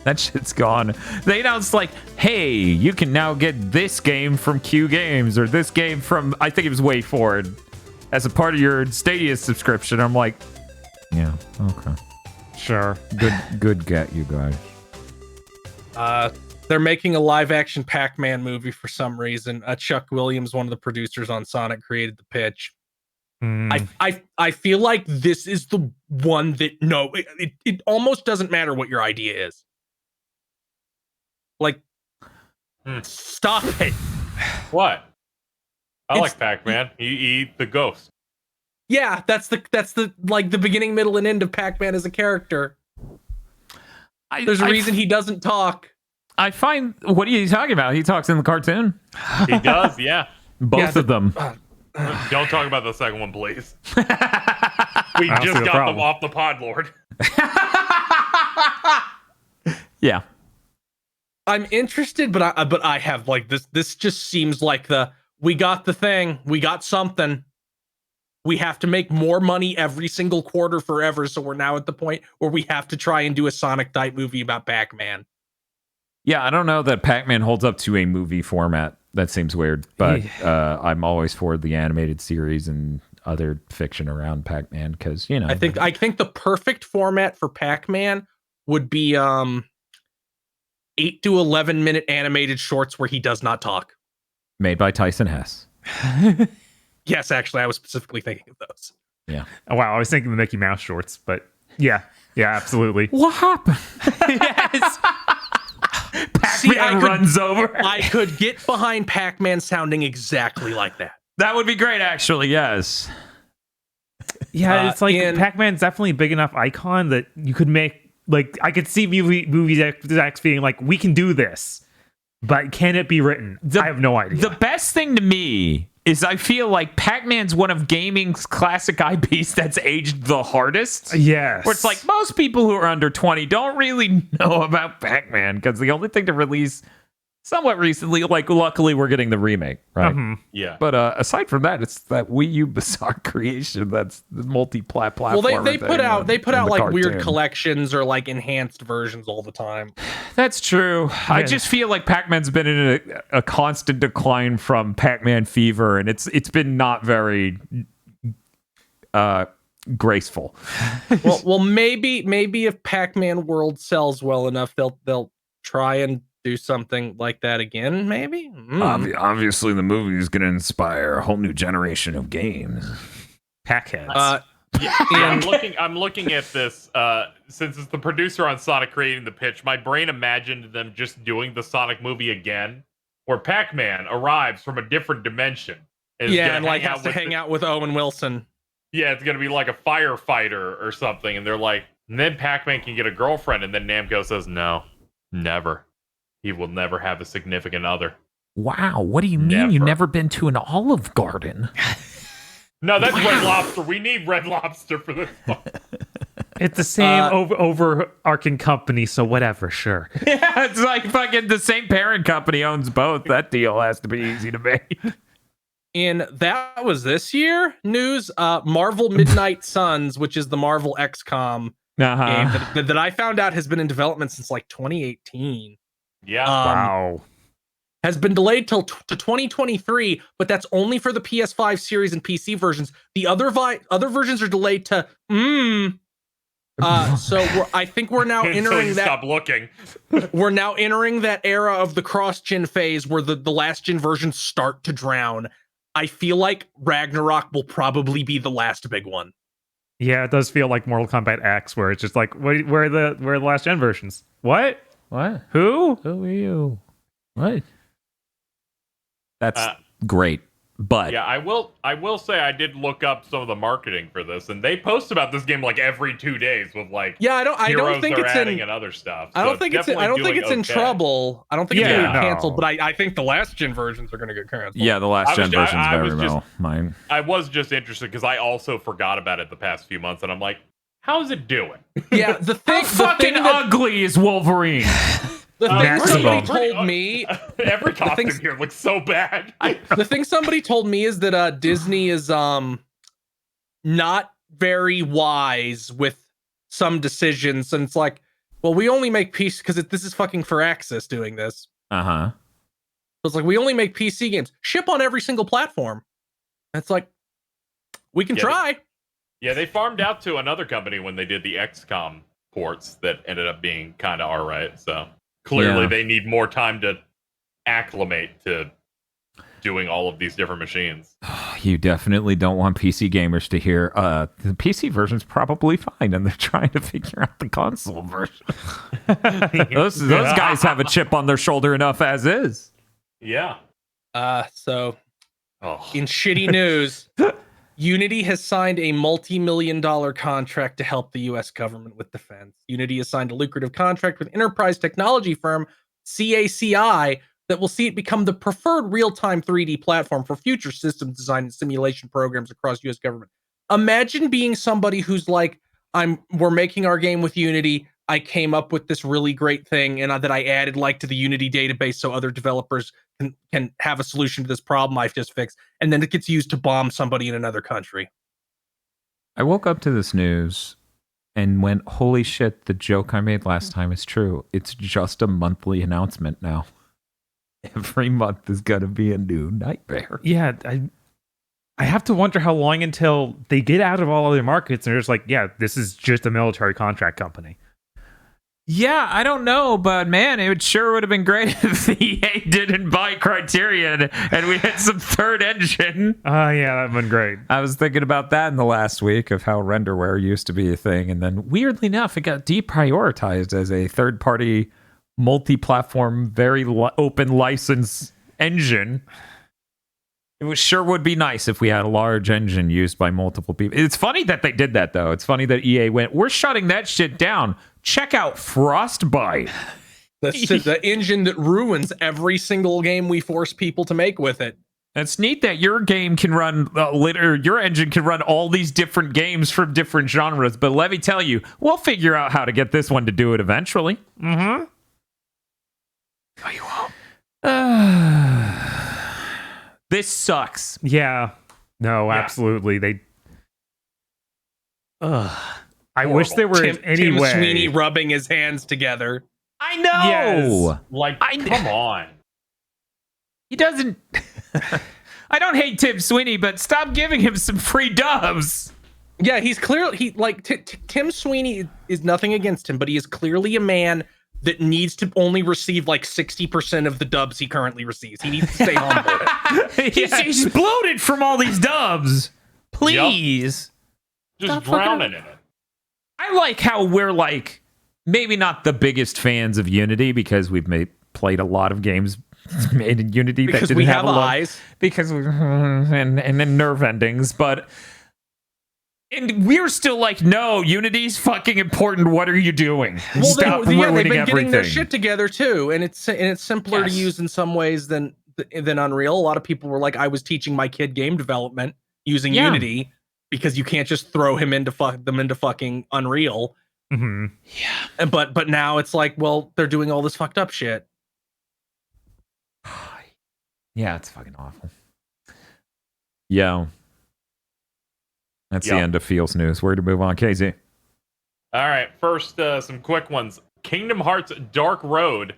That shit's gone. They announced like, hey, you can now get this game from Q Games or this game from, I think it was WayForward, as a part of your Stadia subscription. I'm like, yeah, okay. Sure. Good get, you guys. They're making a live-action Pac-Man movie for some reason. Chuck Williams, one of the producers on Sonic, created the pitch. I feel like this is the one that it almost doesn't matter what your idea is. Like, stop it. What? I like Pac-Man. You eat the ghost. Yeah, that's the like the beginning, middle, and end of Pac-Man as a character. There's a reason he doesn't talk. I find, what are you talking about? He talks in the cartoon. He does, yeah. Both of them. Don't talk about the second one, please. We just got them off the pod, Lord. Yeah. I'm interested, but I have like this. This just seems like we got the thing. We got something. We have to make more money every single quarter forever. So we're now at the point where we have to try and do a Sonic type movie about Pac-Man. Yeah, I don't know that Pac-Man holds up to a movie format. That seems weird, but I'm always for the animated series and other fiction around Pac-Man because, you know. I think the perfect format for Pac-Man would be 8 to 11 minute animated shorts where he does not talk. Made by Tyson Hess. Yes, actually, I was specifically thinking of those. Yeah. Oh, wow, I was thinking the Mickey Mouse shorts, but yeah, absolutely. What happened? Yes. Pac-Man runs over. I could get behind Pac-Man sounding exactly like that. That would be great, actually. Yes. Yeah, it's like Pac-Man's definitely a big enough icon that you could make, like, I could see movie execs being like, we can do this, but can it be written? I have no idea. The best thing to me is I feel like Pac-Man's one of gaming's classic IPs that's aged the hardest. Yes. Where it's like most people who are under 20 don't really know about Pac-Man because the only thing to release somewhat recently, like luckily we're getting the remake, right? Mm-hmm. Yeah. But aside from that, it's that Wii U bizarre creation that's the multi-platform. Well, they put out like cartoon. weird collections or like enhanced versions all the time. That's true. Yeah. I just feel like Pac-Man's been in a constant decline from Pac-Man Fever, and it's been not very graceful. well, maybe if Pac-Man World sells well enough, they'll try and do something like that again, maybe. Obviously, the movie is going to inspire a whole new generation of games. Packheads. I'm looking at this. Since it's the producer on Sonic creating the pitch, my brain imagined them just doing the Sonic movie again, where Pac-Man arrives from a different dimension. And like has to hang out with Owen Wilson. Yeah, it's gonna be like a firefighter or something, and they're like, and then Pac-Man can get a girlfriend, and then Namco says, no, never. He will never have a significant other. Wow, what do you mean you've never been to an Olive Garden? No, that's Red Lobster. We need Red Lobster for this one. It's the same overarching company, so whatever, sure. Yeah, it's like fucking the same parent company owns both. That deal has to be easy to make. And that was this year news. Marvel Midnight Suns, which is the Marvel XCOM game that I found out has been in development since like 2018. Yeah. Wow. Has been delayed to 2023, but that's only for the PS5 series and PC versions. The other versions are delayed to I think we're now entering that. Stop looking. We're now entering that era of the cross-gen phase where the last-gen versions start to drown. I feel like Ragnarok will probably be the last big one. Yeah, it does feel like Mortal Kombat X, where it's just like, where are the last gen versions? What? Who? Who are you? What? That's great. But yeah, I will say I did look up some of the marketing for this, and they post about this game like every 2 days with like I don't think it's adding and other stuff. I don't think it's in trouble. I don't think it's going to be canceled, but I think the last gen versions are going to get canceled. Yeah, the last gen versions very well. Mine. I was just interested because I also forgot about it the past few months, and I'm like, how's it doing? Yeah, the thing fucking ugly is Wolverine. The thing somebody told me, every costume here looks so bad. The thing somebody told me is that Disney is not very wise with some decisions, and it's like, well, we only make PC because this is fucking Firaxis doing this. So it's like we only make PC games, ship on every single platform. And it's like we can try. They farmed out to another company when they did the XCOM ports that ended up being kind of alright. So. Clearly, they need more time to acclimate to doing all of these different machines. You definitely don't want PC gamers to hear the PC version's probably fine, and they're trying to figure out the console version. those guys have a chip on their shoulder enough as is. Yeah. So, in shitty news, Unity has signed a multi-million-dollar contract to help the U.S. government with defense. Unity has signed a lucrative contract with enterprise technology firm CACI that will see it become the preferred real-time 3D platform for future systems design and simulation programs across U.S. government. Imagine being somebody who's like, we're making our game with Unity. I came up with this really great thing, and that I added to the Unity database so other developers can have a solution to this problem I've just fixed, and then it gets used to bomb somebody in another country. I woke up to this news and went, holy shit, the joke I made last time is true. It's just a monthly announcement now. Every month is going to be a new nightmare. Yeah, I have to wonder how long until they get out of all other markets and they're just like, yeah, this is just a military contract company. Yeah, I don't know, but man, it sure would have been great if the EA didn't buy Criterion and we had some third engine. Yeah, that'd been great. I was thinking about that in the last week of how renderware used to be a thing, and then weirdly enough, it got deprioritized as a third-party, multi-platform, very open license engine. It sure would be nice if we had a large engine used by multiple people. It's funny that they did that, though. It's funny that EA went, we're shutting that shit down. Check out Frostbite. The engine that ruins every single game we force people to make with it. It's neat that your game can run, your engine can run all these different games from different genres, but let me tell you, we'll figure out how to get this one to do it eventually. Mm-hmm. No, you won't. This sucks. Yeah. No, absolutely. I wish there were any way. Tim Sweeney rubbing his hands together. I know. Yes. Come on. He doesn't. I don't hate Tim Sweeney, but stop giving him some free dubs. Yeah, he's clearly Tim Sweeney is nothing against him, but he is clearly a man that needs to only receive like 60% of the dubs he currently receives. He needs to stay humble. He's bloated from all these dubs. Please. Just Stop drowning in it. I like how we're like maybe not the biggest fans of Unity because we've played a lot of games made in Unity that Because didn't we have have a lot, eyes. because and then nerve endings, and we're still like, no, Unity's fucking important. What are you doing? Stop they've ruining been getting their everything. shit together too, and it's simpler to Yes. use in some ways than Unreal. A lot of people were like, I was teaching my kid game development using Yeah. Unity because you can't just throw them into fucking Unreal. Mm-hmm. And but now it's like, well, they're doing all this fucked up shit. Yeah, it's fucking awful. Yeah. That's the Yeah. end of Feels News. Where to move on, KZ? All right, first, some quick ones. Kingdom Hearts Dark Road.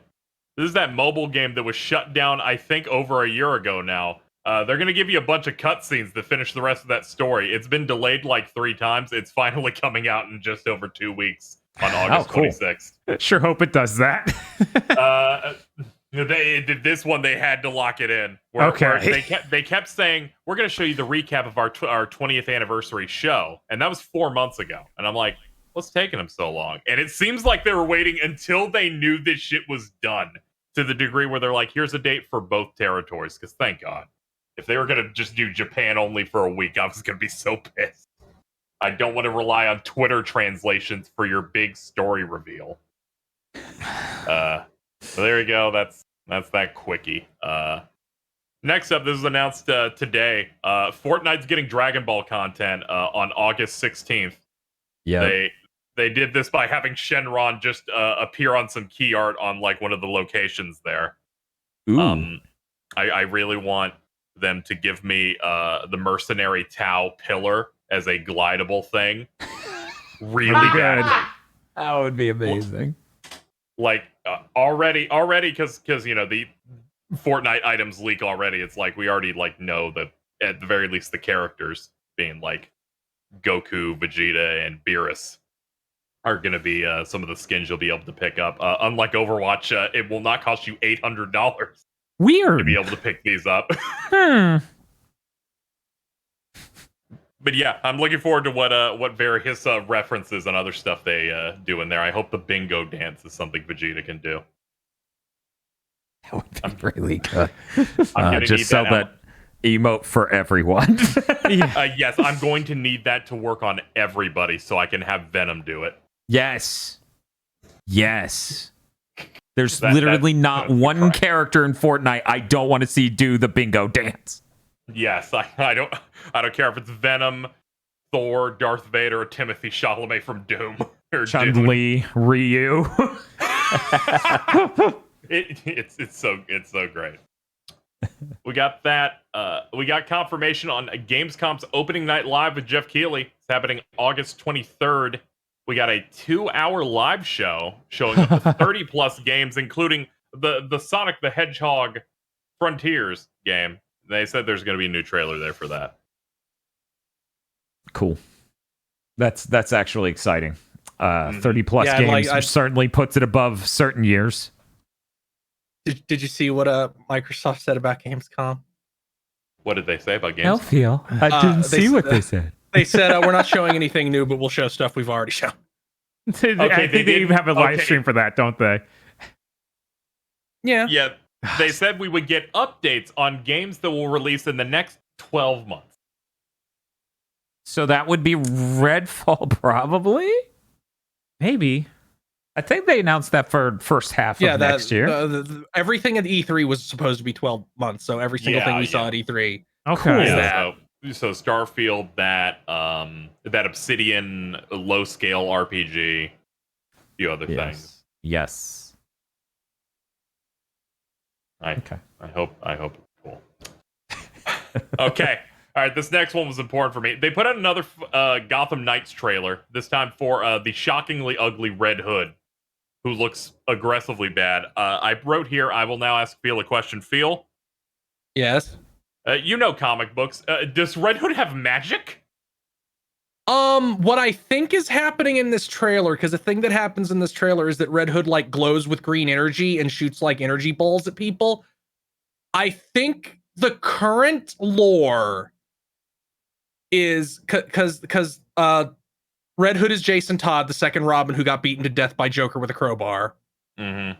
This is that mobile game that was shut down, I think, over a year ago now. They're going to give you a bunch of cutscenes to finish the rest of that story. It's been delayed like 3 times. It's finally coming out in just over 2 weeks on August cool. 26th. Sure hope it does that. This one they had to lock it in. Okay. They kept saying we're going to show you the recap of our 20th anniversary show, and that was 4 months ago. And I'm like, what's taking them so long? And it seems like they were waiting until they knew this shit was done, to the degree where they're like, here's a date for both territories. Because thank God, if they were going to just do Japan only for a week, I was going to be so pissed. I don't want to rely on Twitter translations for your big story reveal. So there you go. That's that quickie. Next up, this was announced today. Fortnite's getting Dragon Ball content on August 16th. Yeah. They did this by having Shenron just appear on some key art on like one of the locations there. Ooh. I really want them to give me the Mercenary Tau pillar as a glidable thing. Really good. badly. That would be amazing. Like already because the Fortnite items leak already. It's like we already like know that at the very least the characters being like Goku, Vegeta, and Beerus are going to be some of the skins you'll be able to pick up. Unlike Overwatch, it will not cost you $800 to Weird. be able to pick these up. But yeah, I'm looking forward to what various references and other stuff they do in there. I hope the bingo dance is something Vegeta can do. That would be really good. I'm gonna just need sell that that emote for everyone. yes, I'm going to need that to work on everybody so I can have Venom do it. Yes. There's That- literally that's not gonna be one crying. character in Fortnite I don't want to see do the bingo dance. Yes, I don't care if it's Venom, Thor, Darth Vader, or Timothy Chalamet from Doom or Dune. Chun-Li, Ryu. It's so great. We got that. We got confirmation on Gamescom's opening night live with Jeff Keighley. It's happening August 23rd. We got a 2-hour live show showing up to 30 plus games, including the Sonic the Hedgehog Frontiers game. They said there's going to be a new trailer there for that. Cool. That's actually exciting. 30 plus Yeah, games like, certainly puts it above certain years. Did you see what Microsoft said about Gamescom? What did they say about games? Elfeel. I didn't see what they said. They said we're not showing anything new, but we'll show stuff we've already shown. I think they even have a live stream for that, don't they? Yeah. Yeah, they said we would get updates on games that will release in the next 12 months. So that would be Redfall, probably? Maybe. I think they announced that for first half of next year. Everything at E3 was supposed to be 12 months, so every single thing we saw at E3. Okay. Cool. Yeah, so Starfield, that Obsidian low scale RPG, a few other things. Yes. I hope it's cool. Okay. All right, this next one was important for me. They put out another Gotham Knights trailer, this time for the shockingly ugly Red Hood, who looks aggressively bad. I wrote here, I will now ask Phil a question. Phil? Yes. You know comic books. Does Red Hood have magic? What I think is happening in this trailer, because the thing that happens in this trailer is that Red Hood like glows with green energy and shoots like energy balls at people. I think the current lore is because Red Hood is Jason Todd, the second Robin who got beaten to death by Joker with a crowbar. Mm-hmm.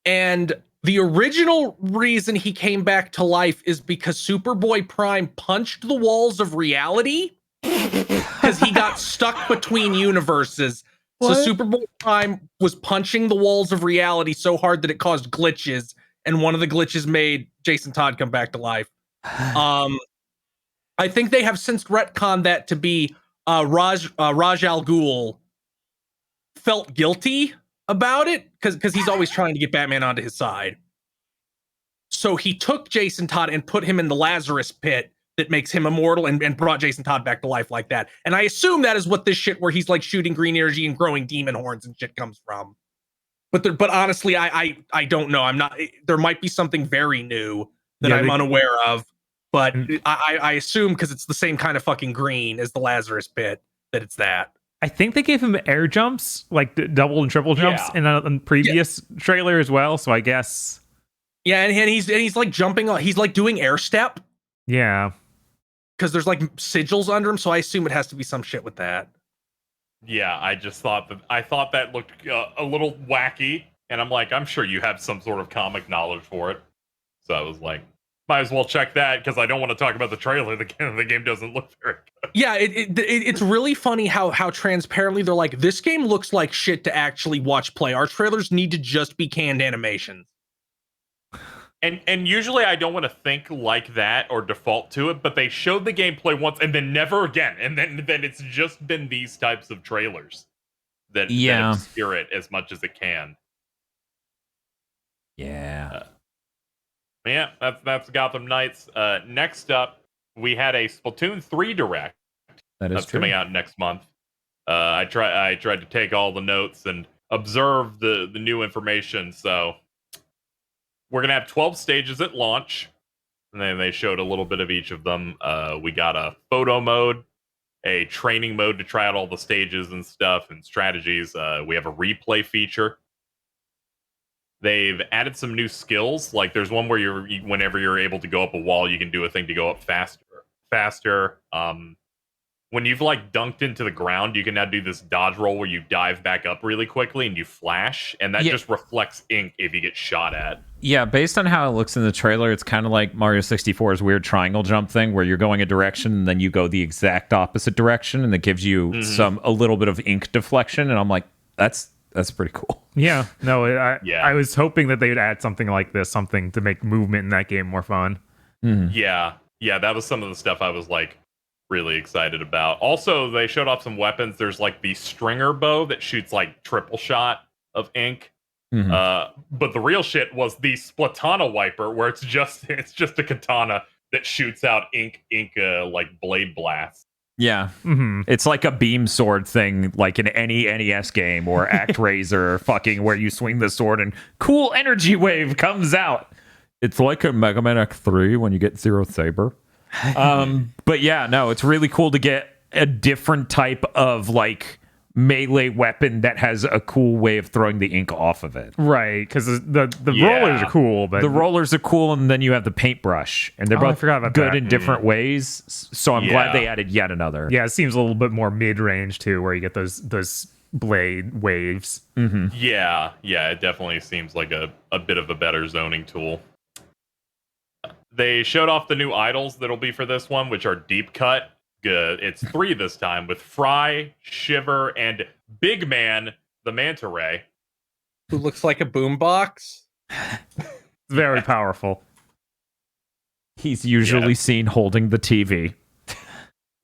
And the original reason he came back to life is because Superboy Prime punched the walls of reality because he got stuck between universes. What? So Superboy Prime was punching the walls of reality so hard that it caused glitches, and one of the glitches made Jason Todd come back to life. I think they have since retconned that to be Raj Al Ghul felt guilty about it because he's always trying to get Batman onto his side. So he took Jason Todd and put him in the Lazarus pit that makes him immortal and brought Jason Todd back to life like that. And I assume that is what this shit where he's like shooting green energy and growing demon horns and shit comes from. But honestly, I don't know. I'm not. There might be something very new that I'm unaware of. But I assume because it's the same kind of fucking green as the Lazarus pit that it's that. I think they gave him air jumps, like double and triple jumps in a previous trailer as well. So I guess. Yeah, and he's like jumping on. He's like doing air step. Yeah. Because there's like sigils under him, so I assume it has to be some shit with that. Yeah, I thought that looked a little wacky, and I'm like, I'm sure you have some sort of comic knowledge for it. So I was like, might as well check that because I don't want to talk about the trailer. The game doesn't look very good. Yeah, it's really funny how transparently they're like, this game looks like shit to actually watch play. Our trailers need to just be canned animations. And usually I don't want to think like that or default to it, but they showed the gameplay once and then never again. And then it's just been these types of trailers that obscure it as much as it can. Yeah. Yeah, that's Gotham Knights. Next up, we had a Splatoon 3 Direct. That's true. Coming out next month. I tried to take all the notes and observe the new information, so we're going to have 12 stages at launch, and then they showed a little bit of each of them. We got a photo mode, a training mode to try out all the stages and stuff and strategies. We have a replay feature. They've added some new skills. Like there's one where whenever you're able to go up a wall, you can do a thing to go up faster. When you've like dunked into the ground, you can now do this dodge roll where you dive back up really quickly and you flash, and that just reflects ink if you get shot at. Yeah, based on how it looks in the trailer, it's kind of like Mario 64's weird triangle jump thing where you're going a direction and then you go the exact opposite direction, and it gives you a little bit of ink deflection, and I'm like, that's pretty cool. Yeah, no, I was hoping that they would add something like this, something to make movement in that game more fun. Mm-hmm. Yeah, that was some of the stuff I was like really excited about. Also, they showed off some weapons. There's like the stringer bow that shoots like triple shot of ink. Mm-hmm. But the real shit was the Splatana wiper, where it's just a katana that shoots out ink like blade blasts. Yeah, It's like a beam sword thing, like in any NES game or ActRaiser, fucking where you swing the sword and cool energy wave comes out. It's like a Mega Man X3 when you get Zero Saber. But yeah, no, it's really cool to get a different type of like melee weapon that has a cool way of throwing the ink off of it. Right, because the rollers are cool, but the rollers are cool, and then you have the paintbrush, and they're both good in different ways. So I'm glad they added yet another. Yeah, it seems a little bit more mid-range too, where you get those blade waves. Mm-hmm. Yeah, it definitely seems like a bit of a better zoning tool. They showed off the new idols that'll be for this one, which are Deep Cut. Good. It's 3 this time with Fry, Shiver, and Big Man, the Manta Ray. Who looks like a boombox. Very powerful. He's usually seen holding the TV.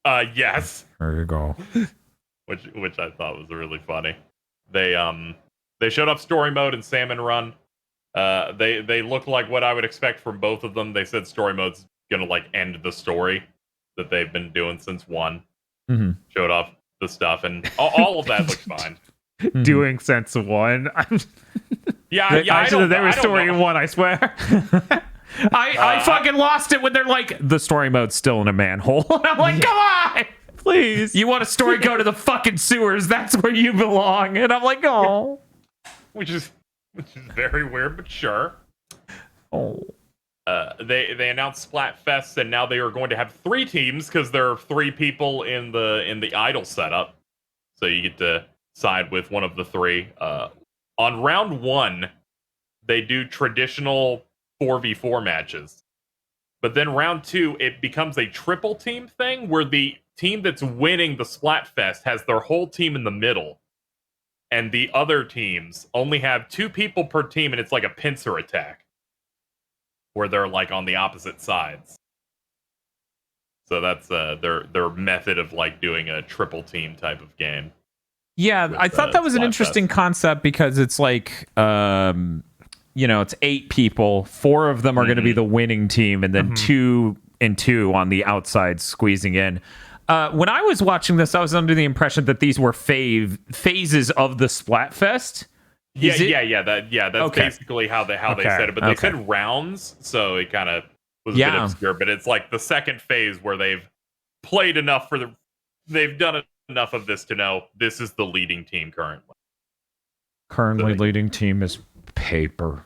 Yes. There you go. Which I thought was really funny. They showed off story mode and Salmon Run. They look like what I would expect from both of them. They said story mode's gonna like end the story that they've been doing since 1. Mm-hmm. Showed off the stuff, and all of that looks fine. Doing sense of 1. There was story in 1, I swear. I fucking lost it when they're like, the story mode's still in a manhole. And I'm like, come on! Please. You want a story? Go to the fucking sewers. That's where you belong. And I'm like, oh. which is very weird, but sure. Oh. They announced Splatfest, and now they are going to have 3 teams because there are 3 people in the idle setup. So you get to side with one of the 3. On round 1, they do traditional 4v4 matches. But then round 2, it becomes a triple team thing where the team that's winning the Splatfest has their whole team in the middle. And the other teams only have 2 people per team, and it's like a pincer attack. Where they're like on the opposite sides. So that's their method of like doing a triple team type of game. Yeah, I thought that was an interesting concept because it's like, it's 8 people. 4 of them are going to be the winning team, and then 2 and 2 on the outside squeezing in. When I was watching this, I was under the impression that these were phases of the Splatfest. That's okay. Basically how they said it. But they said rounds, so it kind of was a bit obscure. But it's like the second phase where they've played enough they've done enough of this to know this is the leading team currently. Leading team is Paper.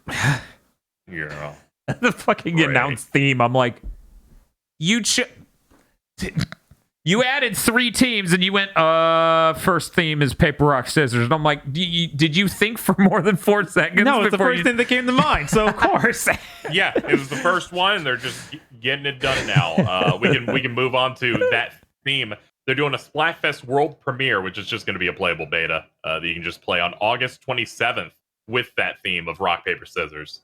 Yeah. The fucking announced theme. I'm like, you added 3 teams and you went, first theme is paper, rock, scissors. And I'm like, did you think for more than 4 seconds? No, it's the first thing that came to mind. So of course. Yeah, it was the first one, and they're just getting it done now. We can move on to that theme. They're doing a Splatfest world premiere, which is just going to be a playable beta that you can just play on August 27th with that theme of rock, paper, scissors.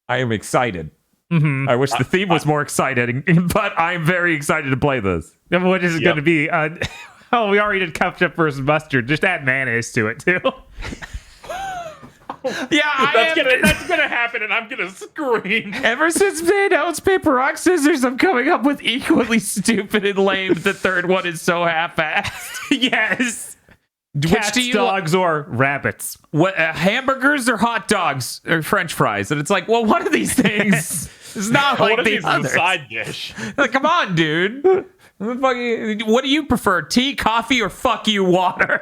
I am excited. I wish the theme was more exciting, but I'm very excited to play this. What is it going to be? We already did ketchup versus mustard. Just add mayonnaise to it too. That's gonna happen, and I'm gonna scream. Ever since they announced paper, rock, scissors, I'm coming up with equally stupid and lame. The third one is so half-assed. Yes. Cats, dogs, or rabbits? What hamburgers or hot dogs or French fries? And it's like, well, one of these things is not like the other side dish. Like, come on, dude. What do you prefer, tea, coffee, or fuck you, water?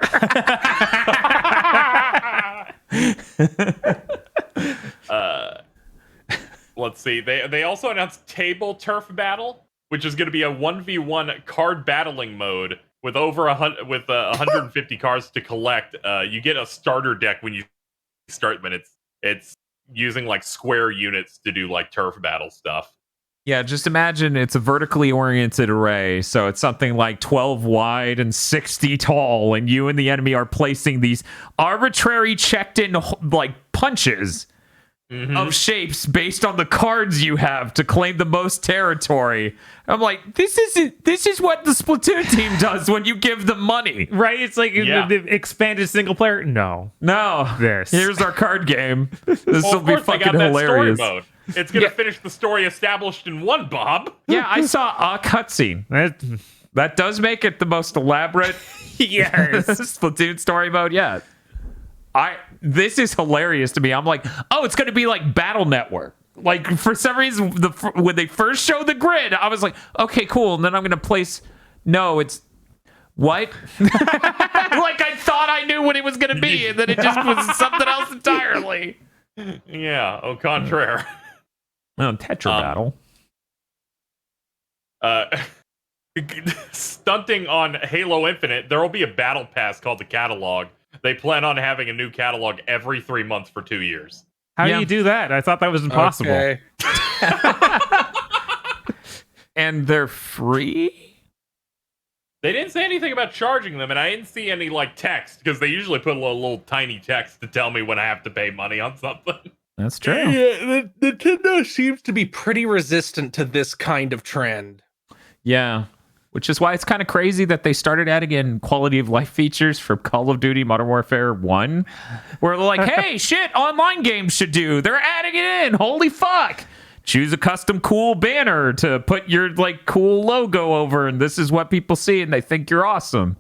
Let's see. They also announced Table Turf Battle, which is going to be a 1v1 card battling mode with over 150 cards to collect. You get a starter deck when you start, but it's using like square units to do like turf battle stuff. Yeah, just imagine it's a vertically oriented array, so it's something like 12 wide and 60 tall, and you and the enemy are placing these arbitrary checked-in like punches of shapes based on the cards you have to claim the most territory. I'm like, this is what the Splatoon team does when you give them money. Right? It's like the expanded single player. No. Here's our card game. This will be fucking hilarious. Story mode. It's going to finish the story established in one, Bob. Yeah, I saw a cutscene. That does make it the most elaborate Splatoon story mode yet. This is hilarious to me. I'm like, oh, it's going to be like Battle Network. Like, for some reason, when they first showed the grid, I was like, okay, cool. And then I'm going to place... No, it's... What? Like, I thought I knew what it was going to be, and then it just was something else entirely. Yeah, au contraire. Tetra Battle. Stunting on Halo Infinite, there will be a battle pass called the Catalog. They plan on having a new catalog every 3 months for 2 years. How do you do that? I thought that was impossible. Okay. And they're free? They didn't say anything about charging them, and I didn't see any like text, because they usually put a little tiny text to tell me when I have to pay money on something. That's true. Yeah, Nintendo seems to be pretty resistant to this kind of trend. Yeah. Which is why it's kind of crazy that they started adding in quality of life features for Call of Duty Modern Warfare 1. Where they're like, hey, shit, online games should do. They're adding it in. Holy fuck. Choose a custom cool banner to put your like cool logo over, and this is what people see, and they think you're awesome.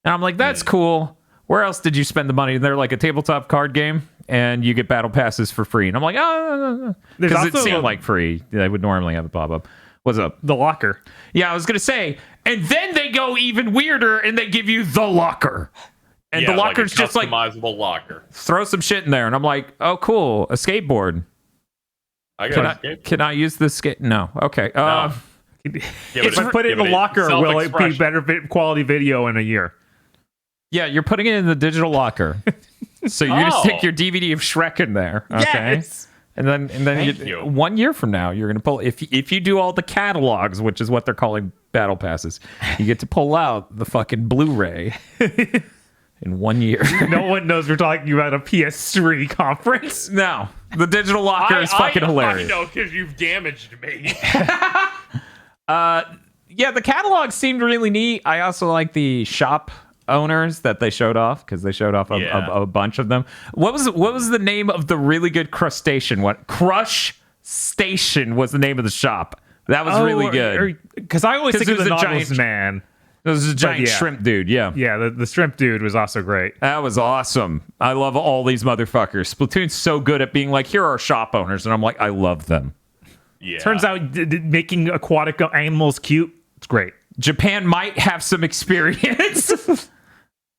And I'm like, that's cool. Where else did you spend the money? They're like a tabletop card game, and you get battle passes for free. And I'm like, oh, because it seemed like free. They would normally have a pop-up. What's up? The locker. Yeah, I was going to say, And then they go even weirder and they give you the locker. And the locker's like a just like, customizable locker. throw some shit in there. And I'm like, oh, cool. A skateboard. Can I use this skate? No. Okay. No. If I put it in the locker, will it be better quality video in a year? Yeah, you're putting it in the digital locker. So you're gonna stick your DVD of Shrek in there. Okay. Yes. And then 1 year from now, you're gonna pull if you do all the catalogs, which is what they're calling battle passes, you get to pull out the fucking Blu-ray in 1 year. No one knows we're talking about a PS3 conference. No, the digital locker is fucking hilarious. I know, because you've damaged me. Yeah, the catalog seemed really neat. I also like the shop owners that they showed off, because they showed off a bunch of them. What was the name of the really good crustacean? Crush Station was the name of the shop. That was really good. Because I always think of the Nautilus giant Man. It was a giant shrimp dude. Yeah, the shrimp dude was also great. That was awesome. I love all these motherfuckers. Splatoon's so good at being like, here are shop owners, and I'm like, I love them. Yeah. Turns out making aquatic animals cute, it's great. Japan might have some experience.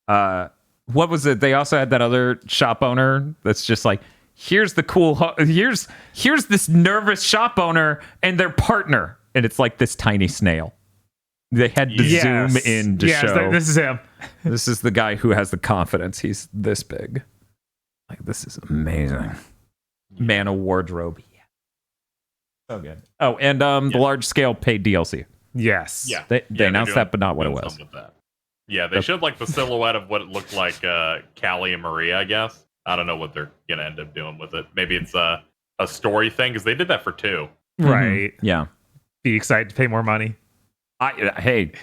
What was it? They also had that other shop owner that's just like, here's the cool here's this nervous shop owner and their partner, and it's like this tiny snail. They had to zoom in to show. This is him. This is the guy who has the confidence. He's this big. Like, this is amazing. Man of wardrobe. Yeah. So good. Oh, and the large scale paid DLC. Yes. Yeah. They announced that, but not what it was. Yeah, they showed like the silhouette of what it looked like Callie and Maria, I guess. I don't know what they're going to end up doing with it. Maybe it's a story thing, because they did that for 2. Right. Yeah. Be excited to pay more money. Hey,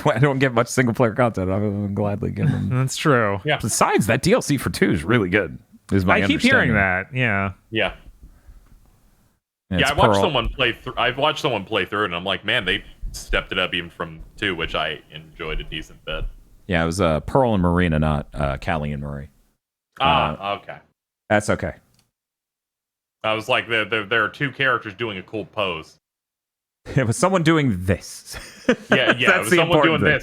I don't get much single player content. I would gladly give them. That's true. Yeah. Besides, that DLC for 2 is really good. I keep hearing that. Yeah. Yeah. And I watched someone play through. I've watched someone play through it, and I'm like, man, they stepped it up even from 2, which I enjoyed a decent bit. Yeah, it was Pearl and Marina, not Callie and Marie. Okay. That's okay. I was like, there are 2 characters doing a cool pose. It was someone doing this. Yeah, That's it was someone doing thing.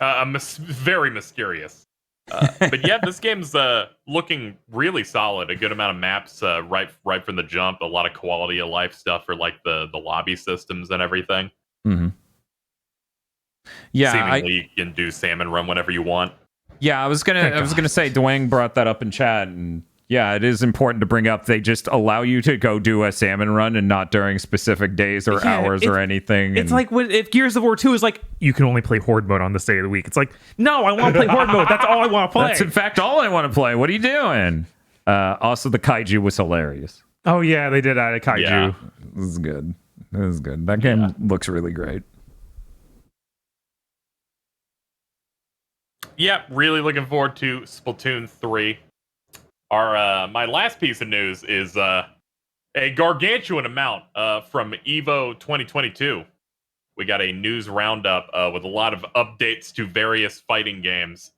this. Very mysterious. But yeah, this game's looking really solid. A good amount of maps right from the jump. A lot of quality of life stuff for like the lobby systems and everything. Mm-hmm. Yeah, seemingly you can do salmon run whenever you want. Yeah, I was gonna say Dwayne brought that up in chat, and yeah, it is important to bring up. They just allow you to go do a salmon run, and not during specific days or hours or anything. It's like if Gears of War 2 is like, you can only play Horde mode on this day of the week. It's like, no, I want to play Horde mode. That's all I want to play. That's in fact all I want to play. What are you doing? Also, the kaiju was hilarious. Oh yeah, they did add a kaiju. Yeah, this is good. That game looks really great. Yeah, really looking forward to Splatoon 3. My last piece of news is a gargantuan amount from EVO 2022. We got a news roundup with a lot of updates to various fighting games.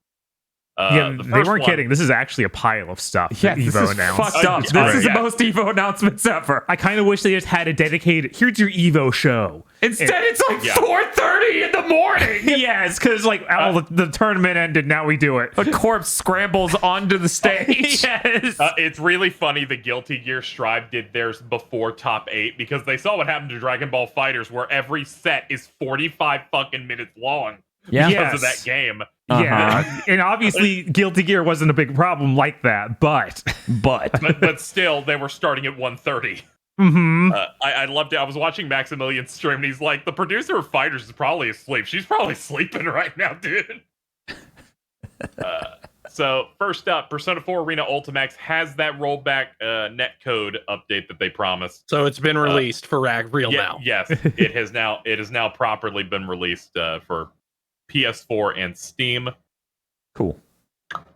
They weren't kidding. This is actually a pile of stuff. Yeah, Evo this is announced. fucked up. This is the most Evo announcements ever. I kind of wish they just had a dedicated, here's your Evo show. Instead, it's like 4:30 in the morning. Yes, because like the tournament ended, now we do it. A corpse scrambles onto the stage. Yes. It's really funny the Guilty Gear Strive did theirs before Top 8, because they saw what happened to Dragon Ball FighterZ, where every set is 45 fucking minutes long because of that game. Yeah, and obviously Guilty Gear wasn't a big problem like that, but but still, they were starting at 1:30. Mm-hmm. I loved it. I was watching Maximilian's stream, and he's like, the producer of FighterZ is probably asleep. She's probably sleeping right now, dude. So first up, Persona 4 Arena Ultimax has that rollback netcode update that they promised. So it's been released for real now. Yes, it has now properly been released for PS4 and Steam. Cool.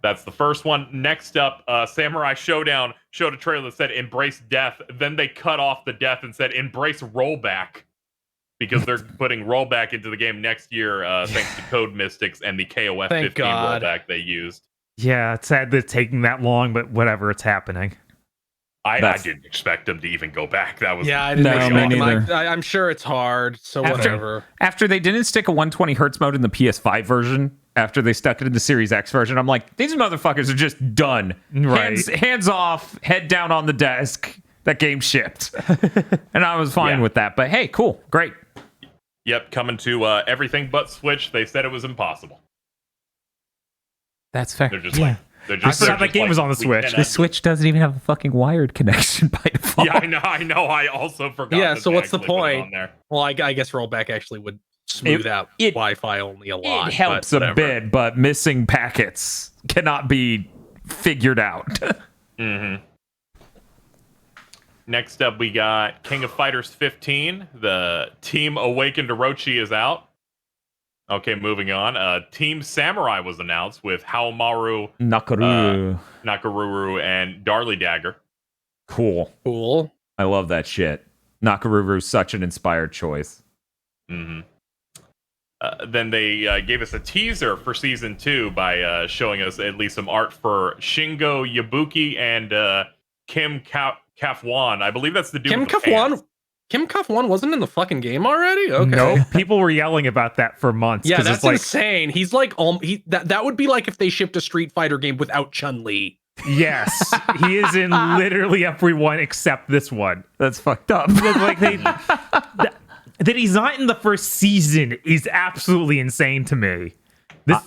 That's the first one. Next up, Samurai Showdown showed a trailer that said embrace death. Then they cut off the death and said embrace rollback, because they're putting rollback into the game next year thanks to Code Mystics and the KOF 15 rollback they used. Yeah, it's sad that it's taking that long, but whatever, it's happening. I That's- didn't expect them to even go back. That was Yeah, I didn't No, expect me him. neither. I'm sure it's hard, so whatever. After they didn't stick a 120 hertz mode in the PS5 version, after they stuck it in the Series X version, I'm like, these motherfuckers are just done. Right. Hands off, head down on the desk. That game shipped. And I was fine with that. But hey, cool. Great. Yep, coming to everything but Switch. They said it was impossible. That's fair. They're just like they're I just. forgot they're that game just was like, on the "We Switch." cannot The do Switch doesn't even have a fucking wired connection by default. Yeah, I know. I also forgot. Yeah, that so they what's the actually put it point? on there. Well, I guess rollback actually would smooth out it- Wi-Fi only a lot. It helps but a whatever. bit, but missing packets cannot be figured out. Next up, we got King of Fighters 15. The Team Awakened Orochi is out. Okay, moving on. Team Samurai was announced with Haomaru, Nakaruru, and Darly Dagger. Cool. Cool. I love that shit. Nakaruru's such an inspired choice. Then they gave us a teaser for Season 2 by showing us at least some art for Shingo Yabuki and Kim Kafwan. I believe that's the dude Kim with the pants. Kafwan. Kim Kafwan wasn't in the fucking game already. Okay. No, people were yelling about that for months. Yeah, 'cause that's it's like, insane. He's like, that would be like if they shipped a Street Fighter game without Chun-Li. yes, he is in literally everyone except this one. That's fucked up. Like that he's not in the first season is absolutely insane to me.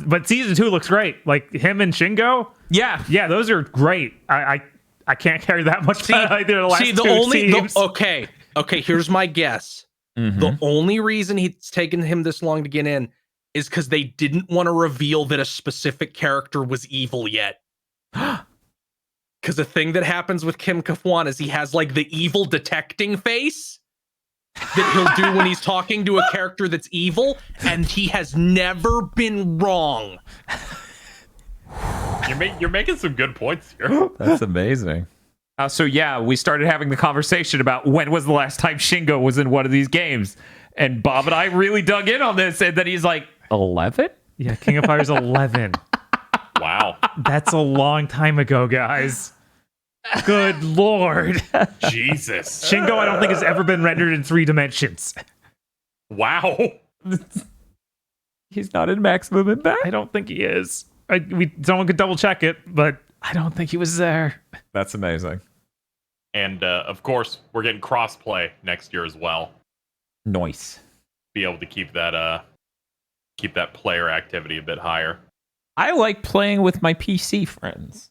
But season 2 looks great. Like him and Shingo. Yeah. Yeah, those are great. I can't carry that much either. The last two teams. Okay, here's my guess. The only reason it's taken him this long to get in is because they didn't want to reveal that a specific character was evil yet. Because the thing that happens with Kim Kafwan is he has like the evil detecting face that he'll do when he's talking to a character that's evil, and he has never been wrong. You're making some good points here. That's amazing. So yeah, we started having the conversation about when was the last time Shingo was in one of these games, and Bob and I really dug in on this, and then he's like, 11? Yeah, King of Fighters 11. Wow. That's a long time ago, guys. Good lord. Jesus. Shingo, I don't think has ever been rendered in 3 dimensions. Wow. He's not in maximum impact? I don't think he is. Someone could double check it, but I don't think he was there. That's amazing. And of course, we're getting crossplay next year as well. Nice. Be able to keep that player activity a bit higher. I like playing with my PC friends.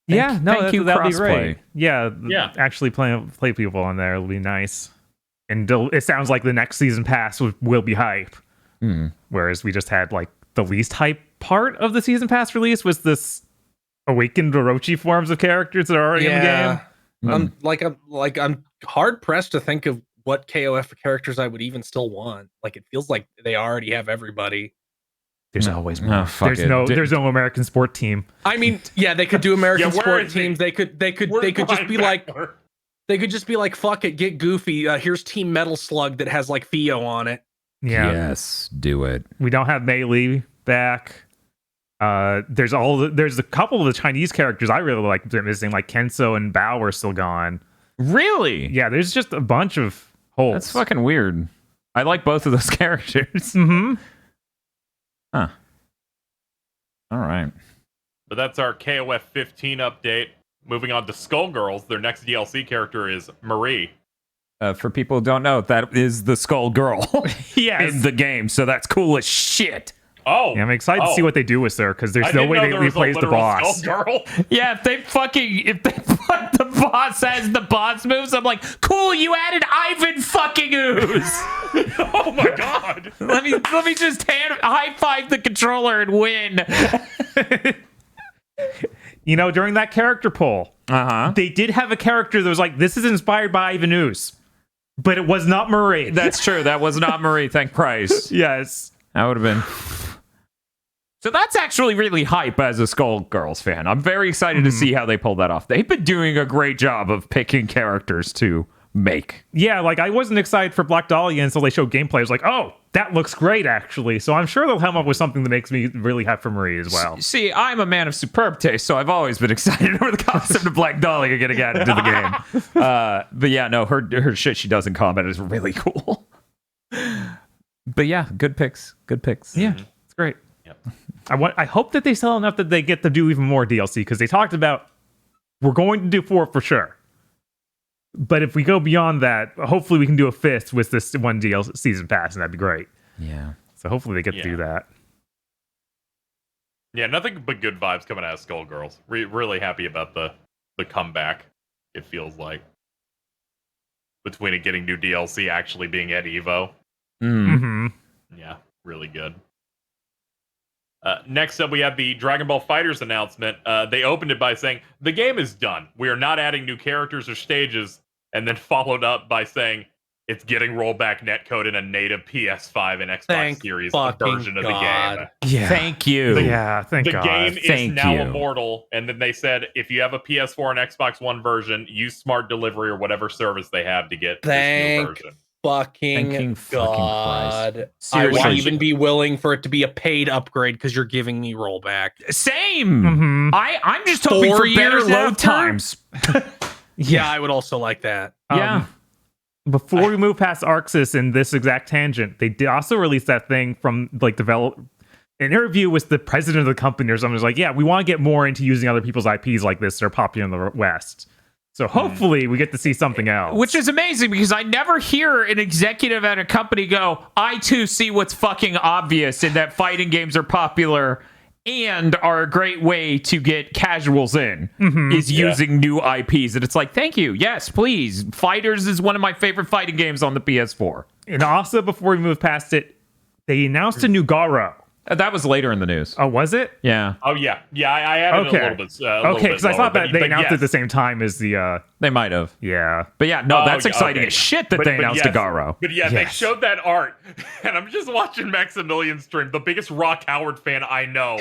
That'd be crossplay. great. Yeah, Yeah. actually play people on there will be nice. And it sounds like the next season pass will be hype. Whereas we just had like the least hype part of the season pass release was this awakened Orochi forms of characters that are already in the game. I'm hard pressed to think of what KOF characters I would even still want. Like it feels like they already have everybody. There's always No, more. fuck there's it. there's no American sport team. I mean, yeah, they could do American Yeah, where sport is he? teams. They could just be like, fuck it, get goofy. Here's Team Metal Slug that has like Theo on it. Yeah. Yes, do it. We don't have Melee back. There's a couple of the Chinese characters I really like they're missing, like Kenso and Bao are still gone. Really? Yeah, there's just a bunch of holes. That's fucking weird. I like both of those characters. Huh. All right. But that's our KOF 15 update. Moving on to Skullgirls, their next DLC character is Marie. For people who don't know, that is the Skull Girl Yes. in the game, so that's cool as shit. Oh, Yeah, I'm excited to see what they do with her because there's no way they replace the boss. Yeah, If they put the boss as the boss moves, I'm like, cool, you added Ivan fucking Ooze. oh my god. let me just high five the controller and win. During that character poll, they did have a character that was like, this is inspired by Ivan Ooze, but it was not Marie. That's true. That was not Marie. Thank Christ. Yes. That would have been. So that's actually really hype as a Skullgirls fan. I'm very excited to see how they pull that off. They've been doing a great job of picking characters to make. Yeah, like I wasn't excited for Black Dahlia until they showed gameplay. I was like, oh, that looks great, actually. So I'm sure they'll come up with something that makes me really happy for Marie as well. See, I'm a man of superb taste, so I've always been excited over the concept of Black Dahlia getting added to the game. But yeah, no, her shit she does in combat is really cool. But yeah, good picks. Good picks. Yeah, it's great. Yep. I hope that they sell enough that they get to do even more DLC, because they talked about we're going to do 4 for sure. But if we go beyond that, hopefully we can do a 5th with this one DLC season pass, and that'd be great. Yeah. So hopefully they get to do that. Yeah, nothing but good vibes coming out of Skullgirls. Really happy about the comeback, it feels like. Between it getting new DLC actually being at EVO. Mm-hmm. Yeah, really good. Next up, we have the Dragon Ball FighterZ announcement. They opened it by saying, the game is done. We are not adding new characters or stages. And then followed up by saying, it's getting rollback netcode in a native PS5 and Xbox Series version of the game. Yeah. Thank you. Thank The God. game is Thank now you. immortal. And then they said, if you have a PS4 and Xbox One version, use Smart Delivery or whatever service they have to get this new version. Thanking fucking God. Christ. I would Seriously. even be willing for it to be a paid upgrade because you're giving me rollback. Same. Mhm. I'm just hoping 4 for better years load after? times. Yeah, I would also like that. Yeah. Before we move past Arxis and this exact tangent, they did also release that thing from like an interview with the president of the company or something. Was like, yeah, we want to get more into using other people's IPs like this that are popular in the West. So hopefully we get to see something else. Which is amazing because I never hear an executive at a company go, I too see what's fucking obvious in that fighting games are popular and are a great way to get casuals in is using new IPs. And it's like, thank you. Yes, please. Fighters is one of my favorite fighting games on the PS4. And also, before we move past it, they announced a new Garo. That was later in the news. Oh, was it? Yeah. Oh, yeah. Yeah, I added Okay. a little bit. Okay, because I thought that they announced it yes. at the same time as the, They might have. yeah. But yeah, no, that's yeah, exciting okay. as shit that they announced yes. a Garo. But yeah, they Yes. showed that art, and I'm just watching Maximilian stream, the biggest Rock Howard fan I know.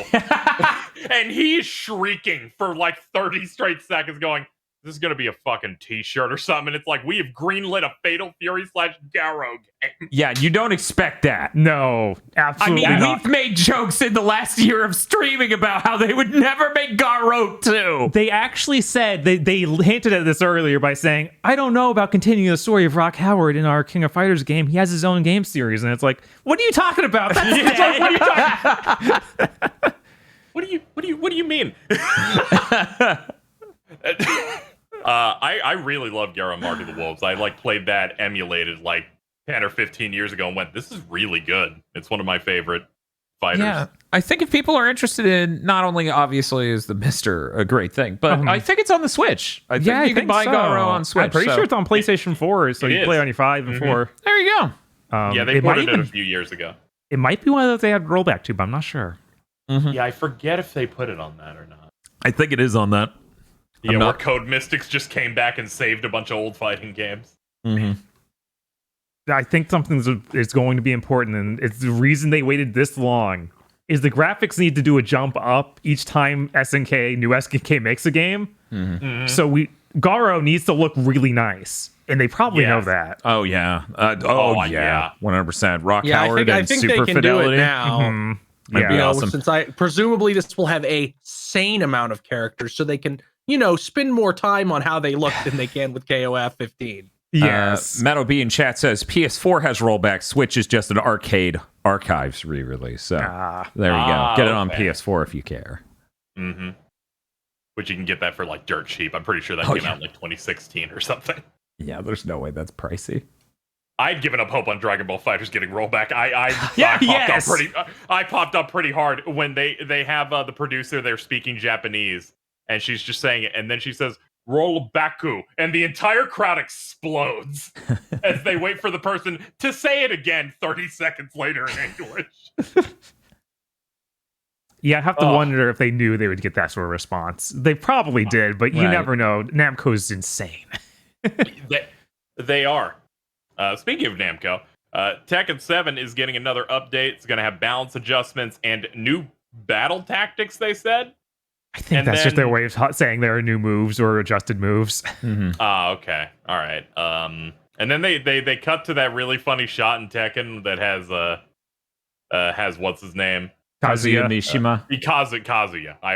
And he's shrieking for like 30 straight seconds going, this is going to be a fucking t-shirt or something. And it's like, we have greenlit a Fatal Fury / Garo game. Yeah, you don't expect that. No, I absolutely mean, not. we've made jokes in the last year of streaming about how they would never make Garo 2. They actually said, they hinted at this earlier by saying, I don't know about continuing the story of Rock Howard in our King of Fighters game. He has his own game series. And it's like, what are you talking about? That's What do you mean? I really love Garo Mark of the Wolves. I like played that emulated like 10 or 15 years ago and went, this is really good. It's one of my favorite fighters. Yeah, I think if people are interested in, not only obviously is the Mister a great thing, but I think it's on the Switch. I think you can buy so. Garo on Switch. I'm pretty sure it's on PlayStation 4, so It you is. play on your 5 and 4. There you go. Yeah, they it might ported it even, a few years ago. it might be one of those they had rollback to, but I'm not sure. Yeah, I forget if they put it on that or not. I think it is on that. Yeah, where Code Mystics just came back and saved a bunch of old fighting games. I think something is going to be important, and it's the reason they waited this long. Is the graphics need to do a jump up each time new SNK makes a game. So Garo needs to look really nice, and they probably know that. Oh yeah. yeah. 100%. Rock Yeah, Howard I and think Super they can Fidelity. do it now. That'd be You know, awesome. since presumably this will have a sane amount of characters, so they can, spend more time on how they look than they can with KOF 15. Yes. Metal B in chat says PS4 has rollback. Switch is just an arcade archives re-release. So there you go. Get it on okay. PS4 if you care. Which you can get that for like dirt cheap. I'm pretty sure that came out in like 2016 or something. Yeah, there's no way that's pricey. I'd given up hope on Dragon Ball FighterZ getting rollback. I popped up pretty hard when they have the producer there speaking Japanese, and she's just saying it, and then she says rollbacku, and the entire crowd explodes as they wait for the person to say it again 30 seconds later in English. Yeah, I have to wonder if they knew they would get that sort of response. They probably did, but you Right. never know. Namco's insane. They are. Speaking of Namco, Tekken 7 is getting another update. It's going to have balance adjustments and new battle tactics, they said. I think And that's just their then- way of saying there are new moves or adjusted moves. Okay. All right. And then they cut to that really funny shot in Tekken that has what's his name? Kazuya Kazuya. Mishima. Kazuya. I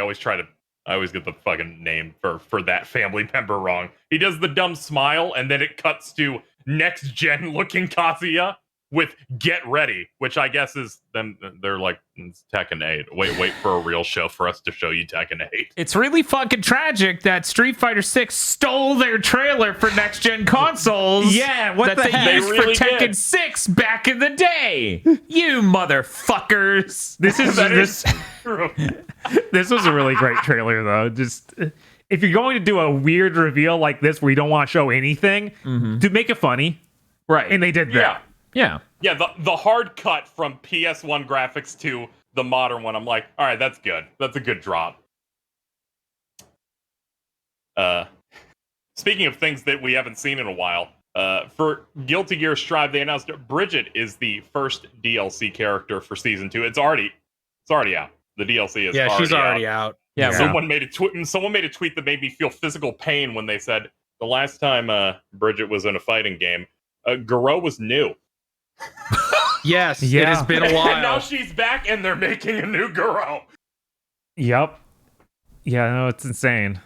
always get the fucking name for that family member wrong. He does the dumb smile, and then it cuts to next gen looking Kazuya with "Get Ready," which I guess is them. They're like, it's Tekken 8. Wait for a real show for us to show you Tekken 8. It's really fucking tragic that Street Fighter 6 stole their trailer for next gen consoles. Yeah, what that the they heck? used They really for Tekken did. 6 back in the day. You motherfuckers. This is That this, is true. this was a really great trailer though. Just if you're going to do a weird reveal like this where you don't want to show anything, to make it funny, Right. and they did that. Yeah. yeah. Yeah, the hard cut from PS1 graphics to the modern one, I'm like, all right, that's good. That's a good drop. Speaking of things that we haven't seen in a while, for Guilty Gear Strive, they announced Bridget is the first DLC character for Season 2. It's already out. The DLC is Yeah, she's already out. Yeah. Yeah. Someone made a tweet that made me feel physical pain when they said, the last time Bridget was in a fighting game, Garou was new. Yes, Yeah. it has been a And now while. she's back and they're making a new Garou. Yep. Yeah, no, it's insane.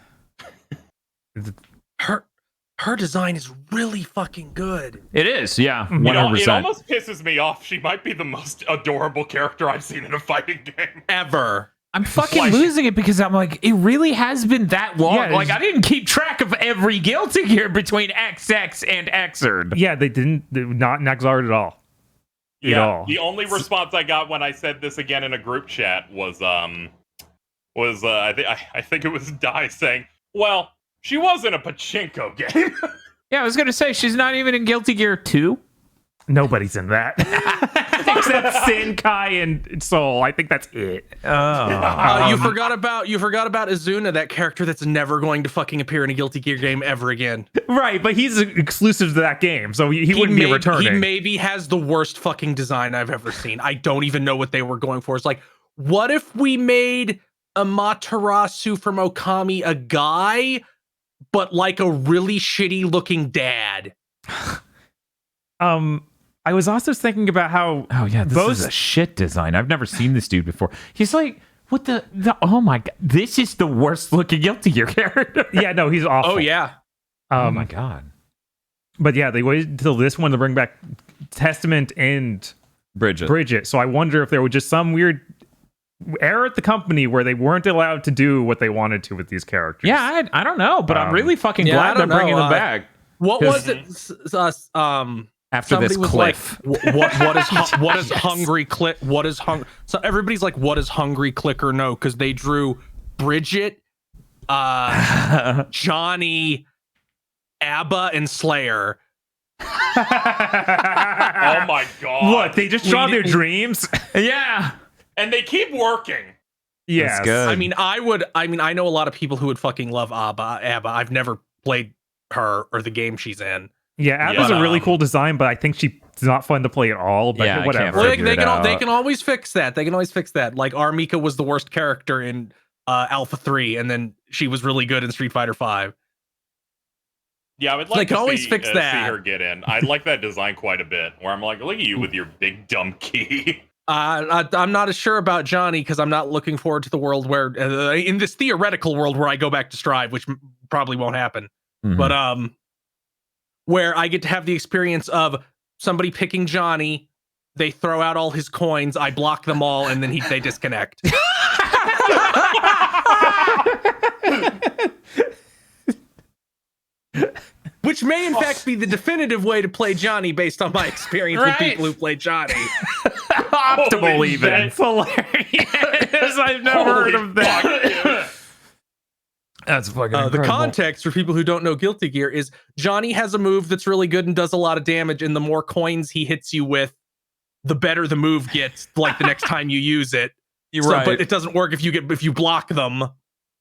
Her design is really fucking good. It is. Yeah. You know, 100%. It almost pisses me off. She might be the most adorable character I've seen in a fighting game. Ever. I'm fucking Like- losing it because I'm like, it really has been that long. Yeah, like, it's- I didn't keep track of every Guilty Gear between XX and Xrd. Yeah, they didn't not Nexard at all. At all. The only response I got when I said this again in a group chat was I think it was Dai saying, "Well, she was in a pachinko game." Yeah, I was going to say, she's not even in Guilty Gear 2. Nobody's in that. Except Sin, Kai, and Soul. I think that's it. You forgot about Izuna, that character that's never going to fucking appear in a Guilty Gear game ever again. Right, but he's exclusive to that game, so he wouldn't be returning. He maybe has the worst fucking design I've ever seen. I don't even know what they were going for. It's like, what if we made Amaterasu from Okami a guy, but like a really shitty looking dad? I was also thinking about how Oh, yeah, this Both- is a shit design. I've never seen this dude before. He's like, what the oh my God. This is the worst looking Guilty Gear character. yeah, no, he's awful. Oh yeah. Oh my God. But yeah, they waited until this one to bring back Testament and Bridget. So I wonder if there was just some weird error at the company where they weren't allowed to do what they wanted to with these characters. Yeah, I don't know, but I'm really fucking yeah, I glad they're don't bringing know. them back. What was it? After Somebody this was cliff. like, what is hungry click? What is hung? So everybody's like, what is hungry clicker? No, because they drew Bridget, Johnny, ABBA, and Slayer. Oh my god! What? They just draw their dreams? Yeah. And they keep working. Yes. good. I mean, I know a lot of people who would fucking love ABBA. I've never played her or the game she's in. Yeah, Abba's Yeah. a really cool design, but I think she's not fun to play at all. But Yeah, I whatever. can't Well, figure they it can out. they can always fix that. They can always fix that. Like Armika was the worst character in Alpha 3, and then she was really good in Street Fighter 5. Yeah, I would They like can to always see, fix see that. her get in. I like that design quite a bit. Where I'm like, look at you with your big dumb key. I'm not as sure about Johnny because I'm not looking forward to the world where, in this theoretical world where I go back to Strive, which probably won't happen, Mhm. but where I get to have the experience of somebody picking Johnny, they throw out all his coins, I block them all, and then they disconnect. Which may in fact be the definitive way to play Johnny based on my experience with Right. people who play Johnny. Optimal Holy even. shit. It's hilarious. I've never heard of that. Fuck. That's fucking The incredible. context for people who don't know Guilty Gear is Johnny has a move that's really good and does a lot of damage, and the more coins he hits you with, the better the move gets. Like the next time you use it, You're So- right. But it doesn't work if you block them.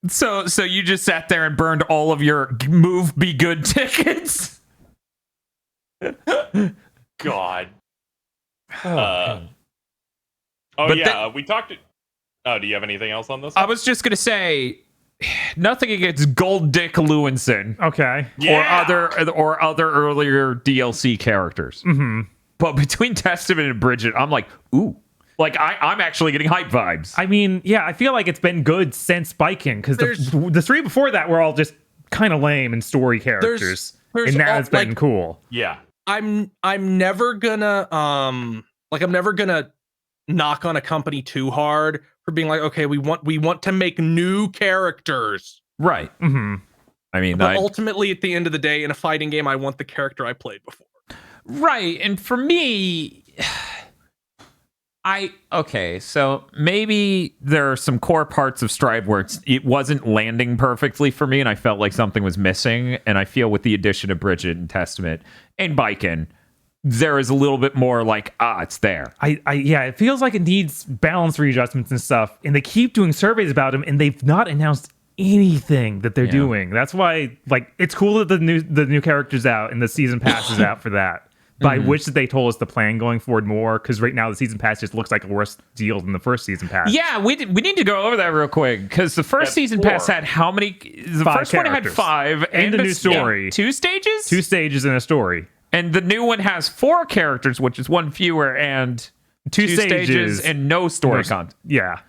So you just sat there and burned all of your move be good tickets. God. Oh, Oh But yeah, we talked. Oh, do you have anything else on this? I was just gonna say, nothing against Gold Dick Lewinson Okay. or other earlier DLC characters. Mm-hmm. But between Testament and Bridget, I'm like, ooh. Like, I'm actually getting hype vibes. I mean, yeah, I feel like it's been good since Biking, because the 3 before that were all just kind of lame and story characters. there's and now all- it's been like, cool. Yeah. I'm never gonna knock on a company too hard for being like, okay, we want to make new characters. Right. Mm-hmm. I mean, But ultimately, at the end of the day, in a fighting game, I want the character I played before. right. And for me, so maybe there are some core parts of Strive where it wasn't landing perfectly for me, and I felt like something was missing. And I feel with the addition of Bridget and Testament and Biken, there is a little bit more like, it's there. Yeah, it feels like it needs balance readjustments and stuff, and they keep doing surveys about them, and they've not announced anything that they're doing. That's why, like, it's cool that the new character's out and the season pass is out for that. But I wish that they told us the plan going forward more, because right now the season pass just looks like a worse deal than the first season pass. Yeah, we need to go over that real quick, because the first season pass had how many? The 5 first one had characters. 5, And the new story. 2 stages. 2 stages and a story. And the new one has 4 characters, which is 1 fewer, and 2 stages and no story content. Yeah.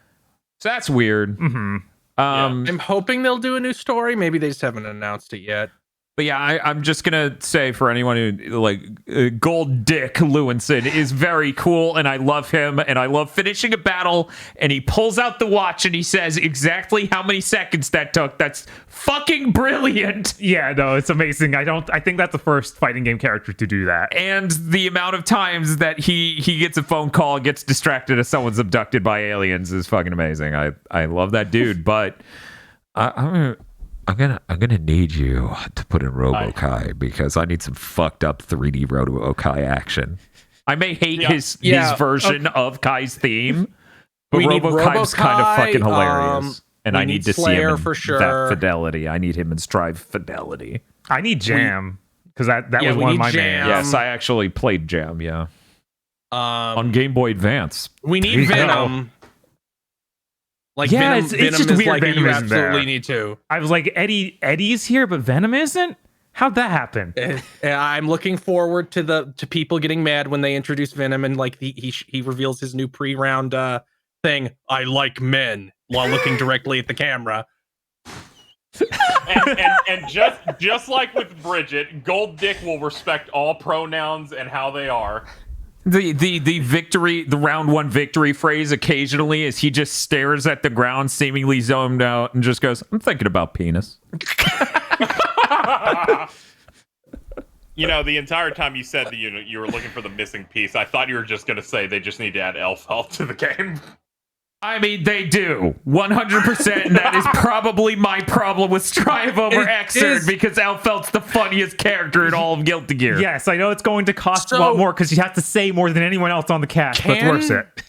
So that's weird. Mm-hmm. I'm hoping they'll do a new story. Maybe they just haven't announced it yet. But yeah, I'm just gonna say for anyone who Gold Dick Lewinson is very cool, and I love him, and I love finishing a battle, and he pulls out the watch and he says exactly how many seconds that took. That's fucking brilliant. Yeah, no, it's amazing. I think that's the first fighting game character to do that. And the amount of times that he gets a phone call, gets distracted as someone's abducted by aliens is fucking amazing. I love that dude, but I'm gonna need you to put in RoboKai, because I need some fucked up 3D RoboKai action. I may hate his version of Kai's theme, but RoboKai's kind of fucking hilarious. And I need to see him in for sure. that fidelity. I need him in Strive fidelity. I need Jam, because that was one of my main. Yes, I actually played Jam, on Game Boy Advance. We need Venom. Like, yeah, Venom, it's just is weird like Venom you isn't absolutely there. need to. I was like, Eddie's here, but Venom isn't? How'd that happen? I'm looking forward to people getting mad when they introduce Venom, and like he reveals his new pre-round thing. I like men, while looking directly at the camera. and just like with Bridget, Gold Dick will respect all pronouns and how they are. The victory, the round 1 victory phrase occasionally is he just stares at the ground, seemingly zoned out, and just goes, "I'm thinking about penis." The entire time you said that you were looking for the missing piece, I thought you were just going to say they just need to add elf health to the game. I mean, they do 100%. That is probably my problem with Strive over Xrd, because Elfelt's the funniest character in all of Guilty Gear. Yes, I know it's going to cost a lot more, because you have to say more than anyone else on the cast, but it's worth it.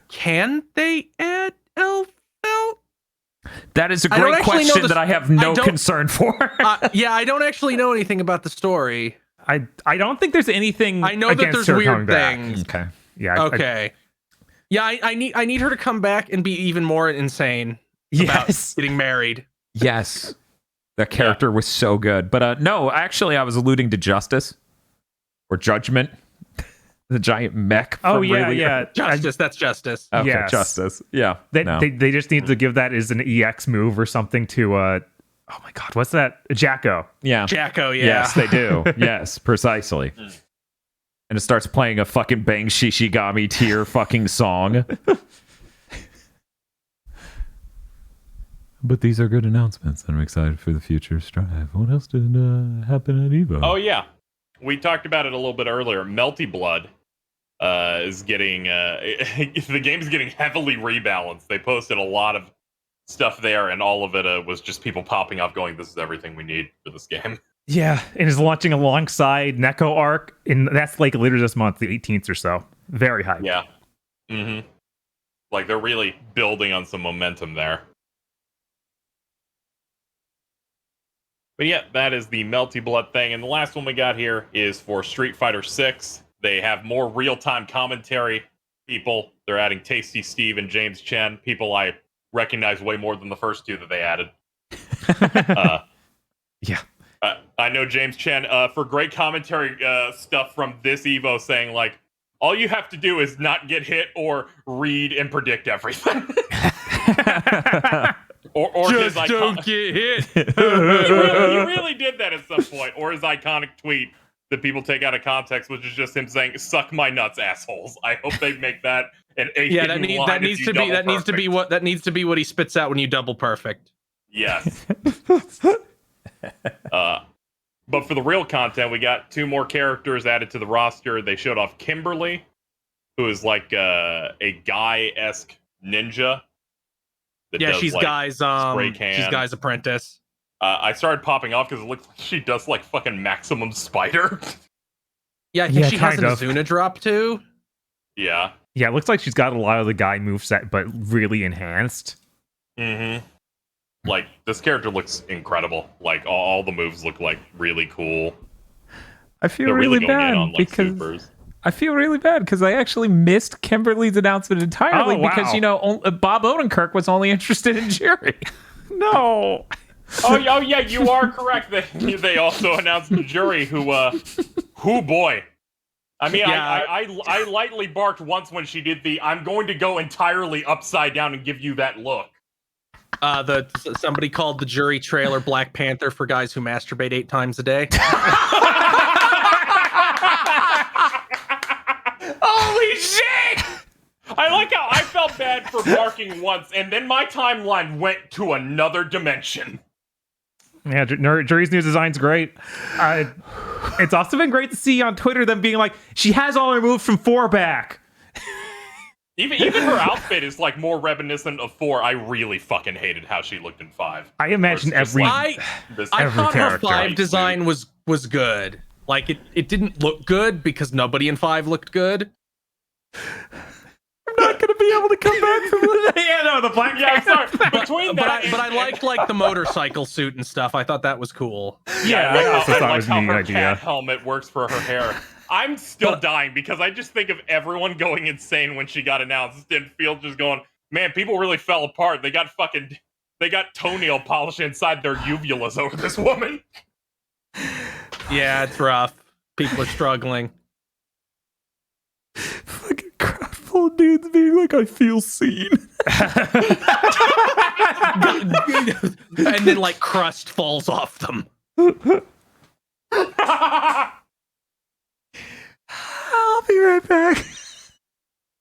Can they add Elfelt? That is a great question that I have no concern for. I don't actually know anything about the story. I don't think there's anything. I know that there's weird things. Okay. Yeah. Okay. I need her to come back and be even more insane about getting married. Yes. That character was so good. But no, actually, I was alluding to Justice or Judgment. The giant mech. Justice. That's Justice. Okay, yes. Justice. Yeah. They just need to give that as an EX move or something to oh my god, what's that? Jacko. Yeah. Jacko, yeah. Yes, they do. Yes, precisely. And it starts playing a fucking Bang Shishigami tier fucking song. But these are good announcements. I'm excited for the future of Strive. What else did happen at Evo? Oh, yeah. We talked about it a little bit earlier. Melty Blood is getting... the game's getting heavily rebalanced. They posted a lot of stuff there, and all of it was just people popping up going, this is everything we need for this game. Yeah, and is launching alongside Neko Arc, and that's like later this month, the 18th or so. Very hype. Yeah. Mm-hmm. Like, they're really building on some momentum there. But yeah, that is the Melty Blood thing. And the last one we got here is for Street Fighter 6. They have more real-time commentary people. They're adding Tasty Steve and James Chen, people I recognize way more than the first 2 that they added. Yeah. I know James Chen for great commentary stuff from this Evo saying like, all you have to do is not get hit or read and predict everything. or Just his don't get hit. he really did that at some point. Or his iconic tweet that people take out of context, which is just him saying, "Suck my nuts, assholes." I hope they make that an Yeah, that needs to be what he spits out when you double perfect. Yes. But for the real content, we got 2 more characters added to the roster. They showed off Kimberly, who is like a guy-esque ninja. Yeah, she's like, Guy's she's Guy's apprentice. I started popping off because it looks like she does like fucking Maximum Spider. Yeah, I think she has kind an of. Azuna drop too. Yeah. Yeah, it looks like she's got a lot of the Guy moveset, but really enhanced. Mm-hmm. Like, this character looks incredible. Like, all the moves look like really cool. I feel They're really going bad in on like because supers. I feel really bad because I actually missed Kimberly's announcement entirely Oh, wow. because Bob Odenkirk was only interested in Jerry. No. Oh yeah, you are correct. They also announced the jury who boy. I mean, Yeah. I lightly barked once when she did the "I'm going to go entirely upside down and give you that look." Somebody called the jury trailer Black Panther for guys who masturbate 8 times a day. Holy shit! I like how I felt bad for barking once, and then my timeline went to another dimension. Yeah, Jury's new design's great. It's also been great to see on Twitter them being like, she has all her moves from 4 back. Even her outfit is like more reminiscent of 4. I really fucking hated how she looked in 5. I imagine Versus, every... like, I Every thought her character. 5 design was good. Like it didn't look good because nobody in 5 looked good. I'm not gonna be able to come back from this. Yeah, no, the black Yeah, sorry. Panther. Between But that, I liked like the motorcycle suit and stuff. I thought that was cool. Yeah, I also thought it was a how neat her idea. cat helmet works for her hair. I'm still dying because I just think of everyone going insane when she got announced and Field just going, man, people really fell apart. They got toenail polish inside their uvulas over this woman. Yeah, it's rough. People are struggling. Fucking crap full of dudes being like, I feel seen. And then like crust falls off them. I'll be right back.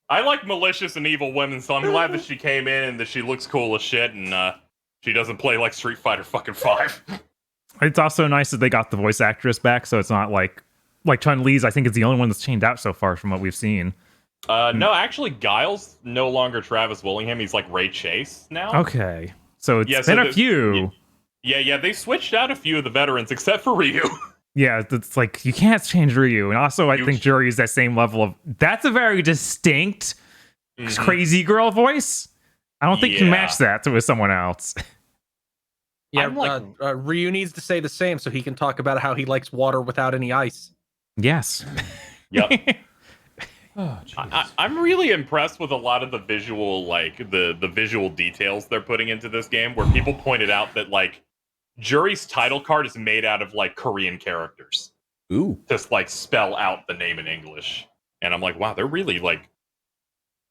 I like malicious and evil women, so I'm glad that she came in and that she looks cool as shit and she doesn't play like Street Fighter fucking 5. It's also nice that they got the voice actress back, so it's not like Chun-Li's, I think, is the only one that's changed out so far from what we've seen. No, actually, Guile's no longer Travis Willingham. He's like Ray Chase now. Okay. So it's Yeah, been so a few. Yeah, they switched out a few of the veterans except for Ryu. Yeah, it's like, you can't change Ryu. And also, I You- think Jury is that same level of... That's a very distinct, crazy girl voice. I don't think you Yeah. match that with someone else. Yeah, I'm like- Ryu needs to say the same so he can talk about how he likes water without any ice. Yes. Yep. I'm really impressed with a lot of the visual, like the visual details they're putting into this game. Where people pointed out that like Jury's title card is made out of like Korean characters, just like spell out the name in English. And I'm like, wow, they're really like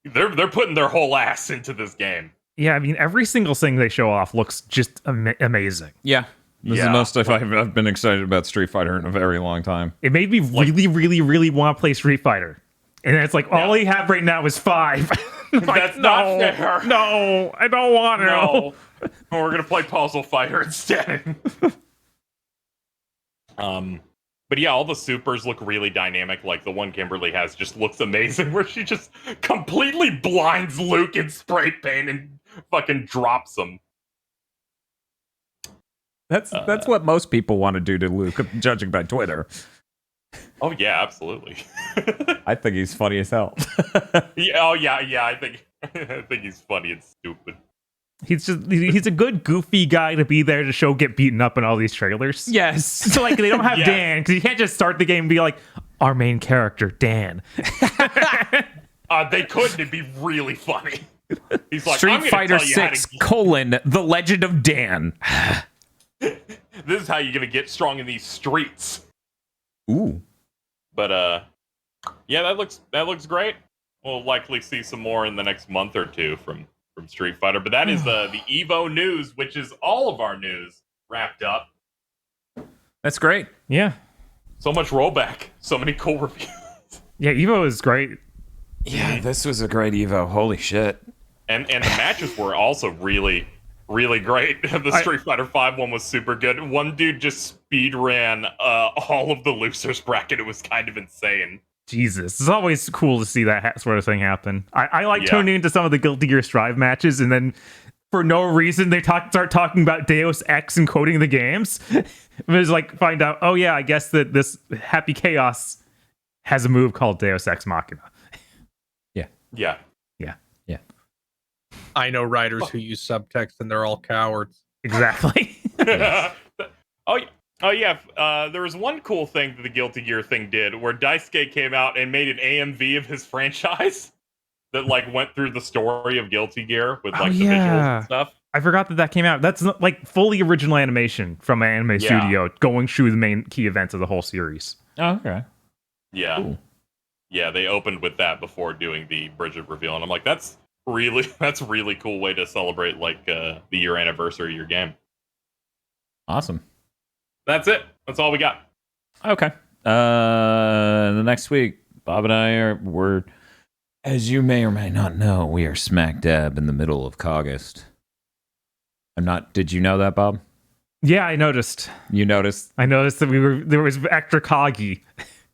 they're putting their whole ass into this game. Yeah, I mean, every single thing they show off looks just amazing. Yeah. This is Yeah. the most I've been excited about Street Fighter in a very long time. It made me really, really, really want to play Street Fighter. And then it's like, all I have right now is 5. Like, That's not fair. No, I don't want to. No, we're gonna play Puzzle Fighter instead. But yeah, all the supers look really dynamic. Like the one Kimberly has just looks amazing, where she just completely blinds Luke in spray paint and fucking drops him. That's what most people want to do to Luke, judging by Twitter. Oh yeah, absolutely. I think he's funny as hell. Yeah, oh yeah. I think he's funny and stupid. He's a good goofy guy to be there to show get beaten up in all these trailers. Yes. So like they don't have Yes. Dan, because you can't just start the game and be like, our main character, Dan. They couldn't. It'd be really funny. He's like, I'm Street gonna Fighter tell you how 6, to... The Legend of Dan. This is how you're gonna get strong in these streets. Ooh. But yeah, that looks great. We'll likely see some more in the next month or two from Street Fighter. But that is the Evo news, which is all of our news wrapped up. That's great. Yeah. So much rollback, so many cool reviews. Yeah, Evo is great. Yeah, this was a great Evo. Holy shit. And the matches were also really, really great. The Street Fighter V one was super good. One dude just speed ran all of the losers bracket. It was kind of insane. Jesus, it's always cool to see that sort of thing happen. I like tuning into some of the Guilty Gear Strive matches, and then for no reason they start talking about Deus Ex and quoting the games. It was like find out, oh yeah, I guess that this Happy Chaos has a move called Deus Ex Machina. Yeah. I know writers who use subtext and they're all cowards. Exactly. Oh yeah. There was one cool thing that the Guilty Gear thing did, where Daisuke came out and made an AMV of his franchise that like went through the story of Guilty Gear with like the visuals and stuff. I forgot that came out. That's like fully original animation from an anime studio going through the main key events of the whole series. Oh, okay. Yeah. Cool. Yeah, they opened with that before doing the Bridget reveal, and I'm like, that's really cool way to celebrate like the year anniversary of your game. Awesome. That's it. That's all we got. Okay. The next week, Bob and I we're, as you may or may not know, we are smack dab in the middle of August. Did you know that, Bob? Yeah, I noticed. You noticed? I noticed that there was extra coggy.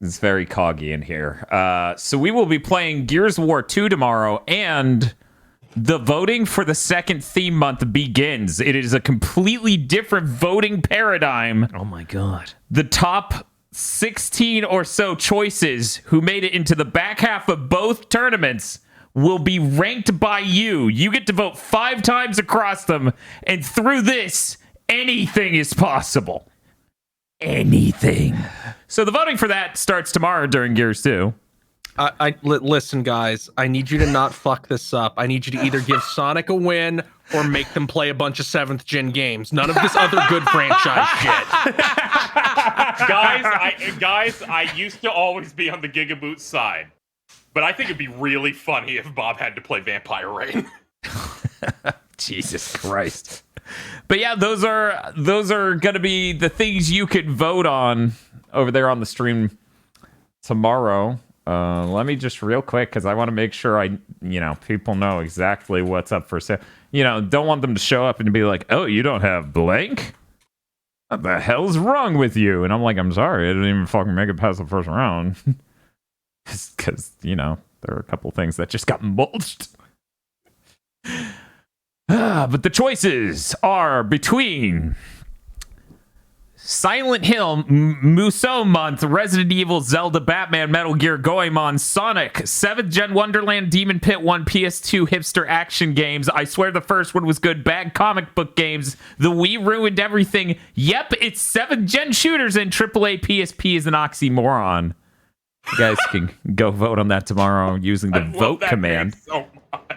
It's very coggy in here. So we will be playing Gears of War 2 tomorrow, and the voting for the second theme month begins. It is a completely different voting paradigm. Oh my god. The top 16 or so choices who made it into the back half of both tournaments will be ranked by you. You get to vote 5 times across them, and through this, anything is possible. Anything. So the voting for that starts tomorrow during Gears 2. Listen, guys, I need you to not fuck this up. I need you to either give Sonic a win or make them play a bunch of 7th gen games. None of this other good franchise shit. Guys, I used to always be on the GigaBoots side, but I think it'd be really funny if Bob had to play Vampire Rain. Jesus Christ. But yeah, those are gonna be the things you could vote on over there on the stream tomorrow. Let me just real quick, because I want to make sure people know exactly what's up for sale. Don't want them to show up and be like, oh, you don't have blank? What the hell's wrong with you? And I'm like, I'm sorry, I didn't even fucking make it past the first round. Because, there are a couple things that just got mulched. But the choices are between Silent Hill, Musou Month, Resident Evil, Zelda, Batman, Metal Gear, Goemon, Sonic, 7th Gen Wonderland, Demon Pit 1, PS2 hipster action games. I swear the first one was good. Bad comic book games. The Wii ruined everything. Yep, it's 7th Gen shooters, and AAA PSP is an oxymoron. You guys can go vote on that tomorrow using the vote command. So much.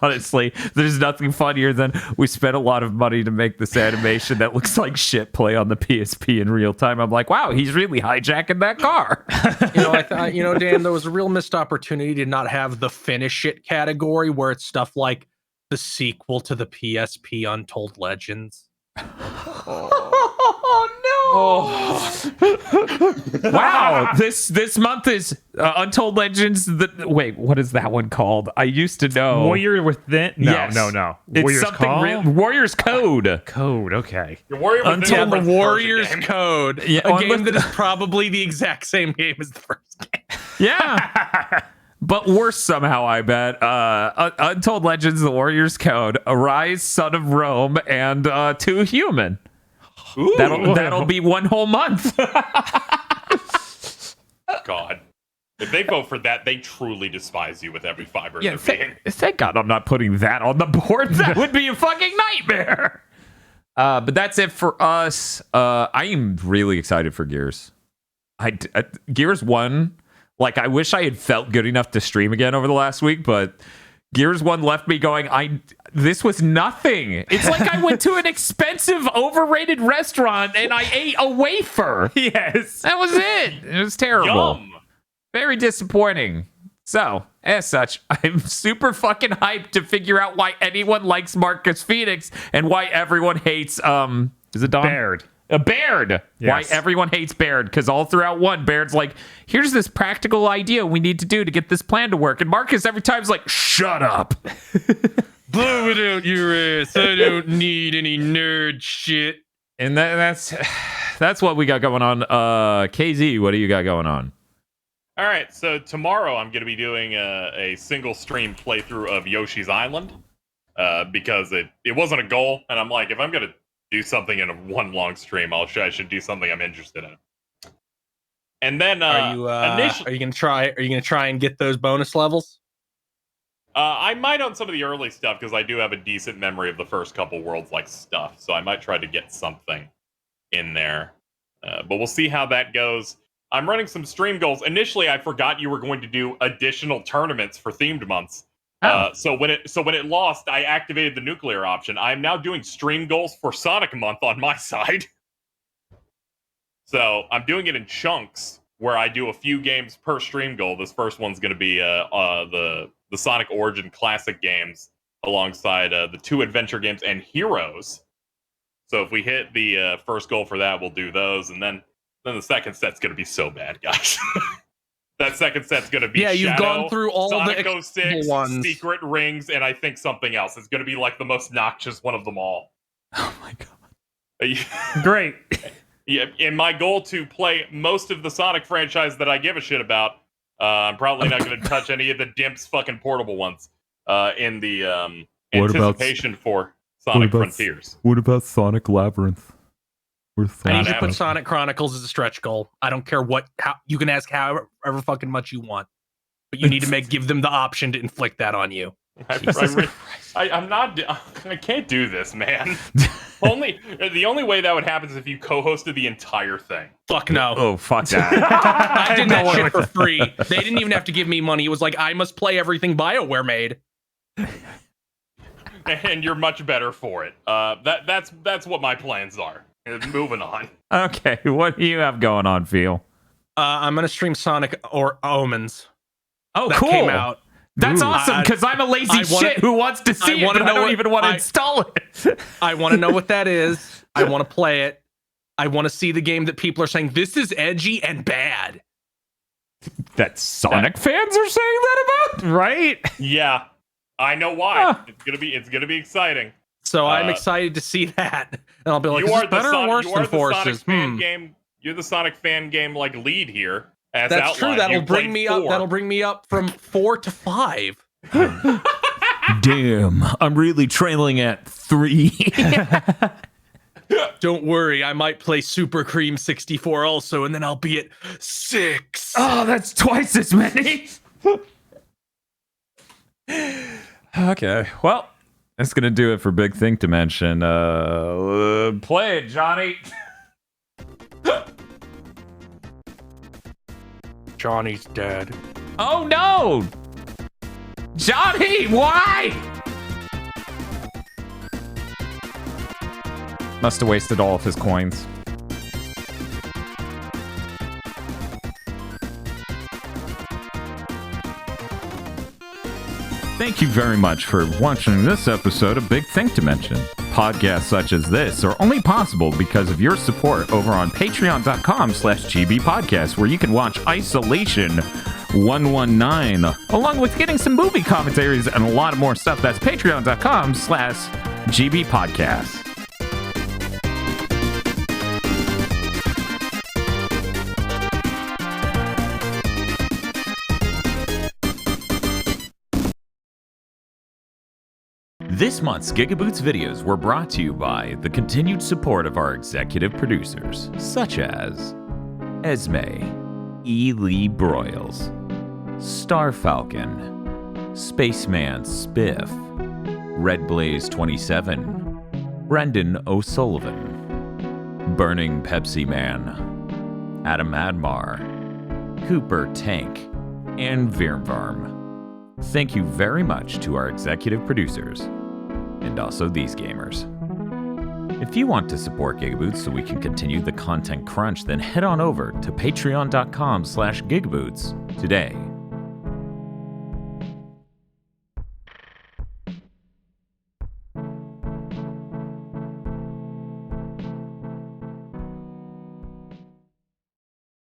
Honestly, there's nothing funnier than we spent a lot of money to make this animation that looks like shit play on the PSP in real time. I'm like, wow, he's really hijacking that car. I thought, Dan, there was a real missed opportunity to not have the finish it category where it's stuff like the sequel to the PSP Untold Legends. Wow, this month is Untold Legends. Wait, what is that one called? I used to know. Warrior Within? No, Yes. no. It's Warrior's something Call? Warrior's Code. Code, okay. Your Warrior Within Until is The first Warrior's game. Code, Yeah, a one game with that the- is probably the exact same game as the first game. Yeah. But worse somehow, I bet. Untold Legends, The Warrior's Code, Arise, Son of Rome, and Two Human. Ooh, That'll be one whole month. God. If they vote for that, they truly despise you with every fiber of their being. Thank God I'm not putting that on the board. That would be a fucking nightmare. But that's it for us. I am really excited for Gears. Gears 1, like, I wish I had felt good enough to stream again over the last week, but Gears 1 left me going, this was nothing. It's like I went to an expensive, overrated restaurant and I ate a wafer. Yes. That was it. It was terrible. Yum. Very disappointing. So, as such, I'm super fucking hyped to figure out why anyone likes Marcus Phoenix and why everyone hates, is it Dom? Baird. Baird. Yes. Why everyone hates Baird. Because all throughout 1, Baird's like, here's this practical idea we need to do to get this plan to work. And Marcus every time is like, shut up. Blow it out your ass. I don't need any nerd shit. And that's what we got going on. KZ, what do you got going on? All right, so tomorrow I'm going to be doing a single stream playthrough of Yoshi's Island because it wasn't a goal, and I'm like, if I'm going to do something in a one long stream, I should do something I'm interested in. And then Are you gonna try and get those bonus levels? I might on some of the early stuff because I do have a decent memory of the first couple worlds like stuff, so I might try to get something in there. But we'll see how that goes. I'm running some stream goals. Initially, I forgot you were going to do additional tournaments for themed months. So when it lost, I activated the nuclear option. I'm now doing stream goals for Sonic Month on my side. So I'm doing it in chunks where I do a few games per stream goal. This first one's going to be the Sonic Origin Classic games alongside the 2 adventure games and Heroes. So if we hit the first goal for that, we'll do those, and then the second set's going to be so bad, guys. That second set's going to be you've Shadow, gone through all Sonic the 06, ones. Secret Rings, and I think something else. It's going to be like the most noxious one of them all. Oh my god. Great. Yeah, and my goal to play most of the Sonic franchise that I give a shit about. I'm probably not going to touch any of the Dimps fucking portable ones in the What about- anticipation for Sonic Frontiers. What about Sonic Labyrinth? I need to Not put Sonic Chronicles as a stretch goal. I don't care how you can ask however fucking much you want, but you need to give them the option to inflict that on you. I'm not. I can't do this, man. The only way that would happen is if you co-hosted the entire thing. Fuck no. Oh, fuck that. I did that shit for free. They didn't even have to give me money. It was like, I must play everything BioWare made. And you're much better for it. That's what my plans are. Moving on. Okay, what do you have going on, Phil? I'm gonna stream Sonic or Omens. Oh, That cool. came out. That's Ooh. awesome, because I'm a lazy shit who wants to see it, but I don't even want to install it. I want to know what that is. I want to play it. I want to see the game that people are saying, this is edgy and bad. That Sonic fans are saying that about? Right? Yeah, I know why. It's gonna be exciting. So I'm excited to see that, and I'll be like, You is are this the better or worse you are than the Sonic Forces? fan game. You're the Sonic fan game like lead here. As That's true. outlined. That'll You bring played me up. 4. That'll bring me up from 4 to 5. Damn, I'm really trailing at 3. Don't worry, I might play Super Cream 64 also, and then I'll be at 6. Oh, that's twice as many. Okay, well, that's gonna do it for Big Thing Dimension. Play it, Johnny. Johnny's dead. Oh no, Johnny, why? Must have wasted all of his coins. Thank you very much for watching this episode of Big Think Dimension. Podcasts such as this are only possible because of your support over on patreon.com/gbpodcast, where you can watch Isolation 119, along with getting some movie commentaries and a lot of more stuff. That's patreon.com/gbpodcast. This month's GigaBoots videos were brought to you by the continued support of our executive producers, such as Esme, E. Lee Broyles, Star Falcon, Spaceman Spiff, Red Blaze 27, Brendan O'Sullivan, Burning Pepsi Man, Adam Admar, Cooper Tank, and Virvarm. Thank you very much to our executive producers, and also these gamers. If you want to support GigaBoots so we can continue the content crunch, then head on over to patreon.com/GigaBoots today.